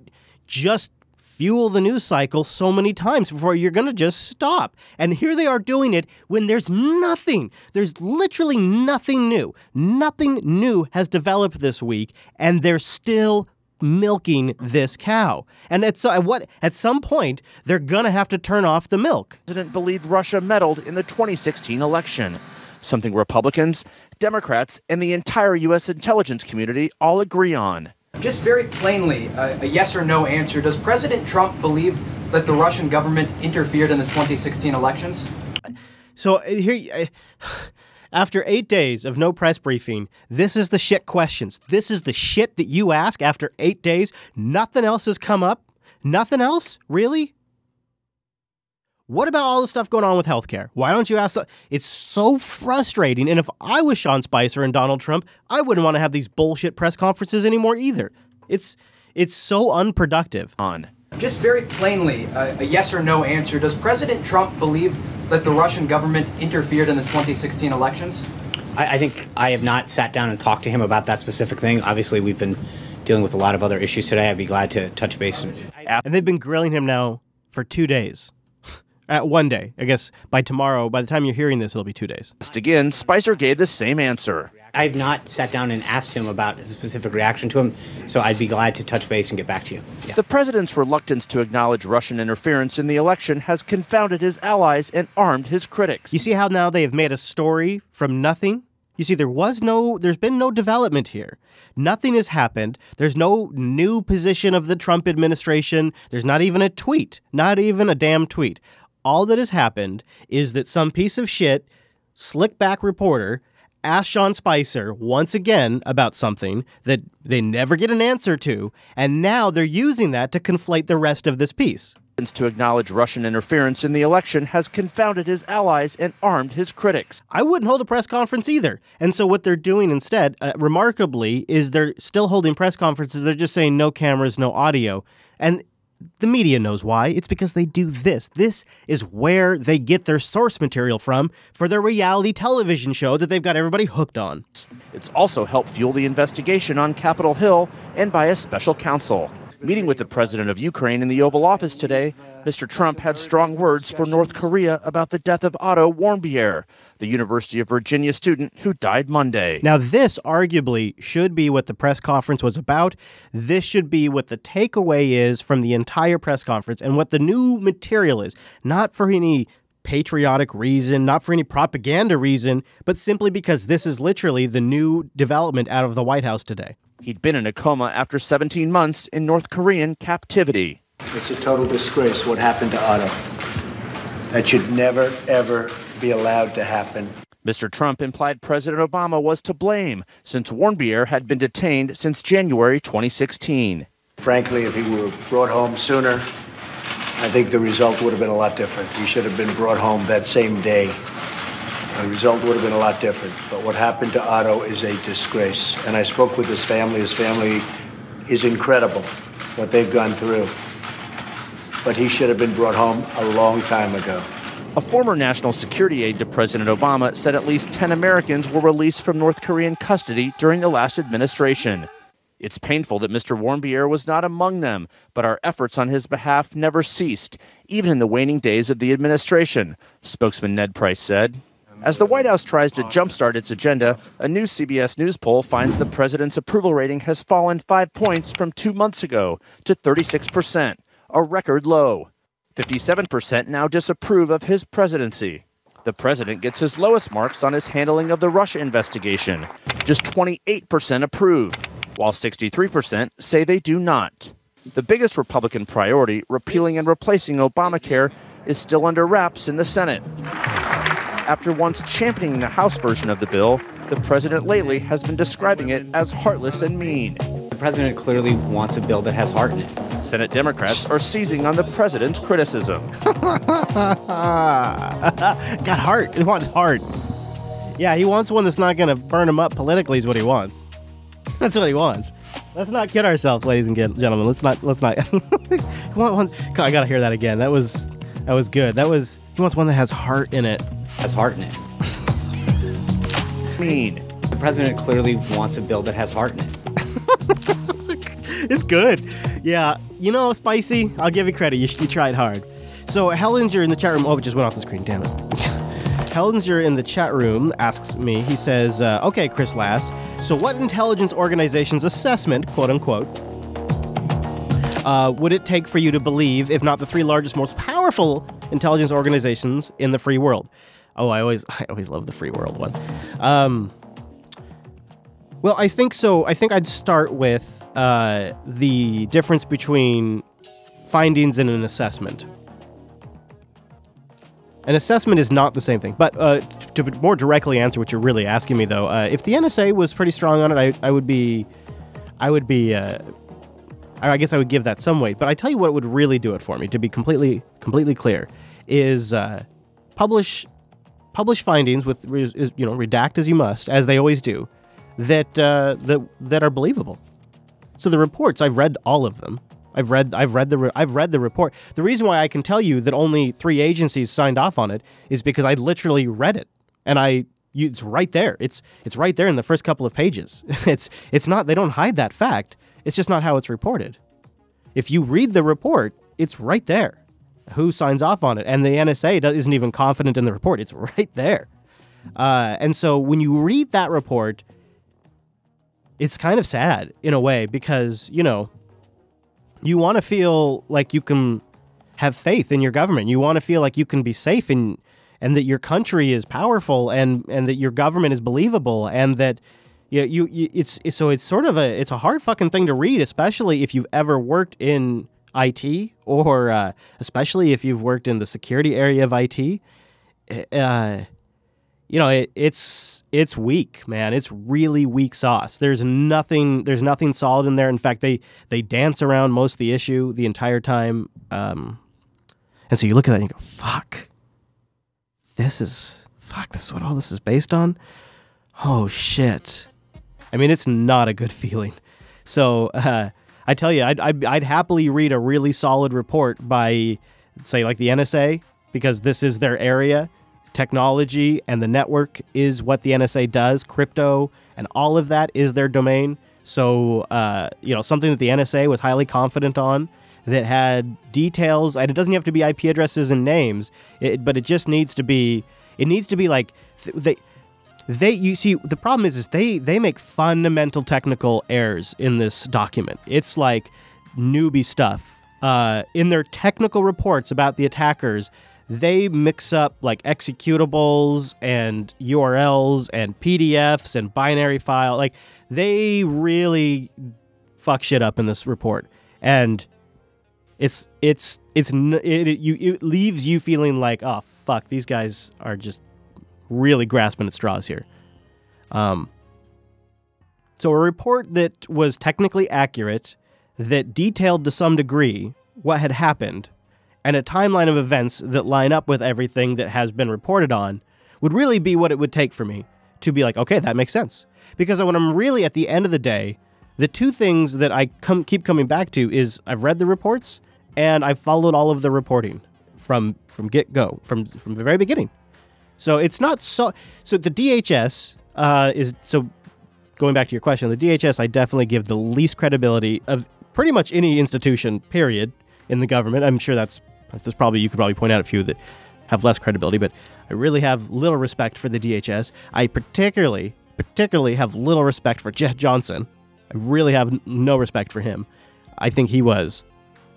just fuel the news cycle so many times before you're going to just stop. And here they are doing it when there's nothing. There's literally nothing new. Nothing new has developed this week, and they're still milking this cow. And at some point, they're going to have to turn off the milk. The president believed Russia meddled in the 2016 election, something Republicans, Democrats, and the entire U.S. intelligence community all agree on. Just very plainly, a yes or no answer. Does President Trump believe that the Russian government interfered in the 2016 elections? So here, after 8 days of no press briefing, this is the shit questions. This is the shit that you ask after 8 days. Nothing else has come up. Nothing else? Really? What about all the stuff going on with healthcare? Why don't you ask? It's so frustrating. And if I was Sean Spicer and Donald Trump, I wouldn't want to have these bullshit press conferences anymore either. It's so unproductive. Just very plainly, a yes or no answer. Does President Trump believe that the Russian government interfered in the 2016 elections? I think I have not sat down and talked to him about that specific thing. Obviously, we've been dealing with a lot of other issues today. I'd be glad to touch base. And they've been grilling him now for 2 days. At 1 day. I guess by tomorrow, by the time you're hearing this, it'll be 2 days. Again, Spicer gave the same answer. I've not sat down and asked him about a specific reaction to him, so I'd be glad to touch base and get back to you. Yeah. The president's reluctance to acknowledge Russian interference in the election has confounded his allies and armed his critics. You see how now they have made a story from nothing? You see, there's been no development here. Nothing has happened. There's no new position of the Trump administration. There's not even a tweet, not even a damn tweet. All that has happened is that some piece of shit, slick back reporter, asked Sean Spicer once again about something that they never get an answer to, and now they're using that to conflate the rest of this piece. To acknowledge Russian interference in the election has confounded his allies and armed his critics. I wouldn't hold a press conference either. And so what they're doing instead, remarkably, is they're still holding press conferences. They're just saying no cameras, no audio. And the media knows why. It's because they do this. This is where they get their source material from for their reality television show that they've got everybody hooked on. It's also helped fuel the investigation on Capitol Hill and by a special counsel. Meeting with the president of Ukraine in the Oval Office today, Mr. Trump had strong words for North Korea about the death of Otto Warmbier, the University of Virginia student who died Monday. Now, this arguably should be what the press conference was about. This should be what the takeaway is from the entire press conference and what the new material is. Not for any patriotic reason, not for any propaganda reason, but simply because this is literally the new development out of the White House today. He'd been in a coma after 17 months in North Korean captivity. It's a total disgrace what happened to Otto. That should never, ever be allowed to happen. Mr. Trump implied President Obama was to blame since Warmbier had been detained since January 2016. Frankly, if he were brought home sooner, I think the result would have been a lot different. He should have been brought home that same day. The result would have been a lot different. But what happened to Otto is a disgrace. And I spoke with his family. His family is incredible, what they've gone through. But he should have been brought home a long time ago. A former national security aide to President Obama said at least 10 Americans were released from North Korean custody during the last administration. It's painful that Mr. Warmbier was not among them, but our efforts on his behalf never ceased, even in the waning days of the administration, spokesman Ned Price said. As the White House tries to jumpstart its agenda, a new CBS News poll finds the president's approval rating has fallen 5 points from 2 months ago to 36%, a record low. 57% now disapprove of his presidency. The president gets his lowest marks on his handling of the Russia investigation. Just 28% approve, while 63% say they do not. The biggest Republican priority, repealing and replacing Obamacare, is still under wraps in the Senate. After once championing the House version of the bill, the president lately has been describing it as heartless and mean. The president clearly wants a bill that has heart in it. Senate Democrats are seizing on the president's criticism. Got heart. He wants heart. Yeah, he wants one that's not going to burn him up politically is what he wants. That's what he wants. Let's not kid ourselves, ladies and gentlemen. Let's not. I got to hear that again. That was good. He wants one that has heart in it. Has heart in it. Mean. The president clearly wants a bill that has heart in it. It's good. Yeah. You know, Spicy, I'll give you credit. You tried hard. So Hellinger in the chat room. Oh, it just went off the screen. Damn it. Hellinger in the chat room asks me, he says, okay, Chris Lass, so what intelligence organization's assessment, quote unquote, would it take for you to believe, if not the 3 largest, most powerful intelligence organizations in the free world? Oh, I always love the free world one. Well, I think so. I think I'd start with the difference between findings and an assessment. An assessment is not the same thing. But to more directly answer what you're really asking me, though, if the NSA was pretty strong on it, I guess I would give that some weight. But I tell you what would really do it for me, to be completely clear, is publish findings with redact as you must, as they always do, that are believable. So the reports, I've read all of them. I've read the report. The reason why I can tell you that only 3 agencies signed off on it is because I literally read it, and it's right there. It's right there in the first couple of pages. It's not. They don't hide that fact. It's just not how it's reported. if you read the report, it's right there. Who signs off on it? And the NSA isn't even confident in the report. It's right there. And so when you read that report, it's kind of sad in a way because, you know, you want to feel like you can have faith in your government. You want to feel like you can be safe and that your country is powerful and that your government is believable and that it's sort of it's a hard fucking thing to read, especially if you've ever worked in IT or especially if you've worked in the security area of IT. You know, it's weak, man. It's really weak sauce. There's nothing solid in there. In fact, they dance around most of the issue the entire time. And so you look at that and you go, fuck. This is what all this is based on? Oh, shit. I mean, it's not a good feeling. So I tell you, I'd happily read a really solid report by, say, like the NSA, because this is their area. Technology and the network is what the NSA does. Crypto and all of that is their domain. So, you know, something that the NSA was highly confident on that had details, and it doesn't have to be IP addresses and names, but it just needs to be, like, you see, the problem is they make fundamental technical errors in this document. It's like newbie stuff. In their technical reports about the attackers, they mix up like executables and URLs and PDFs and binary file. Like, they really fuck shit up in this report. And it leaves you feeling like, oh, fuck, these guys are just really grasping at straws here. So a report that was technically accurate, that detailed to some degree what had happened, and a timeline of events that line up with everything that has been reported on would really be what it would take for me to be like, okay, that makes sense. Because when I'm really at the end of the day, the two things that I keep coming back to is I've read the reports and I've followed all of the reporting from get-go, from the very beginning. So it's not so the DHS so going back to your question, the DHS I definitely give the least credibility of pretty much any institution, period, in the government. I'm sure there's probably, you could probably point out a few that have less credibility, but I really have little respect for the DHS. I particularly have little respect for Jeff Johnson. I really have no respect for him. I think he was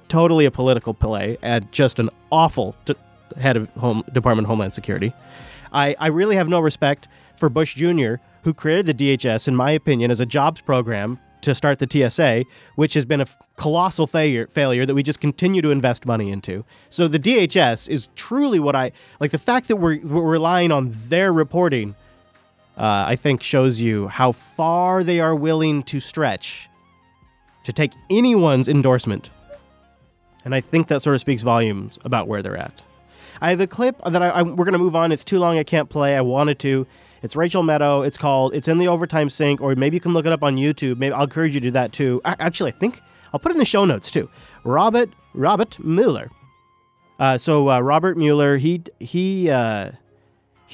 totally a political play and just an awful head of Department of Homeland Security. I really have no respect for Bush Jr., who created the DHS, in my opinion, as a jobs program to start the TSA, which has been a colossal failure that we just continue to invest money into. So the DHS is truly what like the fact that we're relying on their reporting, I think shows you how far they are willing to stretch to take anyone's endorsement. And I think that sort of speaks volumes about where they're at. I have a clip that we're going to move on. It's too long. I can't play. I wanted to. It's Rachel Maddow. It's in the Overtime Sync, or maybe you can look it up on YouTube. Maybe I'll encourage you to do that too. Actually, I think I'll put it in the show notes too. Robert Mueller. Robert Mueller, he's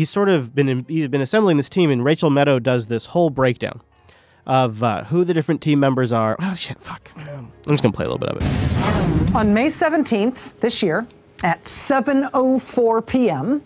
sort of been assembling this team, and Rachel Maddow does this whole breakdown of who the different team members are. Oh shit, fuck. I'm just gonna play a little bit of it. On May 17th this year, at 7:04 p.m.,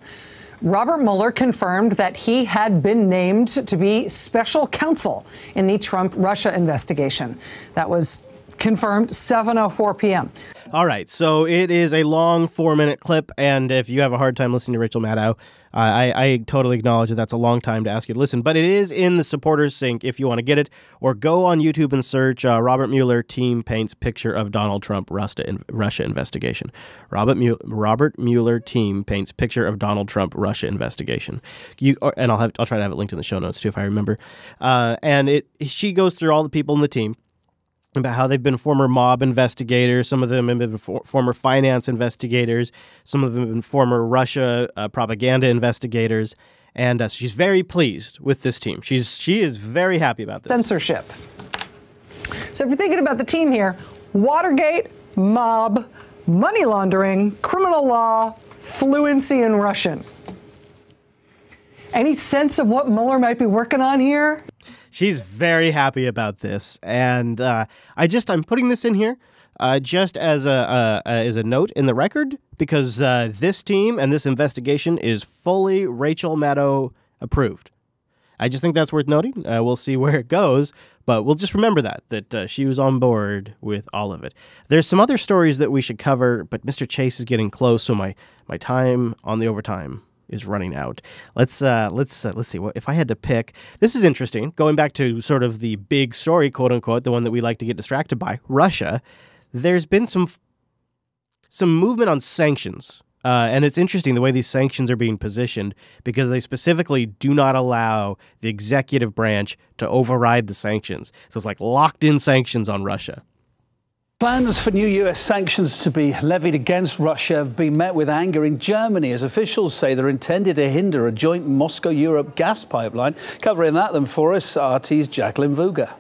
Robert Mueller confirmed that he had been named to be special counsel in the Trump-Russia investigation. That was confirmed 7:04 p.m. All right, so it is a long 4-minute clip, and if you have a hard time listening to Rachel Maddow, I totally acknowledge that that's a long time to ask you to listen, but it is in the supporters sync if you want to get it, or go on YouTube and search Robert Mueller team paints picture of Donald Trump Russia investigation. Robert Mueller team paints picture of Donald Trump Russia investigation. And I'll try to have it linked in the show notes too if I remember. And she goes through all the people in the team about how they've been former mob investigators. Some of them have been former finance investigators. Some of them have been former Russia propaganda investigators. And she's very pleased with this team. She is very happy about this. Censorship. So if you're thinking about the team here, Watergate, mob, money laundering, criminal law, fluency in Russian. Any sense of what Mueller might be working on here? She's very happy about this, and I'm putting this in here just as a note in the record, because this team and this investigation is fully Rachel Maddow approved. I just think that's worth noting. We'll see where it goes, but we'll just remember that she was on board with all of it. There's some other stories that we should cover, but Mr. Chase is getting close, so my time on the overtime is running out. Let's see. What if I had to pick? This is interesting. Going back to sort of the big story, quote unquote, the one that we like to get distracted by, Russia. There's been some movement on sanctions. And it's interesting the way these sanctions are being positioned, because they specifically do not allow the executive branch to override the sanctions. So it's like locked-in sanctions on Russia. Plans for new U.S. sanctions to be levied against Russia have been met with anger in Germany, as officials say they're intended to hinder a joint Moscow-Europe gas pipeline. Covering that then for us, RT's Jacqueline Vuga.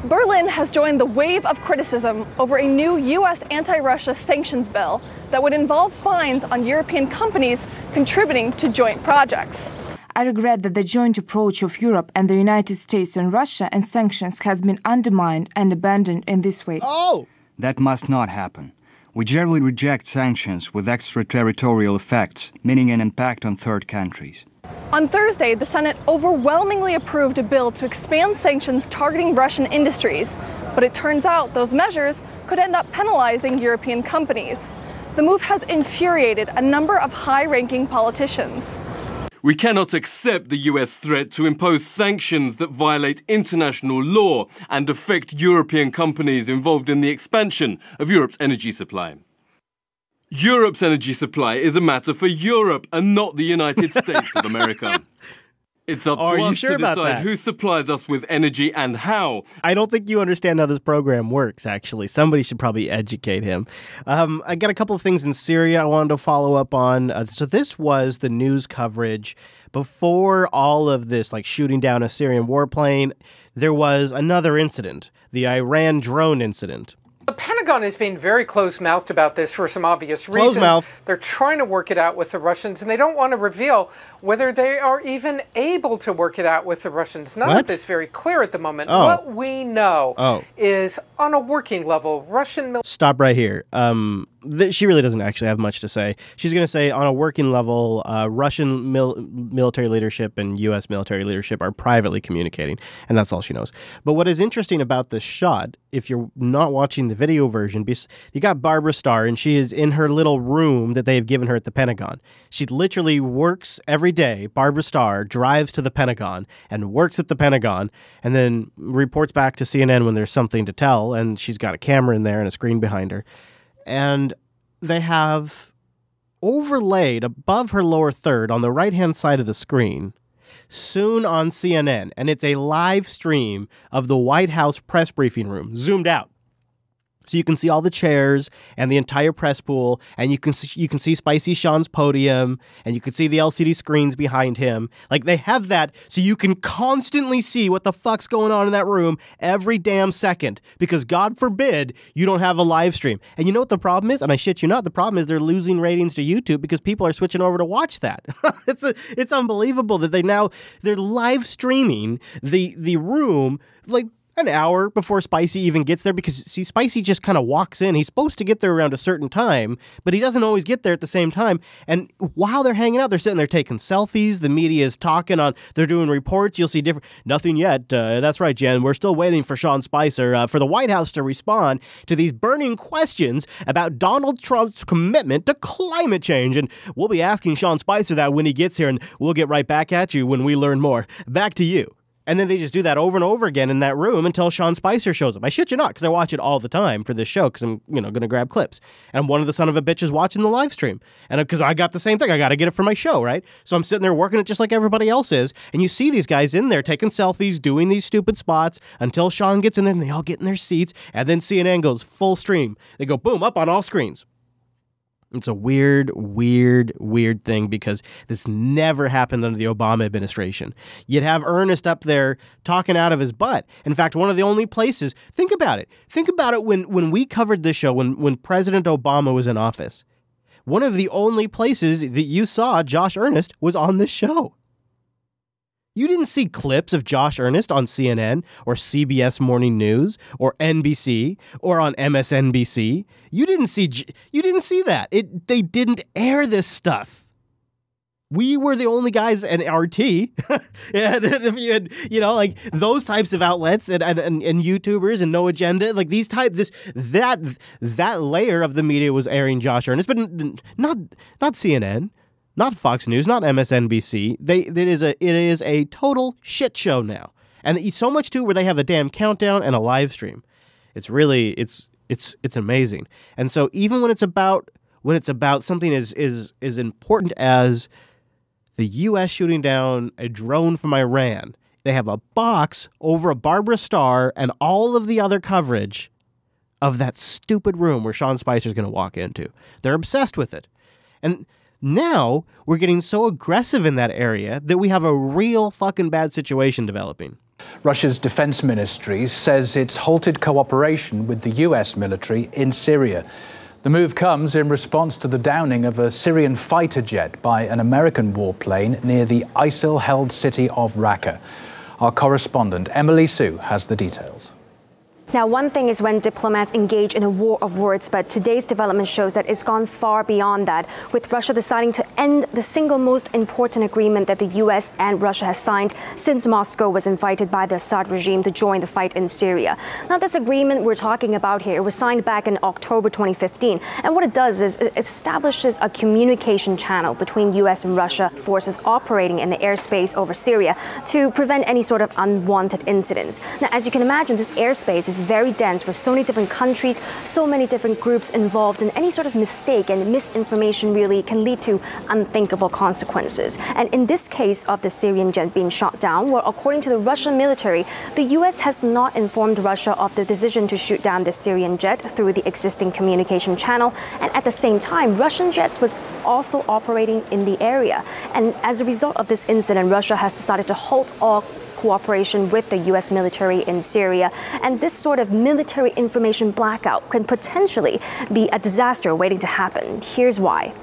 Berlin has joined the wave of criticism over a new U.S. anti-Russia sanctions bill that would involve fines on European companies contributing to joint projects. I regret that the joint approach of Europe and the United States on Russia and sanctions has been undermined and abandoned in this way. Oh! That must not happen. We generally reject sanctions with extraterritorial effects, meaning an impact on third countries. On Thursday, the Senate overwhelmingly approved a bill to expand sanctions targeting Russian industries, but it turns out those measures could end up penalizing European companies. The move has infuriated a number of high-ranking politicians. We cannot accept the US threat to impose sanctions that violate international law and affect European companies involved in the expansion of Europe's energy supply. Europe's energy supply is a matter for Europe and not the United States of America. It's up to us to decide who supplies us with energy and how. I don't think you understand how this program works, actually. Somebody should probably educate him. I got a couple of things in Syria I wanted to follow up on. So this was the news coverage before all of this, like shooting down a Syrian warplane. There was another incident, the Iran drone incident. The Pentagon has been very close-mouthed about this for some obvious reasons. Close-mouthed. They're trying to work it out with the Russians, and they don't want to reveal whether they are even able to work it out with the Russians. None of this is very clear at the moment. Oh. What we know is, on a working level, Russian... Stop right here. She really doesn't actually have much to say. She's going to say, on a working level, Russian military leadership and U.S. military leadership are privately communicating, and that's all she knows. But what is interesting about this shot, if you're not watching the video version, you got Barbara Starr, and she is in her little room that they have given her at the Pentagon. She literally works every day. Barbara Starr drives to the Pentagon and works at the Pentagon, and then reports back to CNN when there's something to tell, and she's got a camera in there and a screen behind her. And they have overlaid above her lower third on the right-hand side of the screen, soon on CNN, and it's a live stream of the White House press briefing room, zoomed out. So you can see all the chairs and the entire press pool, and you can see Spicy Sean's podium, and you can see the LCD screens behind him. Like, they have that so you can constantly see what the fuck's going on in that room every damn second, because God forbid you don't have a live stream. And you know what the problem is? And I shit you not, the problem is they're losing ratings to YouTube because people are switching over to watch that. It's unbelievable that they're live streaming the room, like, an hour before Spicy even gets there, because, see, Spicy just kind of walks in. He's supposed to get there around a certain time, but he doesn't always get there at the same time. And while they're hanging out, they're sitting there taking selfies. The media is talking they're doing reports. You'll see different, nothing yet. That's right, Jen. We're still waiting for Sean Spicer, for the White House to respond to these burning questions about Donald Trump's commitment to climate change. And we'll be asking Sean Spicer that when he gets here, and we'll get right back at you when we learn more. Back to you. And then they just do that over and over again in that room until Sean Spicer shows up. I shit you not, because I watch it all the time for this show, because I'm, going to grab clips. And one of the son of a bitches watching the live stream. And because I got the same thing, I got to get it for my show, right? So I'm sitting there working it just like everybody else is. And you see these guys in there taking selfies, doing these stupid spots until Sean gets in there and they all get in their seats. And then CNN goes full stream. They go boom, up on all screens. It's a weird thing, because this never happened under the Obama administration. You'd have Ernest up there talking out of his butt. In fact, one of the only places, think about it when we covered this show, when President Obama was in office, one of the only places that you saw Josh Ernest was on this show. You didn't see clips of Josh Earnest on CNN or CBS Morning News or NBC or on MSNBC. You didn't see that. They didn't air this stuff. We were the only guys at RT. And if you had, like those types of outlets and YouTubers and No Agenda, like that layer of the media was airing Josh Earnest, but not CNN, not Fox News, not MSNBC. It is a total shit show now, and so much too where they have a damn countdown and a live stream. It's really it's amazing. And so even when it's about something as important as the U.S. shooting down a drone from Iran, they have a box over a Barbara Starr and all of the other coverage of that stupid room where Sean Spicer's going to walk into. They're obsessed with it. And now we're getting so aggressive in that area that we have a real fucking bad situation developing. Russia's defense ministry says it's halted cooperation with the U.S. military in Syria. The move comes in response to the downing of a Syrian fighter jet by an American warplane near the ISIL-held city of Raqqa. Our correspondent, Emily Sue, has the details. Now, one thing is when diplomats engage in a war of words, but today's development shows that it's gone far beyond that, with Russia deciding to end the single most important agreement that the U.S. and Russia has signed since Moscow was invited by the Assad regime to join the fight in Syria. Now, this agreement we're talking about here was signed back in October 2015, and what it does is it establishes a communication channel between U.S. and Russia forces operating in the airspace over Syria to prevent any sort of unwanted incidents. Now, as you can imagine, this airspace is very dense with so many different countries, so many different groups involved, and any sort of mistake and misinformation really can lead to unthinkable consequences. And in this case of the Syrian jet being shot down, well, according to the Russian military, the U.S. has not informed Russia of the decision to shoot down the Syrian jet through the existing communication channel. And at the same time, Russian jets was also operating in the area. And as a result of this incident, Russia has decided to halt all cooperation with the U.S. military in Syria. And this sort of military information blackout can potentially be a disaster waiting to happen. Here's why.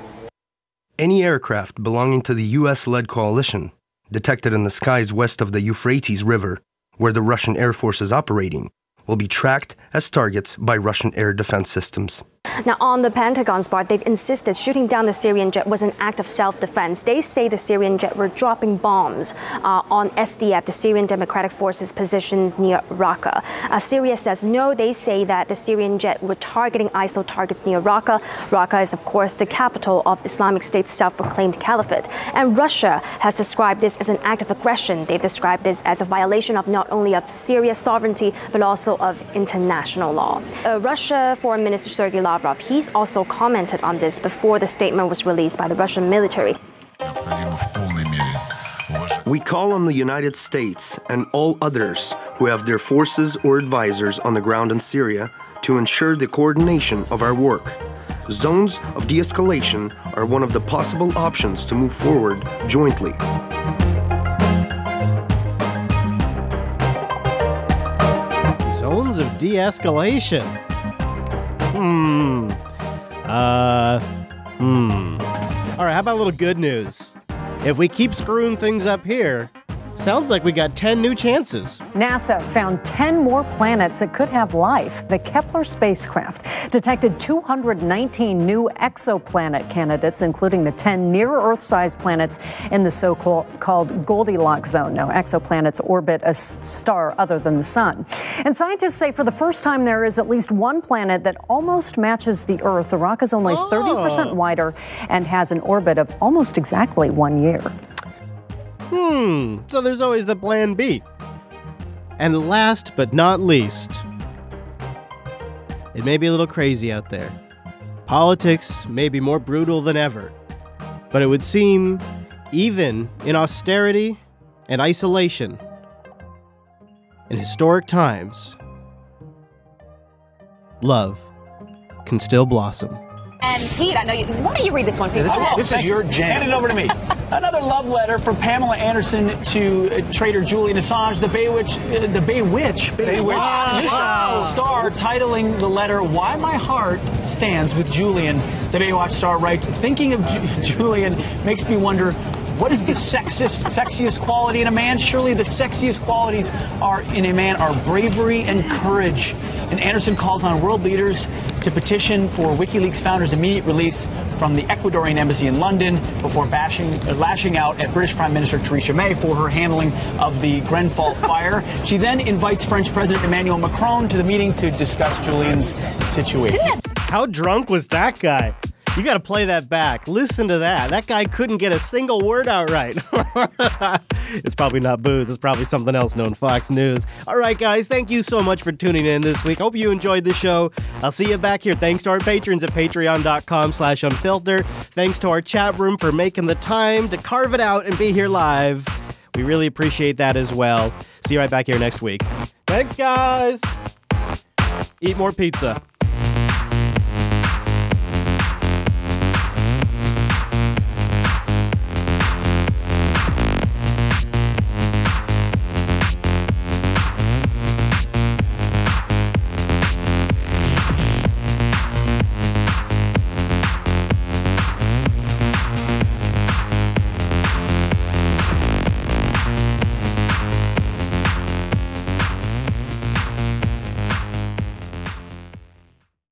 Any aircraft belonging to the U.S.-led coalition detected in the skies west of the Euphrates River, where the Russian Air Force is operating, will be tracked as targets by Russian air defense systems. Now, on the Pentagon's part, they've insisted shooting down the Syrian jet was an act of self-defense. They say the Syrian jet were dropping bombs on SDF, the Syrian Democratic Forces positions near Raqqa. Syria says no. They say that the Syrian jet were targeting ISIL targets near Raqqa. Raqqa is, of course, the capital of Islamic State's self-proclaimed caliphate. And Russia has described this as an act of aggression. They've described this as a violation of not only of Syria's sovereignty, but also of international law. Russia Foreign Minister Sergei Lavrov, he's also commented on this before the statement was released by the Russian military. We call on the United States and all others who have their forces or advisors on the ground in Syria to ensure the coordination of our work. Zones of de-escalation are one of the possible options to move forward jointly. Zones of de-escalation. All right, how about a little good news? If we keep screwing things up here, sounds like we got 10 new chances. NASA found 10 more planets that could have life. The Kepler spacecraft detected 219 new exoplanet candidates, including the 10 near-Earth-sized planets in the so-called Goldilocks zone. Now, exoplanets orbit a star other than the sun. And scientists say for the first time there is at least one planet that almost matches the Earth. The rock is only 30% wider and has an orbit of almost exactly 1 year. So there's always the plan B. And last but not least, it may be a little crazy out there. Politics may be more brutal than ever. But it would seem, even in austerity and isolation, in historic times, love can still blossom. And Pete, I know you. Why don't you read this one, Pete? This is your jam. Hand it over to me. Another love letter from Pamela Anderson to traitor Julian Assange. The Baywitch star titling the letter "Why My Heart Stands with Julian." The Baywatch star writes, "Thinking of Julian makes me wonder What is the sexiest quality in a man? Surely the sexiest qualities in a man are bravery and courage. And Anderson calls on world leaders to petition for WikiLeaks founder's immediate release from the Ecuadorian embassy in London before lashing out at British Prime Minister Theresa May for her handling of the Grenfell fire. She then invites French President Emmanuel Macron to the meeting to discuss Julian's situation. How drunk was that guy? You got to play that back. Listen to that. That guy couldn't get a single word out right. It's probably not booze. It's probably something else known Fox News. All right, guys. Thank you so much for tuning in this week. Hope you enjoyed the show. I'll see you back here. Thanks to our patrons at patreon.com/unfilter. Thanks to our chat room for making the time to carve it out and be here live. We really appreciate that as well. See you right back here next week. Thanks, guys. Eat more pizza.